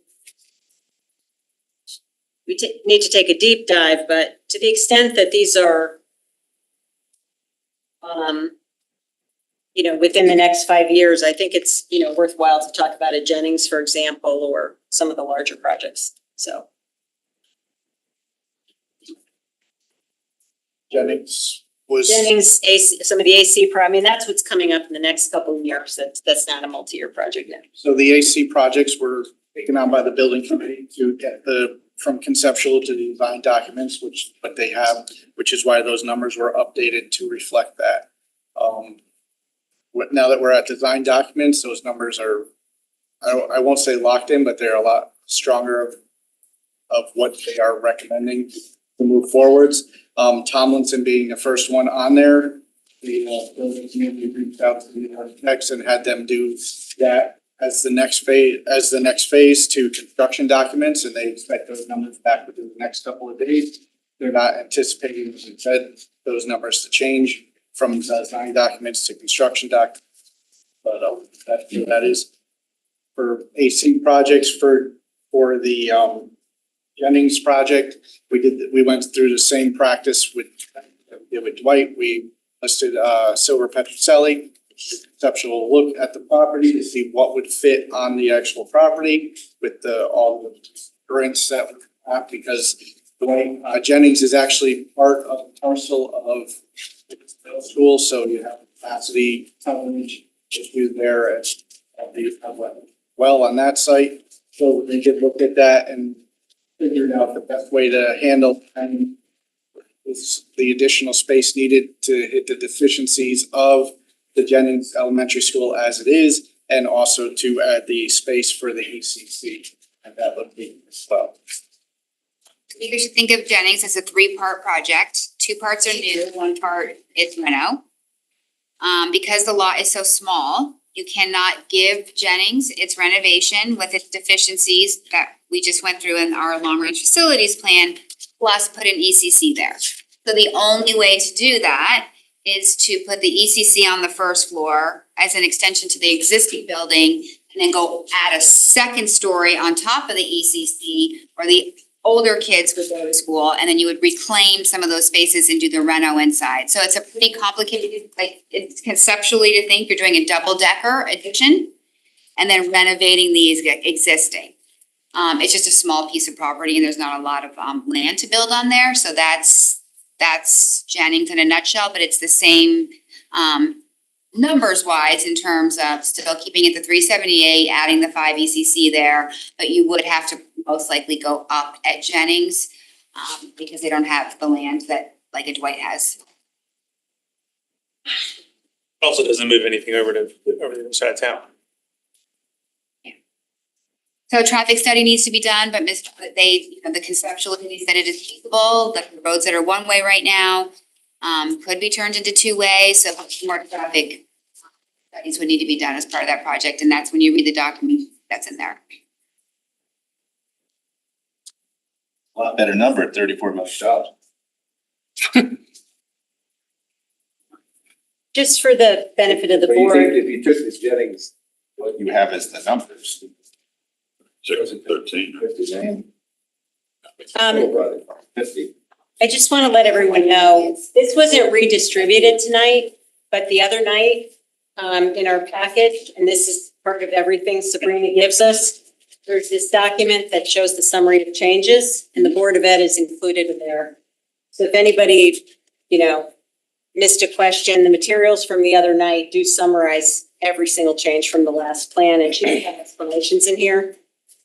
take a deep dive, but to the extent that these are within the next 5 years, I think it's, worthwhile to talk about a Jennings, for example, or some of the larger projects, so. Jennings was. Jennings, AC, some of the AC, that's what's coming up in the next couple of years, that's not a multi-year project now. So the AC projects were taken on by the building committee to get from conceptual to design documents, which they have, which is why those numbers were updated to reflect that. Now that we're at design documents, those numbers are, I won't say locked in, but they're a lot stronger of what they are recommending to move forwards. Tomlinson being the first one on there, the building community reached out to the architects and had them do that as the next phase to construction documents, and they expect those numbers back within the next couple of days. They're not anticipating, as I said, those numbers to change from design documents to construction documents. But that is for AC projects. For the Jennings project, we went through the same practice with Dwight. We listed Silver Petrocelli, conceptual look at the property to see what would fit on the actual property with all the grants that we have, because Dwight Jennings is actually part of the parcel of the middle school, so you have capacity coverage issue there at the well on that site. So they did look at that and figured out the best way to handle and the additional space needed to hit the deficiencies of the Jennings Elementary School as it is, and also to add the space for the ECC at that location as well. You should think of Jennings as a 3-part project. 2 parts are new, 1 part is reno. Because the lot is so small, you cannot give Jennings its renovation with its deficiencies that we just went through in our long-range facilities plan, plus put an ECC there. So the only way to do that is to put the ECC on the first floor as an extension to the existing building, and then go add a second story on top of the ECC, or the older kids would go to school, and then you would reclaim some of those spaces and do the reno inside. So it's a pretty complicated, like, it's conceptually to think you're doing a double-decker addition and then renovating these existing. It's just a small piece of property and there's not a lot of land to build on there, so that's Jennings in a nutshell, but it's the same numbers wise in terms of still keeping it to 378, adding the 5 ECC there, but you would have to most likely go up at Jennings because they don't have the land that like a Dwight has. Also doesn't move anything over to the other side of town. So a traffic study needs to be done, but the conceptual, they said it is feasible. The roads that are 1-way right now could be turned into 2-way, so more traffic studies would need to be done as part of that project, and that's when you read the document that's in there. A lot better number at $34 million. Just for the benefit of the But you board. think if you took this Jennings, what you have is the numbers. 613. 50 million. 50. I just want to let everyone know, this wasn't redistributed tonight, but the other night, in our package, and this is part of everything Sabrina gives us, there's this document that shows the summary of changes, and the Board of Ed is included in there. So if anybody, missed a question, the materials from the other night do summarize every single change from the last plan, and she has explanations in here.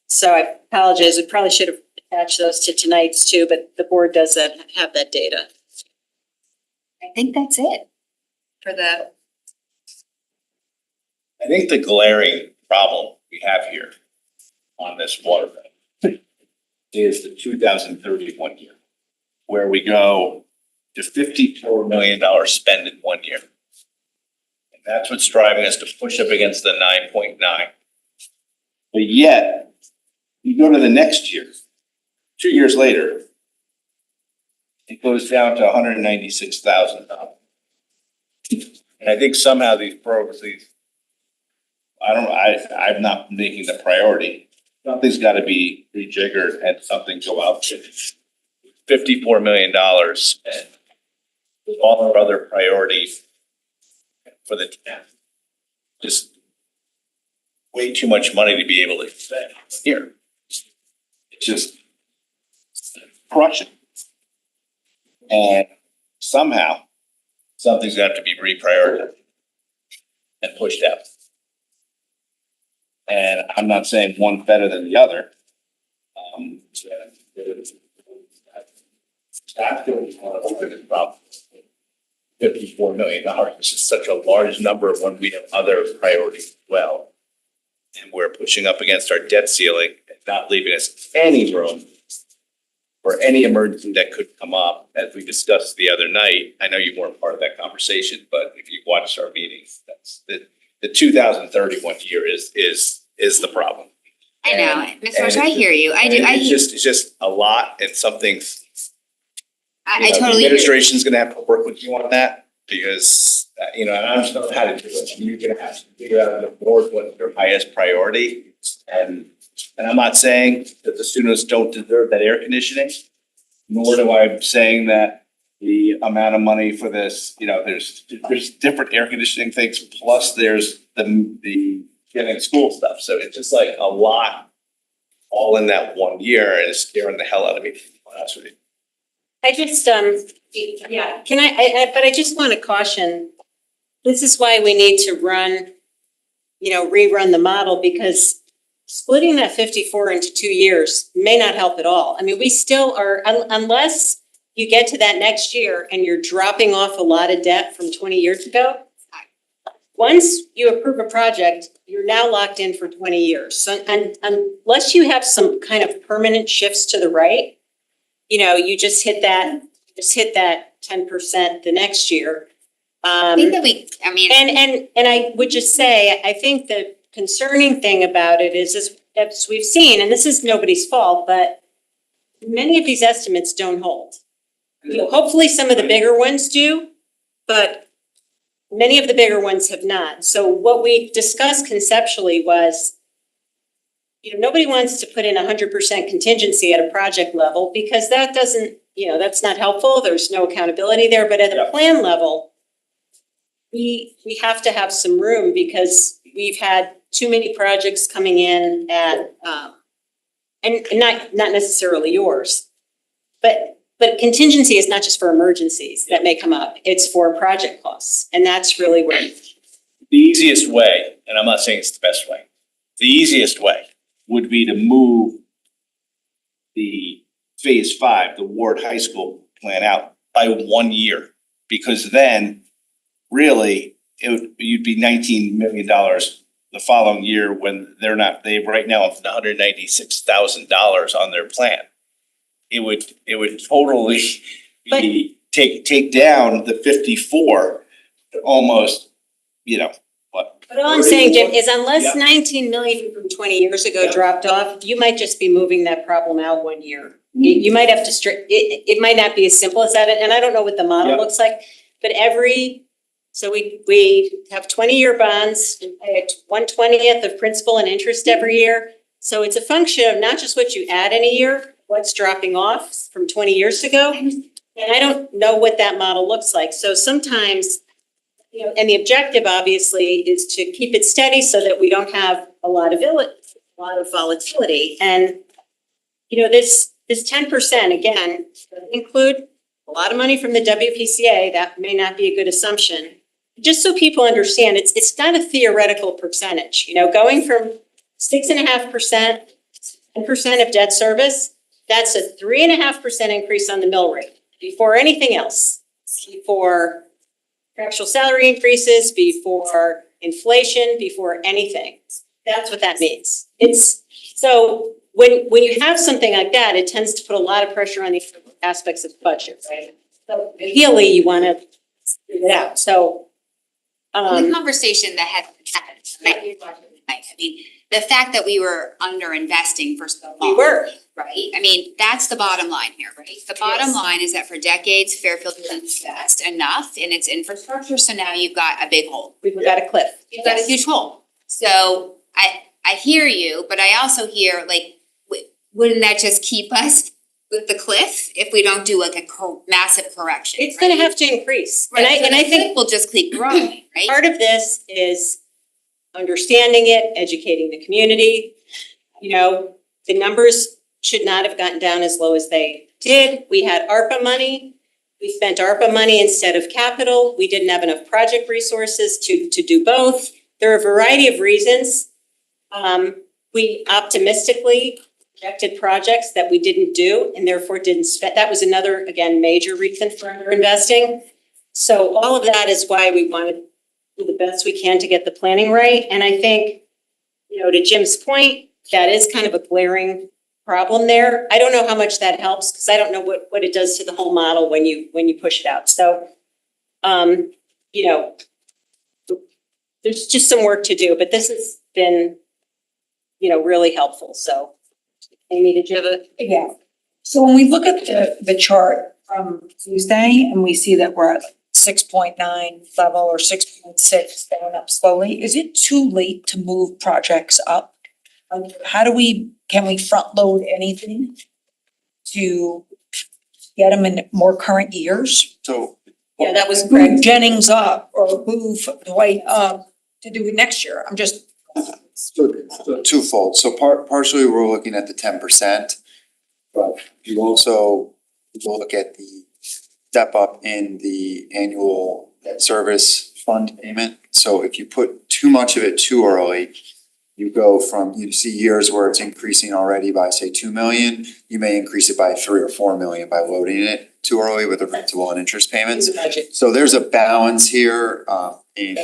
So I apologize, we probably should have attached those to tonight's too, but the board does have that data. I think that's it for the. I think the glaring problem we have here on this water bill is the 2031 year, where we go to $54 million spend in 1 year. And that's what's driving us to push up against the 9.9. But yet, you go to the next year, 2 years later, it goes down to $196,000. And I think somehow these programs, I'm not making the priority. Something's gotta be rejiggered and something go out to $54 million and all our other priorities for the town. Just way too much money to be able to spend here. It's just crushing. And somehow, something's got to be reprioritized and pushed out. And I'm not saying one better than the other. That's one of the biggest problems. $54 million is just such a large number when we have other priorities as well. And we're pushing up against our debt ceiling and not leaving us any room for any emergency that could come up, as we discussed the other night. I know you weren't part of that conversation, but if you watched our meetings, that's the 2031 year is the problem. I know, Ms. Roach, I hear you. I do. It's just a lot, and something. I totally The hear you. administration's gonna have to work with you on that, because, and I just don't know how to do it. You're gonna have to figure out the board what's your highest priority. And I'm not saying that the students don't deserve that air conditioning, nor do I saying that the amount of money for this, there's different air conditioning things, plus there's the getting school stuff. So it's just like a lot all in that 1 year, and it's scaring the hell out of me, to be honest with you. I just, can but I just want to caution, this is why we need to rerun the model, because splitting that 54 into 2 years may not help at all. I mean, we still are, unless you get to that next year and you're dropping off a lot of debt from 20 years ago. Once you approve a project, you're you're now locked in for 20 years. So unless you have some kind of permanent shifts to the right, you just hit that 10% the next year. I think that And I would just say, I think the concerning thing about it is, as we've seen, and this is nobody's fault, but many of these estimates don't hold. Hopefully some of the bigger ones do, but many of the bigger ones have not. So what we discussed conceptually was, nobody wants to put in 100% contingency at a project level because that doesn't, that's not helpful. There's no accountability there, but at a plan level, we have to have some room because we've had too many projects coming in at, and not necessarily yours. But contingency is not just for emergencies that may come up, it's for project costs. And that's really where. The easiest way, and I'm not saying it's the best way, the easiest way would be to move the phase 5, the Ward High School plan out by 1 year. Because then really you'd be $19 million the following year when they right now have $196,000 on their plan. It would totally be take down the 54 to almost, what? But all I'm saying, Jim, is unless 19 million from 20 years ago dropped off, you might just be moving that problem out 1 year. You might have to it might not be as simple as that, and I don't know what the model looks like, but so we have 20-year bonds and pay 1/20th of principal and interest every year. So it's a function of not just what you add in a year, what's dropping off from 20 years ago. And I don't know what that model looks like. So sometimes, and the objective obviously is to keep it steady so that we don't have a lot of volatility. And, this 10%, again, include a lot of money from the WPCA. That may not be a good assumption. Just so people understand, it's not a theoretical percentage. Going from 6.5%, 10% of debt service, that's a 3.5% increase on the mill rate before anything else, before actual salary increases, before inflation, before anything. That's what that means. So when you have something like that, it tends to put a lot of pressure on the aspects of the budget, right? So ideally, you want to figure it out. So the conversation that had, the fact that we were under investing for so long. we were. Right? That's the bottom line here, right? The bottom line is that for decades, Fairfield didn't invest enough in its infrastructure, so now you've got a big hole. We've got a cliff. You've got a huge hole. So I hear you, but I also hear wouldn't that just keep us with the cliff if we don't do a massive correction? It's going to have to increase. Right. And I think we'll just keep growing, right? part of this is understanding it, educating the community. The numbers should not have gotten down as low as they did. We had ARPA money. We spent ARPA money instead of capital. We didn't have enough project resources to do both. There are a variety of reasons. We optimistically projected projects that we didn't do and therefore didn't spend. That was another, again, major reason for underinvesting. So all of that is why we want to do the best we can to get the planning right. And I think, to Jim's point, that is kind of a glaring problem there. I don't know how much that helps because I don't know what it does to the whole model when you push it out. So, there's just some work to do, but this has been, really helpful. So, Amy, did you have Yeah. So when we look at the chart from Tuesday and we see that we're at 6.9 level or 6.6 going up slowly, is it too late to move projects up? Can we front load anything to get them in more current years? So Yeah, that was Move Greg. Jennings up or move Dwight up to do it next year? I'm just. So twofold. So partially, we're looking at the 10%, but you also look at the step up in the annual debt service fund payment. So if you put too much of it too early, you see years where it's increasing already by say 2 million, you may increase it by 3 or 4 million by loading it too early with the principal and interest payments. So there's a balance here, and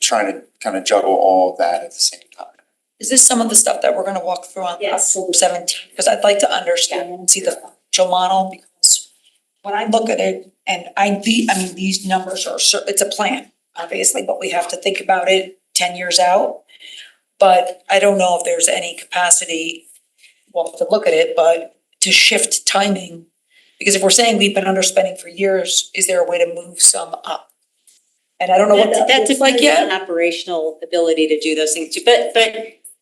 trying to kind of juggle all of that at the same time. Is this some of the stuff that we're gonna walk through on Yes. October 17th? Because I'd like to understand and see the financial model, because when I look at it and I mean, these numbers are, it's a plan, obviously, but we have to think about it 10 years out. But I don't know if there's any capacity, well, to look at it, but to shift timing. Because if we're saying we've been underspending for years, is there a way to move some up? And I don't know what that looks like yet. An operational ability to do those things too, but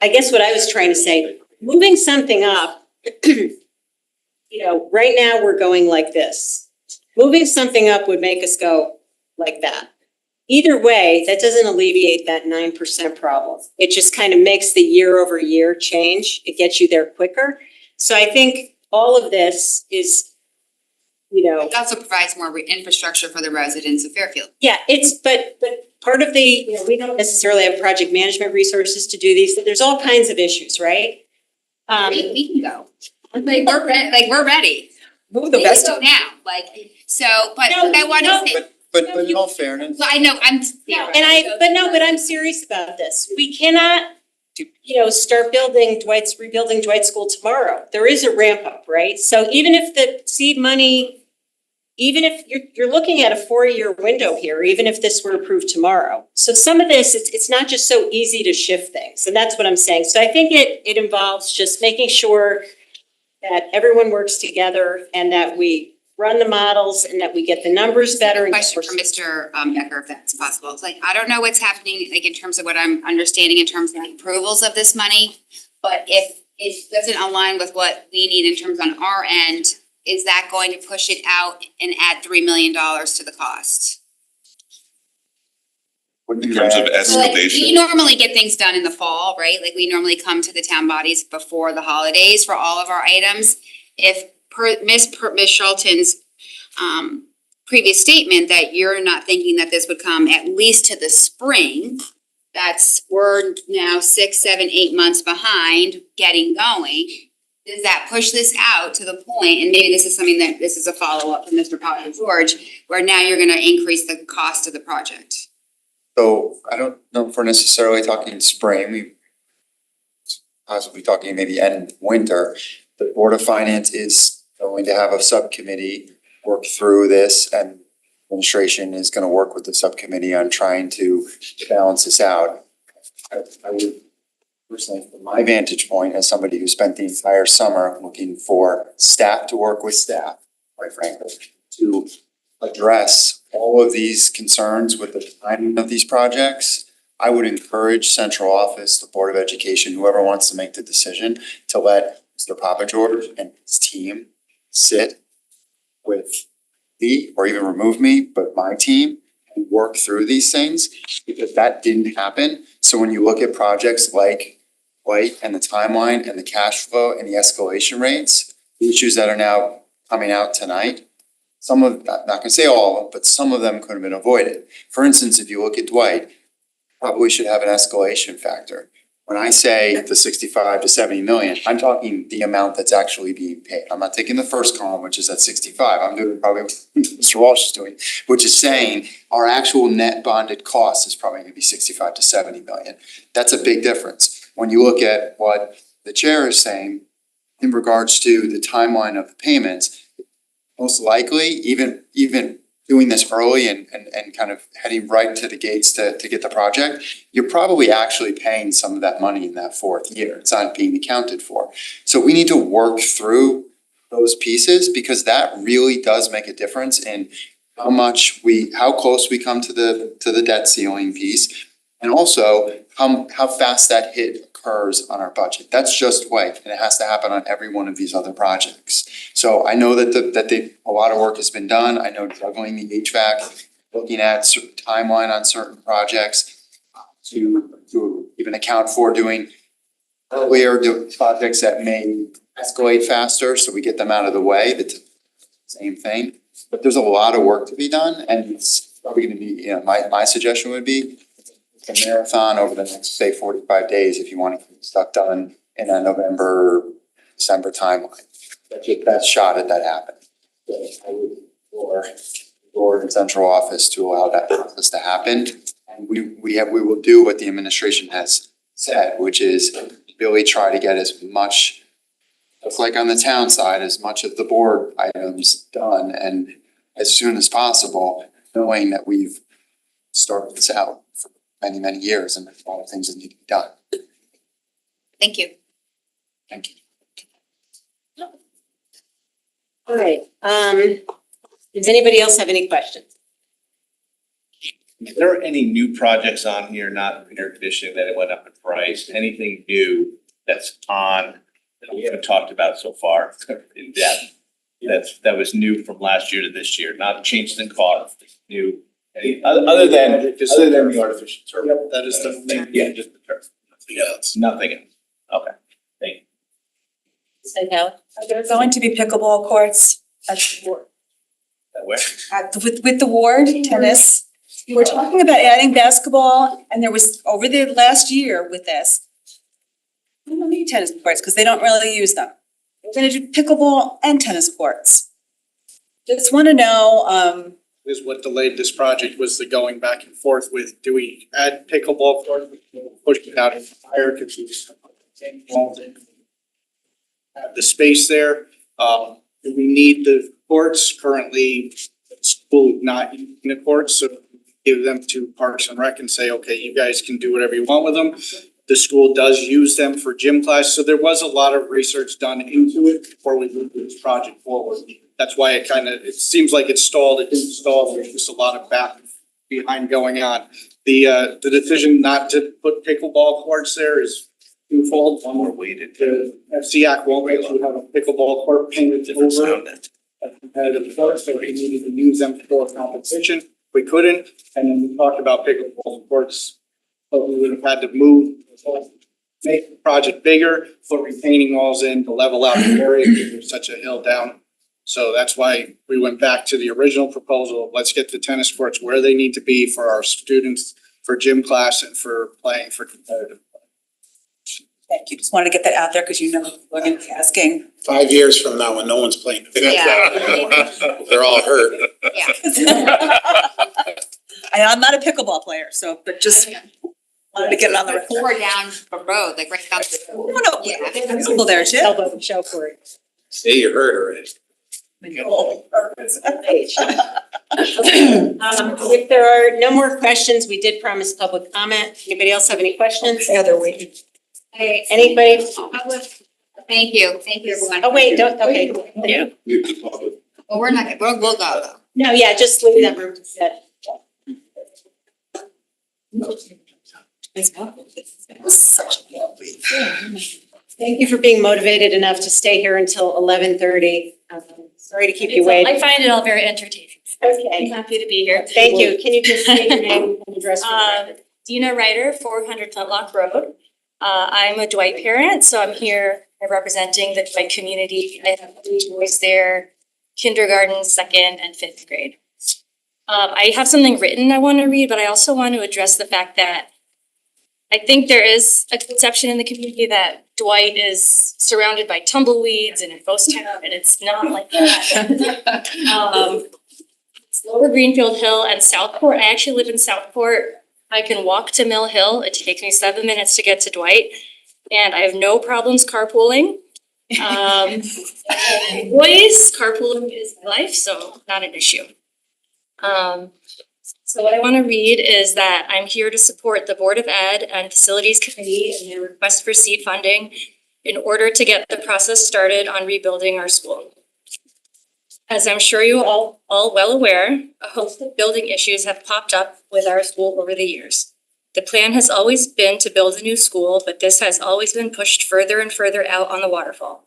I guess what I was trying to say, moving something up, you know, right now we're going like this. Moving something up would make us go like that. Either way, that doesn't alleviate that 9% problem. It just kind of makes the year over year change. It gets you there quicker. So I think all of this is, you know. It also provides more infrastructure for the residents of Fairfield. Yeah, but part of the, you know, we don't necessarily have project management resources to do these. There's all kinds of issues, right? We can go. We're ready. Move the We best. can go now, so, but No, I want no, to say. But in all fairness. Well, I know, But I'm serious about this. We cannot, you know, start rebuilding Dwight's School tomorrow. There is a ramp up, right? So even if the seed money, even if you're looking at a 4-year window here, even if this were approved tomorrow. So some of this, it's not just so easy to shift things, and that's what I'm saying. So I think it involves just making sure that everyone works together and that we run the models and that we get the numbers better. And Question for Mr. Becker, if that's possible. It's like, I don't know what's happening, like in terms of what I'm understanding in terms of the approvals of this money. But if it doesn't align with what we need in terms on our end, is that going to push it out and add $3 million to the cost? In terms of So like, we escalation, normally get things done in the fall, right? Like we normally come to the town bodies before the holidays for all of our items. If Ms. Schulten's previous statement that you're not thinking that this would come at least to the spring, we're now 6, 7, 8 months behind getting going. Does that push this out to the point, and maybe this is a follow-up from Mr. Powell and George, where now you're gonna increase the cost of the project? So I don't know if we're necessarily talking spring, we possibly talking maybe end winter. The Board of Finance is going to have a subcommittee work through this, and administration is gonna work with the subcommittee on trying to balance this out. I would personally, from my vantage point, as somebody who spent the entire summer looking for staff to work with staff, quite frankly, to address all of these concerns with the timing of these projects, I would encourage central office, the Board of Education, whoever wants to make the decision, to let Mr. Papageorge and his team sit with me, or even remove me, but my team, and work through these things, because that didn't happen. So when you look at projects like White and the timeline and the cash flow and the escalation rates, the issues that are now coming out tonight, some of, not gonna say all of them, but some of them could have been avoided. For instance, if you look at Dwight, probably should have an escalation factor. When I say the 65 to 70 million, I'm talking the amount that's actually being paid. I'm not taking the first column, which is at 65. I'm doing probably what Mr. Walsh is doing, which is saying our actual net bonded cost is probably gonna be 65 to 70 million. That's a big difference. When you look at what the chair is saying in regards to the timeline of the payments, most likely, even doing this early and kind of heading right to the gates to get the project, you're probably actually paying some of that money in that 4th year. It's not being accounted for. So we need to work through those pieces, because that really does make a difference in how close we come to the debt ceiling piece. And also how fast that hit occurs on our budget. That's just White, and it has to happen on every one of these other projects. So I know that a lot of work has been done. I know juggling the HVAC, looking at certain timeline on certain projects to even account for doing earlier projects that may escalate faster, so we get them out of the way. That's the same thing. But there's a lot of work to be done, and it's probably gonna be, my suggestion would be a marathon over the next, say, 45 days if you want to get stuff done in a November, December timeline. That's your best shot at that happening. So I would, or board and central office to allow that process to happen. And we will do what the administration has said, which is really try to get as much, just like on the town side, as much of the board items done and as soon as possible, knowing that we've started this out for many, many years and there's a lot of things that need to be done. Thank you. Thank you. All right, does anybody else have any questions? Is there any new projects on here, not air conditioning, that it went up in price? Anything new that's on that we haven't talked about so far in depth? That was new from last year to this year, not changes in cost, new, other than the artificial turf. Yep, that is the. Yeah, just the turf. Nothing else. Nothing else. Okay, thank you. Say Helen? Are there going to be pickleball courts at the ward? Where? With the ward tennis? We're talking about adding basketball, and there was, over the last year with this, we don't need tennis courts because they don't really use them. We're gonna do pickleball and tennis courts. Just wanna know, Is what delayed this project was the going back and forth with, do we add pickleball court, push it out higher because we have the space there. Do we need the courts? Currently, the school is not using the courts, so give them to Parks and Rec and say, okay, you guys can do whatever you want with them. The school does use them for gym class, so there was a lot of research done into it before we moved this project forward. That's why it seems like it stalled, it didn't stall, there's just a lot of back behind going on. The decision not to put pickleball courts there is twofold. One, we're waited. The FCAC won't let you have a pickleball court painted over a competitive court, so we needed to use them for competition. We couldn't, and then we talked about pickleball courts, but we would have had to move, make the project bigger, put retaining walls in to level out the area because there's such a hill down. So that's why we went back to the original proposal. Let's get the tennis courts where they need to be for our students, for gym class and for playing for competitive. thank you, just wanted to get that out there because we're gonna be asking. 5 years from now, when no one's playing. Yeah. They're all hurt. I'm not a pickleball player, so, but just wanted to get it on the record. Four down the road, like right down the. No, Yeah. pickleball there too. Elbow show for it. See, you hurt already. If there are no more questions, we did promise public comment. Anybody else have any questions? Yeah, they're waiting. Hey, Anybody? thank you, everyone. Oh, wait, don't, okay. Well, we're not, we'll go though. No, yeah, just leave that room to sit. Thank you for being motivated enough to stay here until 11:30. Sorry to keep you waiting. I find it all very entertaining. I'm Okay, happy to be here. thank you. Can you just state your name and address for the record? Dina Ryder, 400 Flintlock Road. I'm a Dwight parent, so I'm here representing the Dwight community. I have 3 boys there, kindergarten, 2nd, and 5th grade. I have something written I want to read, but I also want to address the fact that I think there is a conception in the community that Dwight is surrounded by tumbleweeds and a ghost town, and it's not like that. It's Lower Greenfield Hill and Southport. I actually live in Southport. I can walk to Mill Hill. It takes me 7 minutes to get to Dwight, and I have no problems carpooling. Boys, carpooling is my life, so not an issue. So what I want to read is that I'm here to support the Board of Ed and Facilities Committee in their request for seed funding in order to get the process started on rebuilding our school. As I'm sure you all well aware, a host of building issues have popped up with our school over the years. The plan has always been to build a new school, but this has always been pushed further and further out on the waterfall.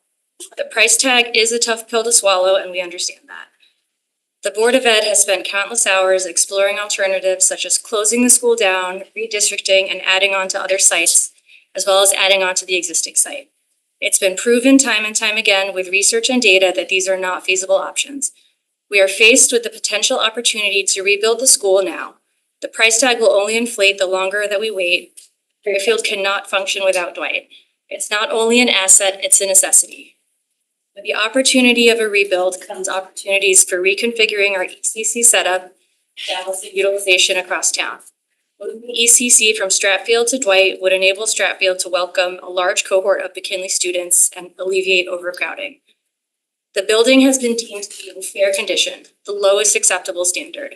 The price tag is a tough pill to swallow, and we understand that. The Board of Ed has spent countless hours exploring alternatives such as closing the school down, redistricting, and adding on to other sites, as well as adding on to the existing site. It's been proven time and time again with research and data that these are not feasible options. We are faced with the potential opportunity to rebuild the school now. The price tag will only inflate the longer that we wait. Fairfield cannot function without Dwight. It's not only an asset, it's a necessity. With the opportunity of a rebuild comes opportunities for reconfiguring our ECC setup, balancing utilization across town. Moving ECC from Stratfield to Dwight would enable Stratfield to welcome a large cohort of McKinley students and alleviate overcrowding. The building has been deemed to be in fair condition, the lowest acceptable standard.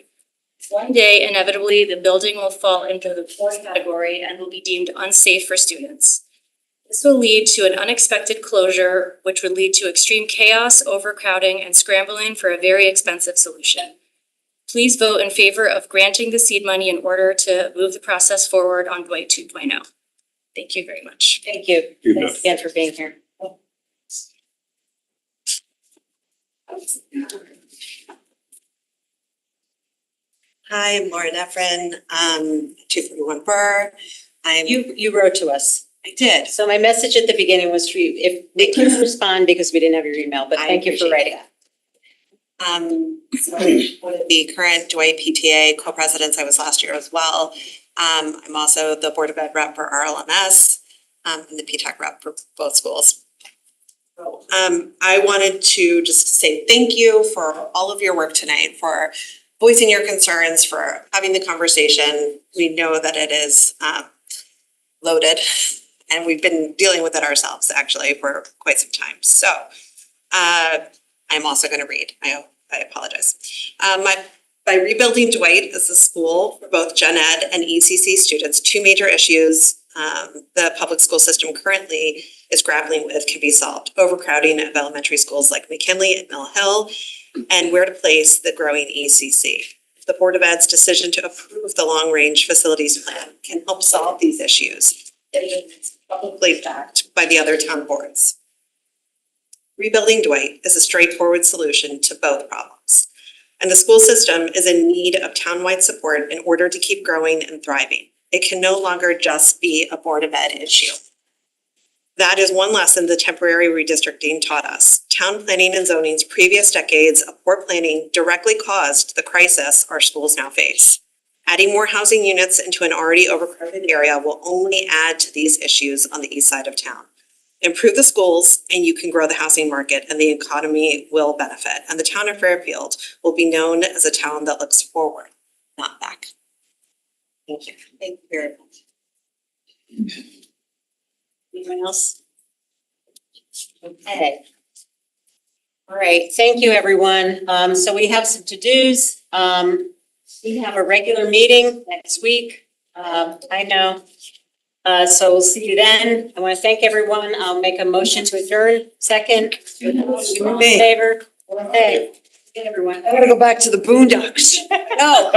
One day, inevitably, the building will fall into the fourth category and will be deemed unsafe for students. This will lead to an unexpected closure, which would lead to extreme chaos, overcrowding, and scrambling for a very expensive solution. Please vote in favor of granting the seed money in order to move the process forward on Dwight 2.0. Thank you very much. Thank you. Thanks again for being here. Hi, I'm Lauren Efren, 241 Burr. You wrote to us. I did. So my message at the beginning was for you, if they couldn't respond because we didn't have your email, but thank you for writing. So one of the current Dwight PTA co-presidents, I was last year as well. I'm also the Board of Ed rep for RLMS, and the PTAC rep for both schools. I wanted to just say thank you for all of your work tonight, for voicing your concerns, for having the conversation. We know that it is loaded, and we've been dealing with it ourselves actually for quite some time. So I'm also going to read. I apologize. By rebuilding Dwight as a school for both Gen Ed and ECC students, two major issues the public school system currently is grappling with can be solved. Overcrowding of elementary schools like McKinley and Mill Hill, and where to place the growing ECC. The Board of Ed's decision to approve the long-range facilities plan can help solve these issues. It is publicly backed by the other town boards. Rebuilding Dwight is a straightforward solution to both problems, and the school system is in need of townwide support in order to keep growing and thriving. It can no longer just be a Board of Ed issue. That is one lesson the temporary redistricting taught us. Town planning and zoning's previous decades of poor planning directly caused the crisis our schools now face. Adding more housing units into an already overcrowded area will only add to these issues on the east side of town. Improve the schools and you can grow the housing market and the economy will benefit. And the town of Fairfield will be known as a town that looks forward, not back. Thank you. Thank you very much. Anyone else? Okay. All right, thank you, everyone. So we have some to-dos. We have a regular meeting next week. I know. So we'll see you then. I want to thank everyone. I'll make a motion to adjourn. Second. All in favor? Okay. Everyone. I gotta go back to the boondocks. No.